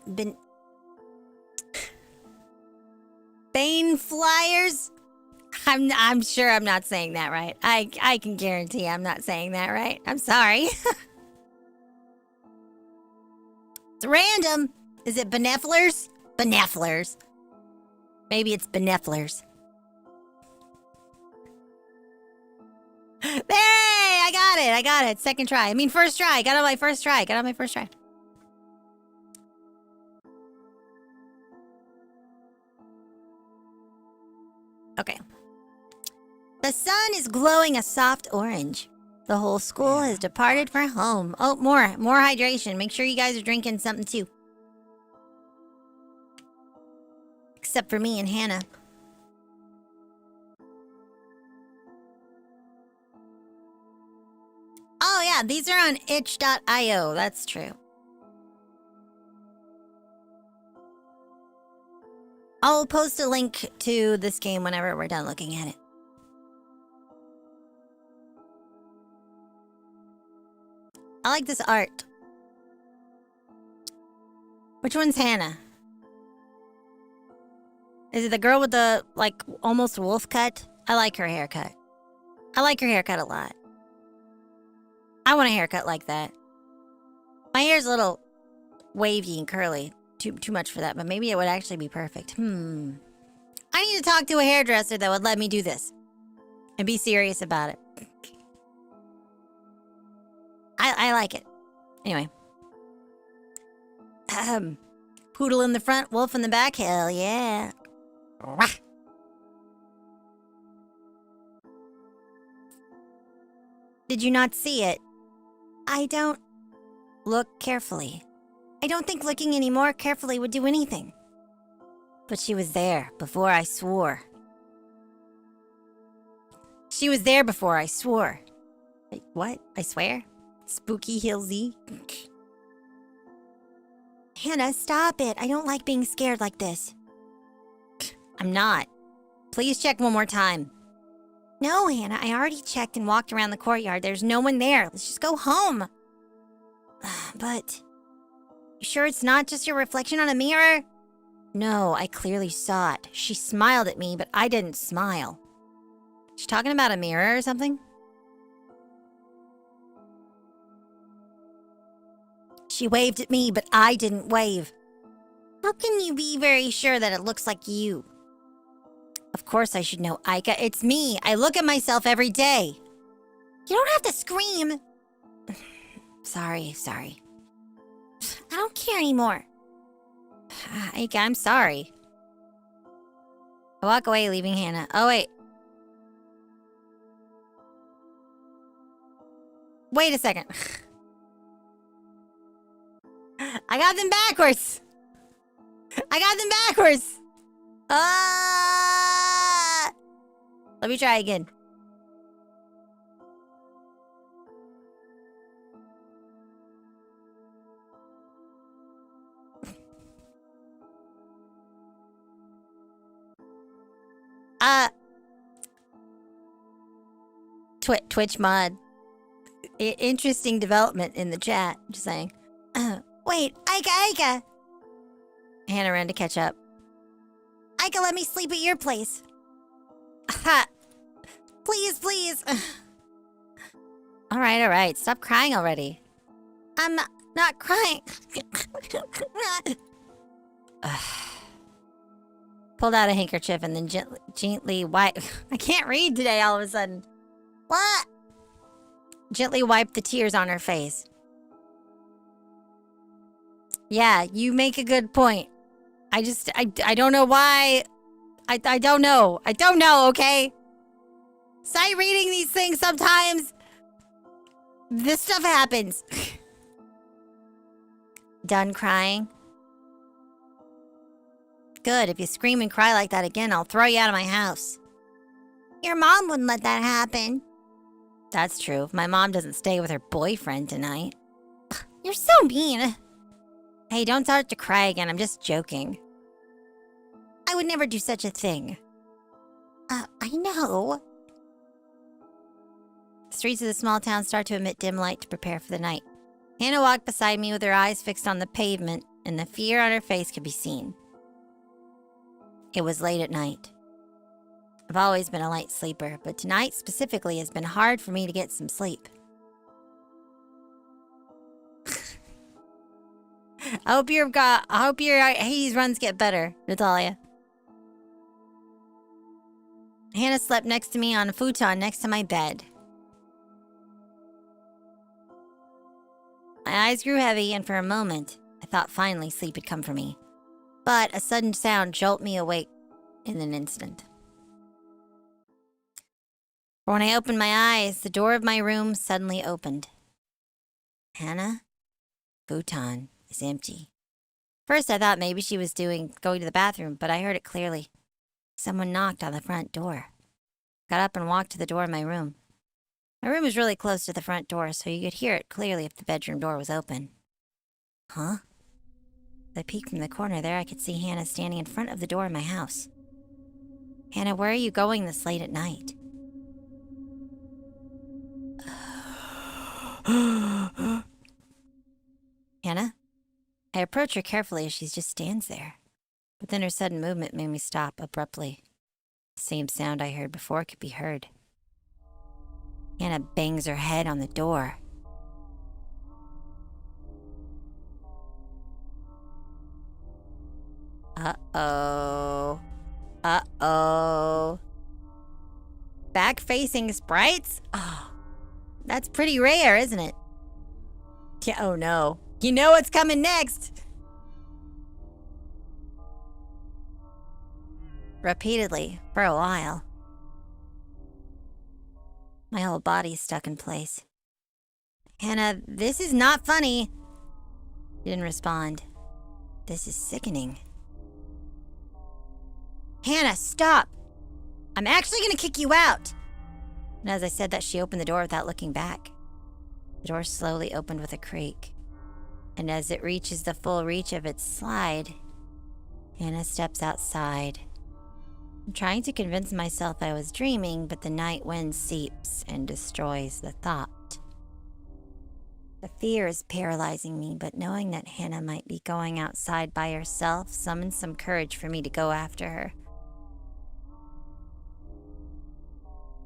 Flyers. I'm sure I'm not saying that right. I can guarantee I'm not saying that right. I'm sorry. It's random. Is it Beneflers? Beneflers. Maybe it's Beneflers. Hey, I got it. Second try. I mean, first try. Got on my first try. Okay. The sun is glowing a soft orange. The whole school has departed for home. Oh, more hydration. Make sure you guys are drinking something too. Except for me and Hannah. Oh yeah, these are on itch.io. That's true. I'll post a link to this game whenever we're done looking at it. I like this art. Which one's Hannah? Is it the girl with the, like, almost wolf cut? I like her haircut. I like her haircut a lot. I want a haircut like that. My hair's a little wavy and curly. Too much for that, but maybe it would actually be perfect. I need to talk to a hairdresser that would let me do this. And be serious about it. I like it. Anyway. Poodle in the front, wolf in the back. Hell yeah. Rah. Did you not see it? I don't look carefully. I don't think looking any more carefully would do anything. But she was there before I swore. She was there before I swore. Wait, what? I swear? Spooky Hillsy? Hannah, stop it. I don't like being scared like this. I'm not. Please check one more time. No, Hannah, I already checked and walked around the courtyard. There's no one there. Let's just go home. But... you sure it's not just your reflection on a mirror? No, I clearly saw it. She smiled at me, but I didn't smile. She talking about a mirror or something? She waved at me, but I didn't wave. How can you be very sure that it looks like you? Of course I should know, Aika. It's me. I look at myself every day. You don't have to scream. Sorry. I don't care anymore. Aika, I'm sorry. I walk away, leaving Hannah. Oh, wait. Wait a second. I got them backwards. Let me try again. Twitch mod. Interesting development in the chat. Just saying. Wait, Aika! Hannah ran to catch up. Aika, let me sleep at your place. Please, please. All right. Stop crying already. I'm not crying. Pulled out a handkerchief and then gently wiped. I can't read today all of a sudden. What? Gently wiped the tears on her face. Yeah, you make a good point. I don't know why. I don't know. I don't know, okay? Sight reading these things sometimes. This stuff happens. Done crying? Good. If you scream and cry like that again, I'll throw you out of my house. Your mom wouldn't let that happen. That's true. My mom doesn't stay with her boyfriend tonight. You're so mean. Hey, don't start to cry again. I'm just joking. I would never do such a thing. I know. The streets of the small town start to emit dim light to prepare for the night. Hannah walked beside me with her eyes fixed on the pavement, and the fear on her face could be seen. It was late at night. I've always been a light sleeper, but tonight specifically has been hard for me to get some sleep. I hope your Hades runs get better, Natalia. Hannah slept next to me on a futon next to my bed. My eyes grew heavy, and for a moment, I thought finally sleep had come for me. But a sudden sound jolted me awake in an instant. For when I opened my eyes, the door of my room suddenly opened. Hannah? Futon is empty. First, I thought maybe she was going to the bathroom, but I heard it clearly. Someone knocked on the front door. Got up and walked to the door of my room. My room is really close to the front door, so you could hear it clearly if the bedroom door was open. Huh? As I peeked from the corner there, I could see Hannah standing in front of the door of my house. Hannah, where are you going this late at night? Hannah? I approach her carefully as she just stands there. But then her sudden movement made me stop abruptly. The same sound I heard before could be heard. Hannah bangs her head on the door. Uh-oh. Uh-oh. Back-facing sprites? Oh, that's pretty rare, isn't it? Yeah, oh no. You know what's coming next. Repeatedly, for a while. My whole body's stuck in place. Hannah, this is not funny. She didn't respond. This is sickening. Hannah, stop! I'm actually gonna kick you out! And as I said that, she opened the door without looking back. The door slowly opened with a creak. And as it reaches the full reach of its slide, Hannah steps outside. I'm trying to convince myself I was dreaming, but the night wind seeps and destroys the thought. The fear is paralyzing me, but knowing that Hannah might be going outside by herself summons some courage for me to go after her.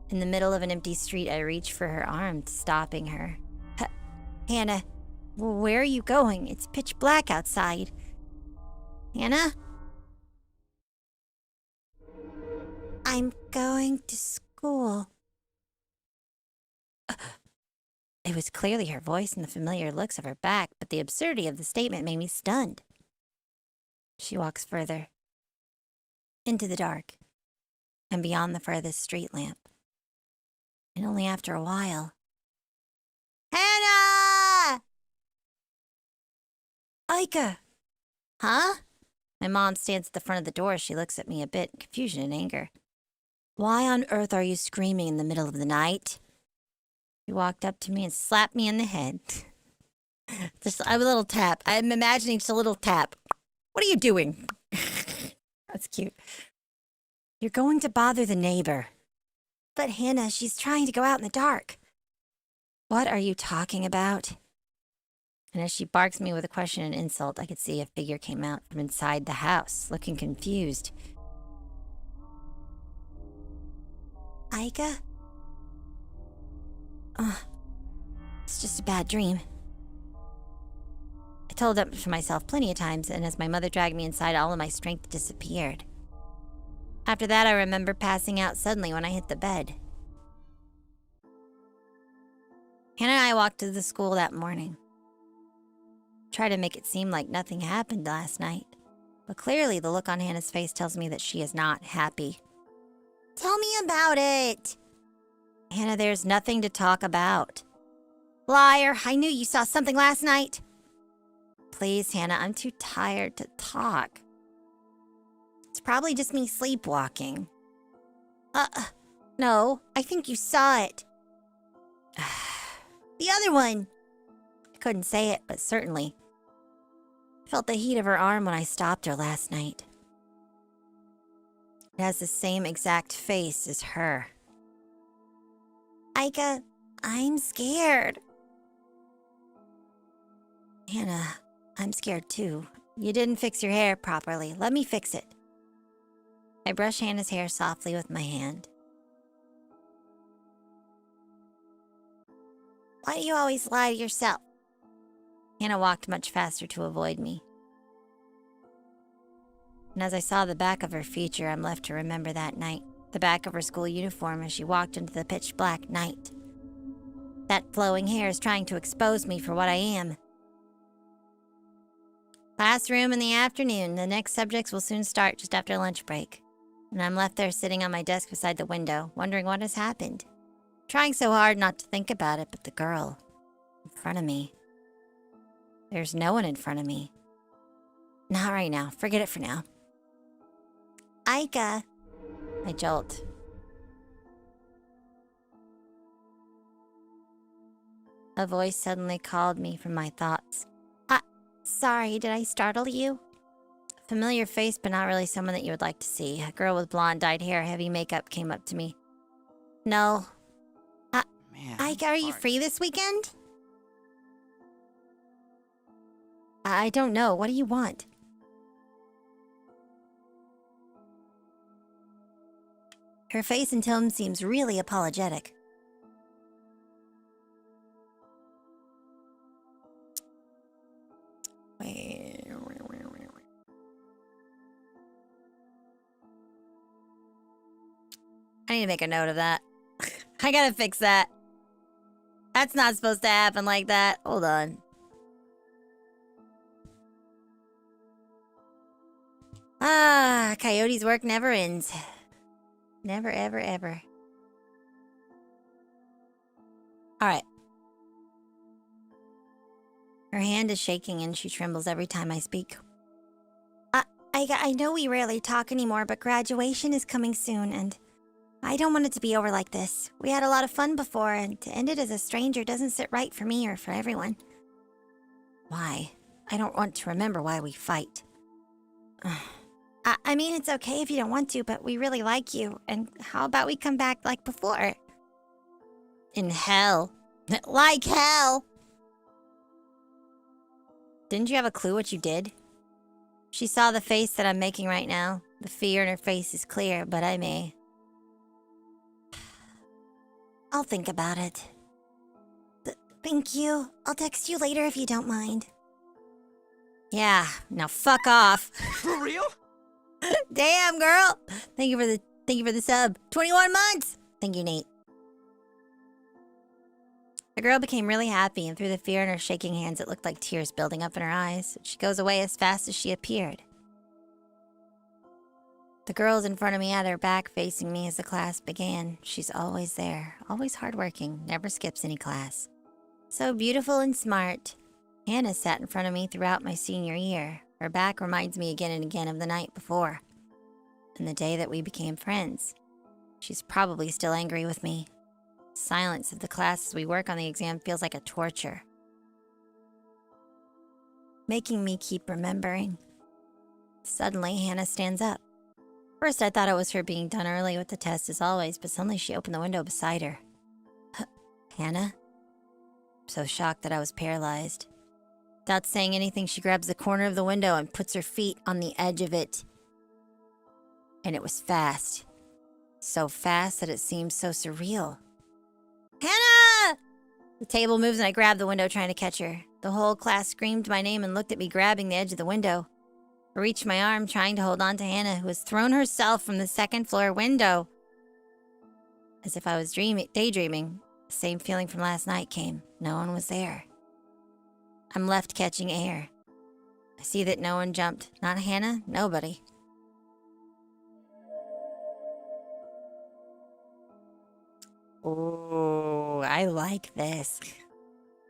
In the middle of an empty street, I reach for her arm, stopping her. Hannah, where are you going? It's pitch black outside. Hannah? I'm going to school. It was clearly her voice and the familiar looks of her back, but the absurdity of the statement made me stunned. She walks further. Into the dark. And beyond the furthest street lamp. And only after a while... Hannah! Aika! Huh? My mom stands at the front of the door. She looks at me a bit in confusion and anger. Why on earth are you screaming in the middle of the night? She walked up to me and slapped me in the head. Just a little tap. I'm imagining just a little tap. What are you doing? That's cute. You're going to bother the neighbor. But Hannah, she's trying to go out in the dark. What are you talking about? And as she barks me with a question and insult, I could see a figure came out from inside the house, looking confused. ᴤɪᴇ? It's just a bad dream. I told it to myself plenty of times, and as my mother dragged me inside, all of my strength disappeared. After that, I remember passing out suddenly when I hit the bed. Hannah and I walked to the school that morning. Tried to make it seem like nothing happened last night, but clearly the look on Hannah's face tells me that she is not happy. Tell me about it! Hannah, there's nothing to talk about. Liar, I knew you saw something last night. Please, Hannah, I'm too tired to talk. It's probably just me sleepwalking. No, I think you saw it. The other one. I couldn't say it, but certainly. I felt the heat of her arm when I stopped her last night. It has the same exact face as her. ᴤɪᴇ, I'm scared. Hannah, I'm scared too. You didn't fix your hair properly. Let me fix it. I brush Hannah's hair softly with my hand. Why do you always lie to yourself? Hannah walked much faster to avoid me. And as I saw the back of her feature, I'm left to remember that night. The back of her school uniform as she walked into the pitch black night. That flowing hair is trying to expose me for what I am. Classroom in the afternoon. The next subjects will soon start just after lunch break. And I'm left there sitting on my desk beside the window, wondering what has happened. Trying so hard not to think about it, but the girl in front of me. There's no one in front of me. Not right now. Forget it for now. ᴤɪᴇ. I jolt. A voice suddenly called me from my thoughts. Sorry, did I startle you? Familiar face, but not really someone that you would like to see. A girl with blonde dyed hair, heavy makeup came up to me. No. Man, ᴤɪᴇ, are you free this weekend? I don't know. What do you want? Her face and tone seems really apologetic. I need to make a note of that. I gotta fix that. That's not supposed to happen like that. Hold on. Coyote's work never ends. Never, ever, ever. Alright. Her hand is shaking and she trembles every time I speak. I know we rarely talk anymore, but graduation is coming soon, and I don't want it to be over like this. We had a lot of fun before, and to end it as a stranger doesn't sit right for me or for everyone. Why? I don't want to remember why we fight. I mean, it's okay if you don't want to, but we really like you, and how about we come back like before? In hell. Like hell! Didn't you have a clue what you did? She saw the face that I'm making right now. The fear in her face is clear, but I may. I'll think about it. Thank you. I'll text you later if you don't mind. Yeah, now fuck off. For real? Damn, girl. Thank you for the sub. 21 months. Thank you, Nate. The girl became really happy, and through the fear in her shaking hands, it looked like tears building up in her eyes. She goes away as fast as she appeared. The girl's in front of me at her back facing me as the class began. She's always there, always hardworking, never skips any class. So beautiful and smart. Hannah sat in front of me throughout my senior year. Her back reminds me again and again of the night before, and the day that we became friends. She's probably still angry with me. Silence of the class as we work on the exam feels like a torture, making me keep remembering. Suddenly, Hannah stands up. First, I thought it was her being done early with the test as always, but suddenly she opened the window beside her. Hannah? So shocked that I was paralyzed. Without saying anything, she grabs the corner of the window and puts her feet on the edge of it. And it was fast. so fast that it seems so surreal. Hannah! The table moves and I grab the window trying to catch her. The whole class screamed my name and looked at me grabbing the edge of the window. I reached my arm trying to hold on to Hannah, who has thrown herself from the second floor window. As if I was daydreaming, the same feeling from last night came. No one was there. I'm left catching air. I see that no one jumped. Not Hannah, nobody. Oh, I like this.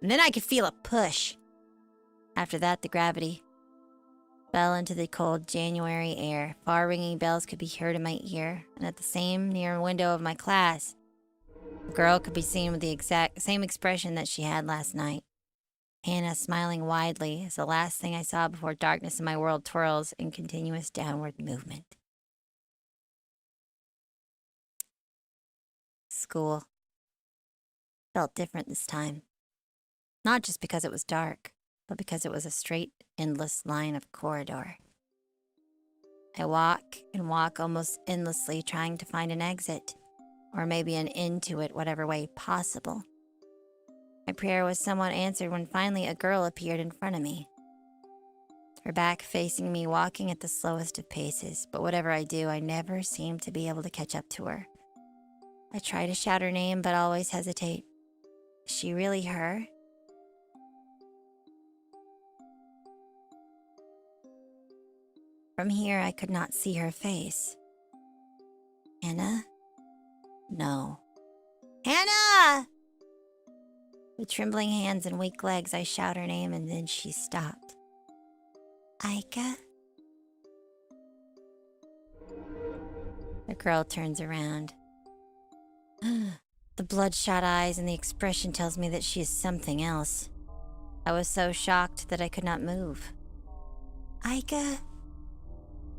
And then I could feel a push. After that, the gravity fell into the cold January air. Far ringing bells could be heard in my ear, and at the same near window of my class, a girl could be seen with the exact same expression that she had last night. Hannah smiling widely is the last thing I saw before darkness in my world twirls in continuous downward movement. School felt different this time. Not just because it was dark, but because it was a straight, endless line of corridor. I walk and walk almost endlessly, trying to find an exit, or maybe an end to it, whatever way possible. My prayer was somewhat answered when finally a girl appeared in front of me. Her back facing me, walking at the slowest of paces, but whatever I do, I never seem to be able to catch up to her. I try to shout her name, but always hesitate. Is she really her? From here, I could not see her face. Hannah? No. Hannah! With trembling hands and weak legs, I shout her name, and then she stopped. Aika? The girl turns around. The bloodshot eyes and the expression tells me that she is something else. I was so shocked that I could not move. Aika,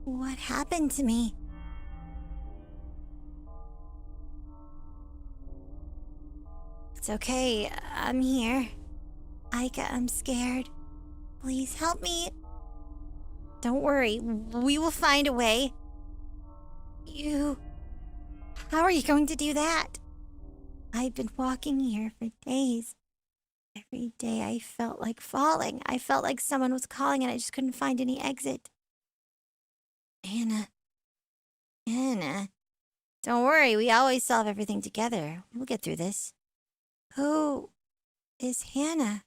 what happened to me? It's okay, I'm here. Aika, I'm scared. Please help me. Don't worry, we will find a way. How are you going to do that? I've been walking here for days. Every day I felt like falling. I felt like someone was calling and I just couldn't find any exit. Hannah. Don't worry, we always solve everything together. We'll get through this. Who is Hannah?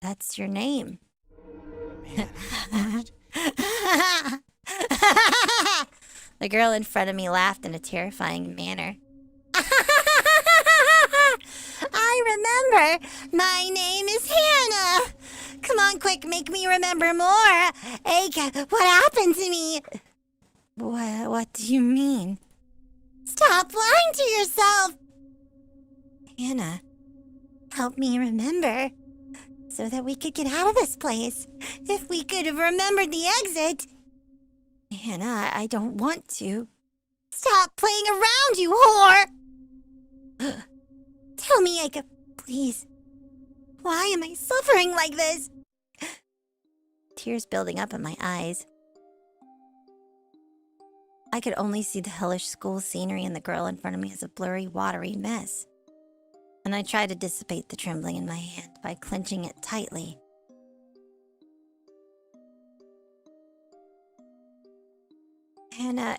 That's your name. The girl in front of me laughed in a terrifying manner. I remember. My name is Hannah. Come on, quick, make me remember more. Aika, what happened to me? What do you mean? Stop lying to yourself. Hannah, help me remember so that we could get out of this place. If we could have remembered the exit. Hannah, I don't want to. Stop playing around, you whore! Tell me, Aika, please. Why am I suffering like this? Tears building up in my eyes. I could only see the hellish school scenery and the girl in front of me as a blurry, watery mess. And I tried to dissipate the trembling in my hand by clenching it tightly. Hannah,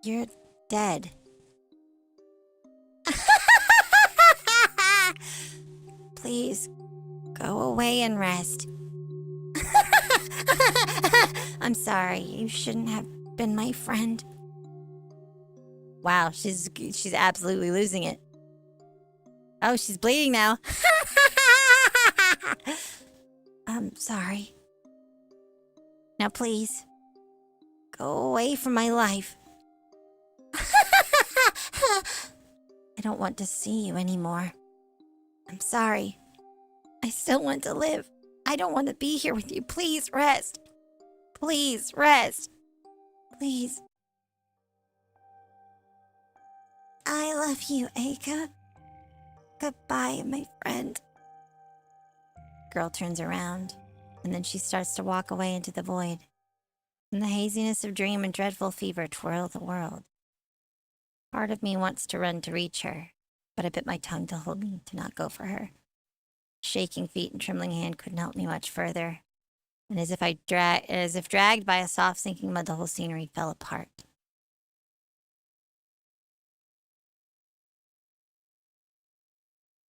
you're dead. Please, go away and rest. I'm sorry, you shouldn't have been my friend. Wow, she's absolutely losing it. Oh, she's bleeding now. I'm sorry. Now please, go away from my life. I don't want to see you anymore. I'm sorry. I still want to live. I don't want to be here with you. Please rest. Please rest. Please. I love you, Aika. Goodbye, my friend. Girl turns around, and then she starts to walk away into the void. In the haziness of dream and dreadful fever twirl the world. Part of me wants to run to reach her, but I bit my tongue to hold me to not go for her. Shaking feet and trembling hand couldn't help me much further, and as if dragged by a soft sinking mud, the whole scenery fell apart.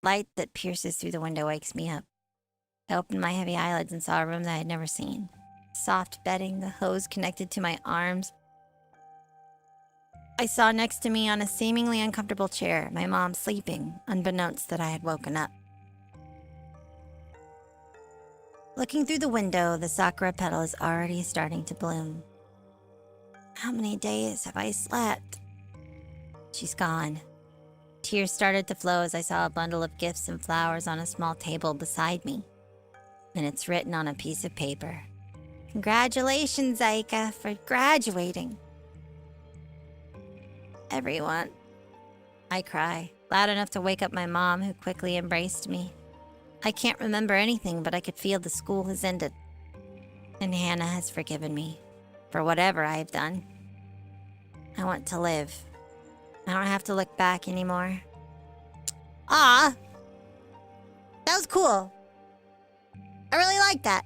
Light that pierces through the window wakes me up. I opened my heavy eyelids and saw a room that I had never seen. Soft bedding, the hose connected to my arms. I saw next to me on a seemingly uncomfortable chair my mom sleeping, unbeknownst that I had woken up. Looking through the window, the sakura petal is already starting to bloom. How many days have I slept? She's gone. Tears started to flow as I saw a bundle of gifts and flowers on a small table beside me. And it's written on a piece of paper. Congratulations, Aika, for graduating. Everyone. I cry, loud enough to wake up my mom, who quickly embraced me. I can't remember anything, but I could feel the school has ended. And Hannah has forgiven me for whatever I have done. I want to live. I don't have to look back anymore. Ah, that was cool. I really like that.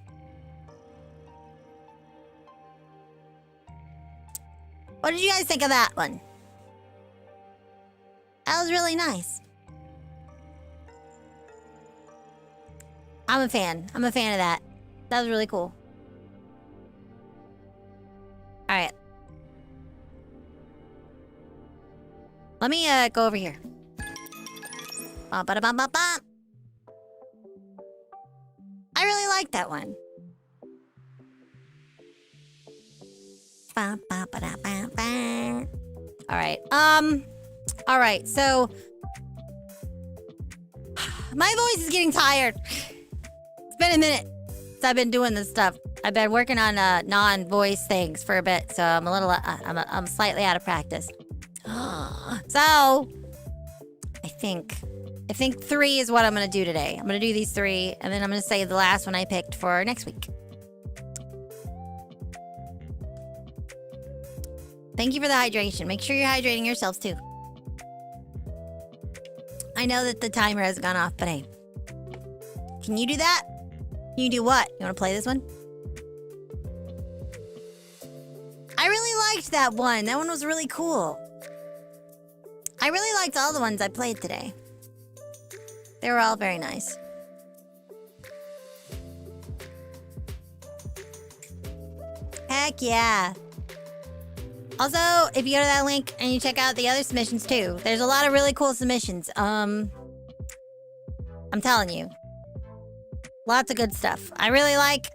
What did you guys think of that one? That was really nice. I'm a fan. I'm a fan of that. That was really cool. All right. Let me go over here. Ba-ba-da-bum-bum-bum. I really like that one. Ba-ba-ba-da-ba-ba. All right. All right. So my voice is getting tired. It's been a minute since I've been doing this stuff. I've been working on non-voice things for a bit, so I'm a little I'm slightly out of practice. So I think 3 is what I'm gonna do today. I'm gonna do these 3, and then I'm gonna say the last one I picked for next week. Thank you for the hydration. Make sure you're hydrating yourselves too. I know that the timer has gone off, but hey. Can you do that? Can you do what? You wanna play this one? I really liked that one. That one was really cool. I really liked all the ones I played today. They were all very nice. Heck yeah. Also, if you go to that link and you check out the other submissions too, there's a lot of really cool submissions. I'm telling you. Lots of good stuff. I really like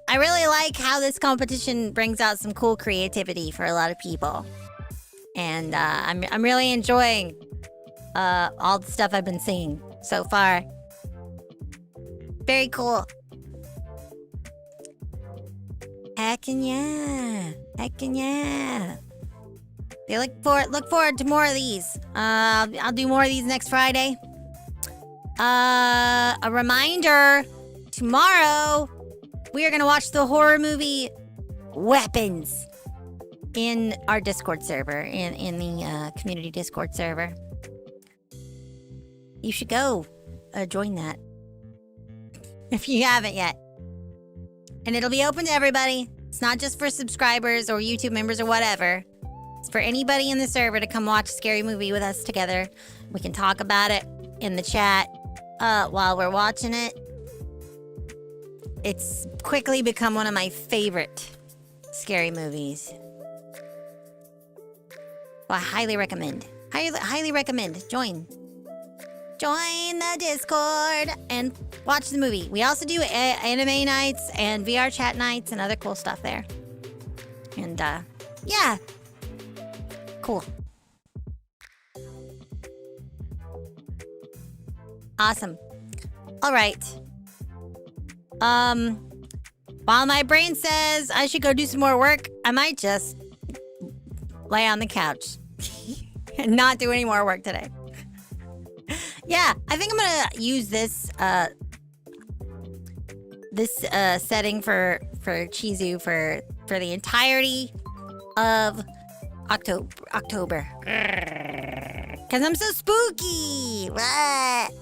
how this competition brings out some cool creativity for a lot of people. And I'm really enjoying all the stuff I've been seeing so far. Very cool. Heckin' yeah. Heckin' yeah. They look forward to more of these. I'll do more of these next Friday. A reminder, tomorrow we are gonna watch the horror movie Weapons in our Discord server, in the community Discord server. You should go join that if you haven't yet. And it'll be open to everybody. It's not just for subscribers or YouTube members or whatever. It's for anybody in the server to come watch a scary movie with us together. We can talk about it in the chat while we're watching it. It's quickly become one of my favorite scary movies. So I highly recommend. Highly recommend. Join the Discord and watch the movie. We also do anime nights and VR chat nights and other cool stuff there. And yeah. Cool. Awesome. All right. While my brain says I should go do some more work, I might just lay on the couch and not do any more work today. Yeah, I think I'm gonna use this setting for Chizu for the entirety of October. Because I'm so spooky. What?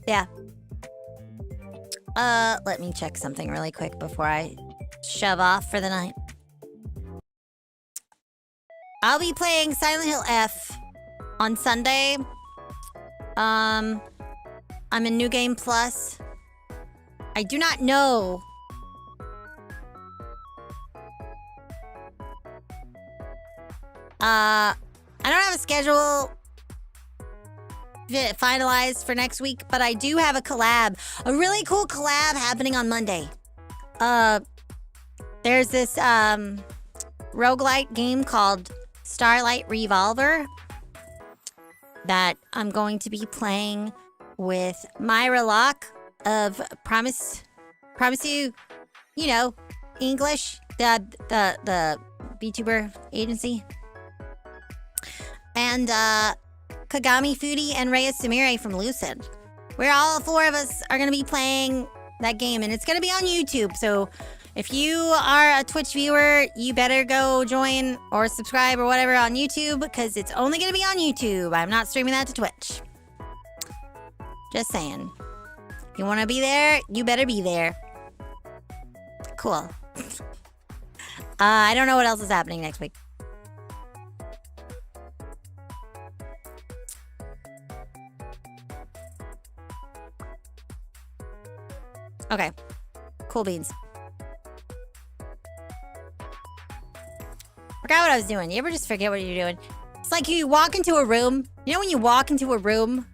Yeah. Let me check something really quick before I shove off for the night. I'll be playing Silent Hill F on Sunday. I'm in New Game Plus. I do not know. I don't have a schedule finalized for next week, but I do have a collab. A really cool collab happening on Monday. There's this roguelite game called Starlight Revolver that I'm going to be playing with Myra Locke of Promise You, you know, English, the VTuber agency. And Kagami Foodie and Reyes Samire from Lucid. We're all four of us are going to be playing that game, and it's going to be on YouTube. So if you are a Twitch viewer, you better go join or subscribe or whatever on YouTube, because it's only going to be on YouTube. I'm not streaming that to Twitch. Just saying. If you want to be there, you better be there. Cool. I don't know what else is happening next week. Okay. Cool beans. Forgot what I was doing. You ever just forget what you're doing? It's like you walk into a room. You know when you walk into a room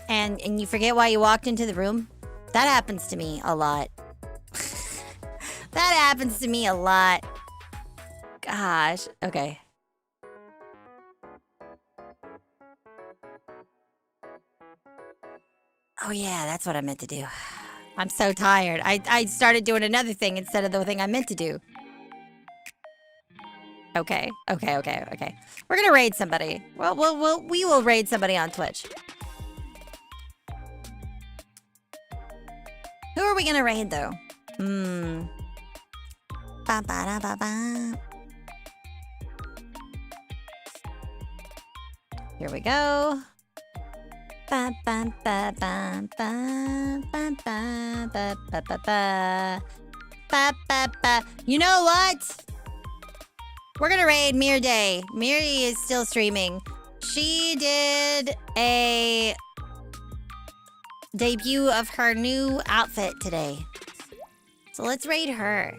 and you forget why you walked into the room? That happens to me a lot. That happens to me a lot. Gosh. Okay. Oh yeah, that's what I meant to do. I'm so tired. I started doing another thing instead of the thing I meant to do. Okay. We're gonna raid somebody. We will raid somebody on Twitch. Who are we gonna raid though? Ba ba da ba ba. Here we go. Ba ba ba ba ba ba ba ba ba ba ba ba ba. You know what? We're gonna raid Mir Day. Miri is still streaming. She did a debut of her new outfit today. So let's raid her.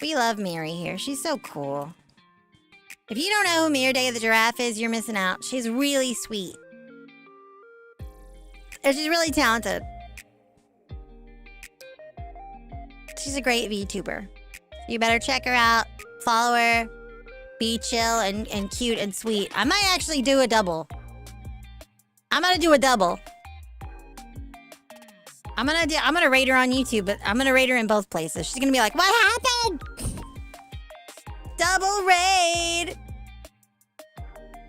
We love Miri here. She's so cool. If you don't know who Mir Day the giraffe is, you're missing out. She's really sweet. And she's really talented. She's a great VTuber. You better check her out. Follow her. Be chill and cute and sweet. I might actually do a double. I'm gonna do a double. I'm gonna rate her on YouTube, but I'm gonna rate her in both places. She's gonna be like, what happened? Double raid.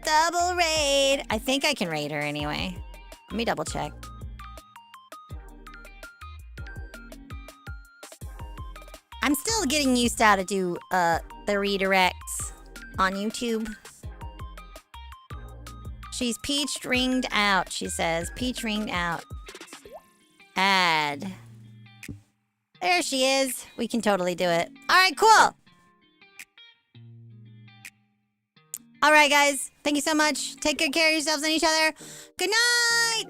Double raid. I think I can raid her anyway. Let me double check. I'm still getting used to how to do the redirects on YouTube. She's peach ringed out, she says. Peach ringed out. Add. There she is. We can totally do it. All right, cool. All right, guys. Thank you so much. Take good care of yourselves and each other. Good night.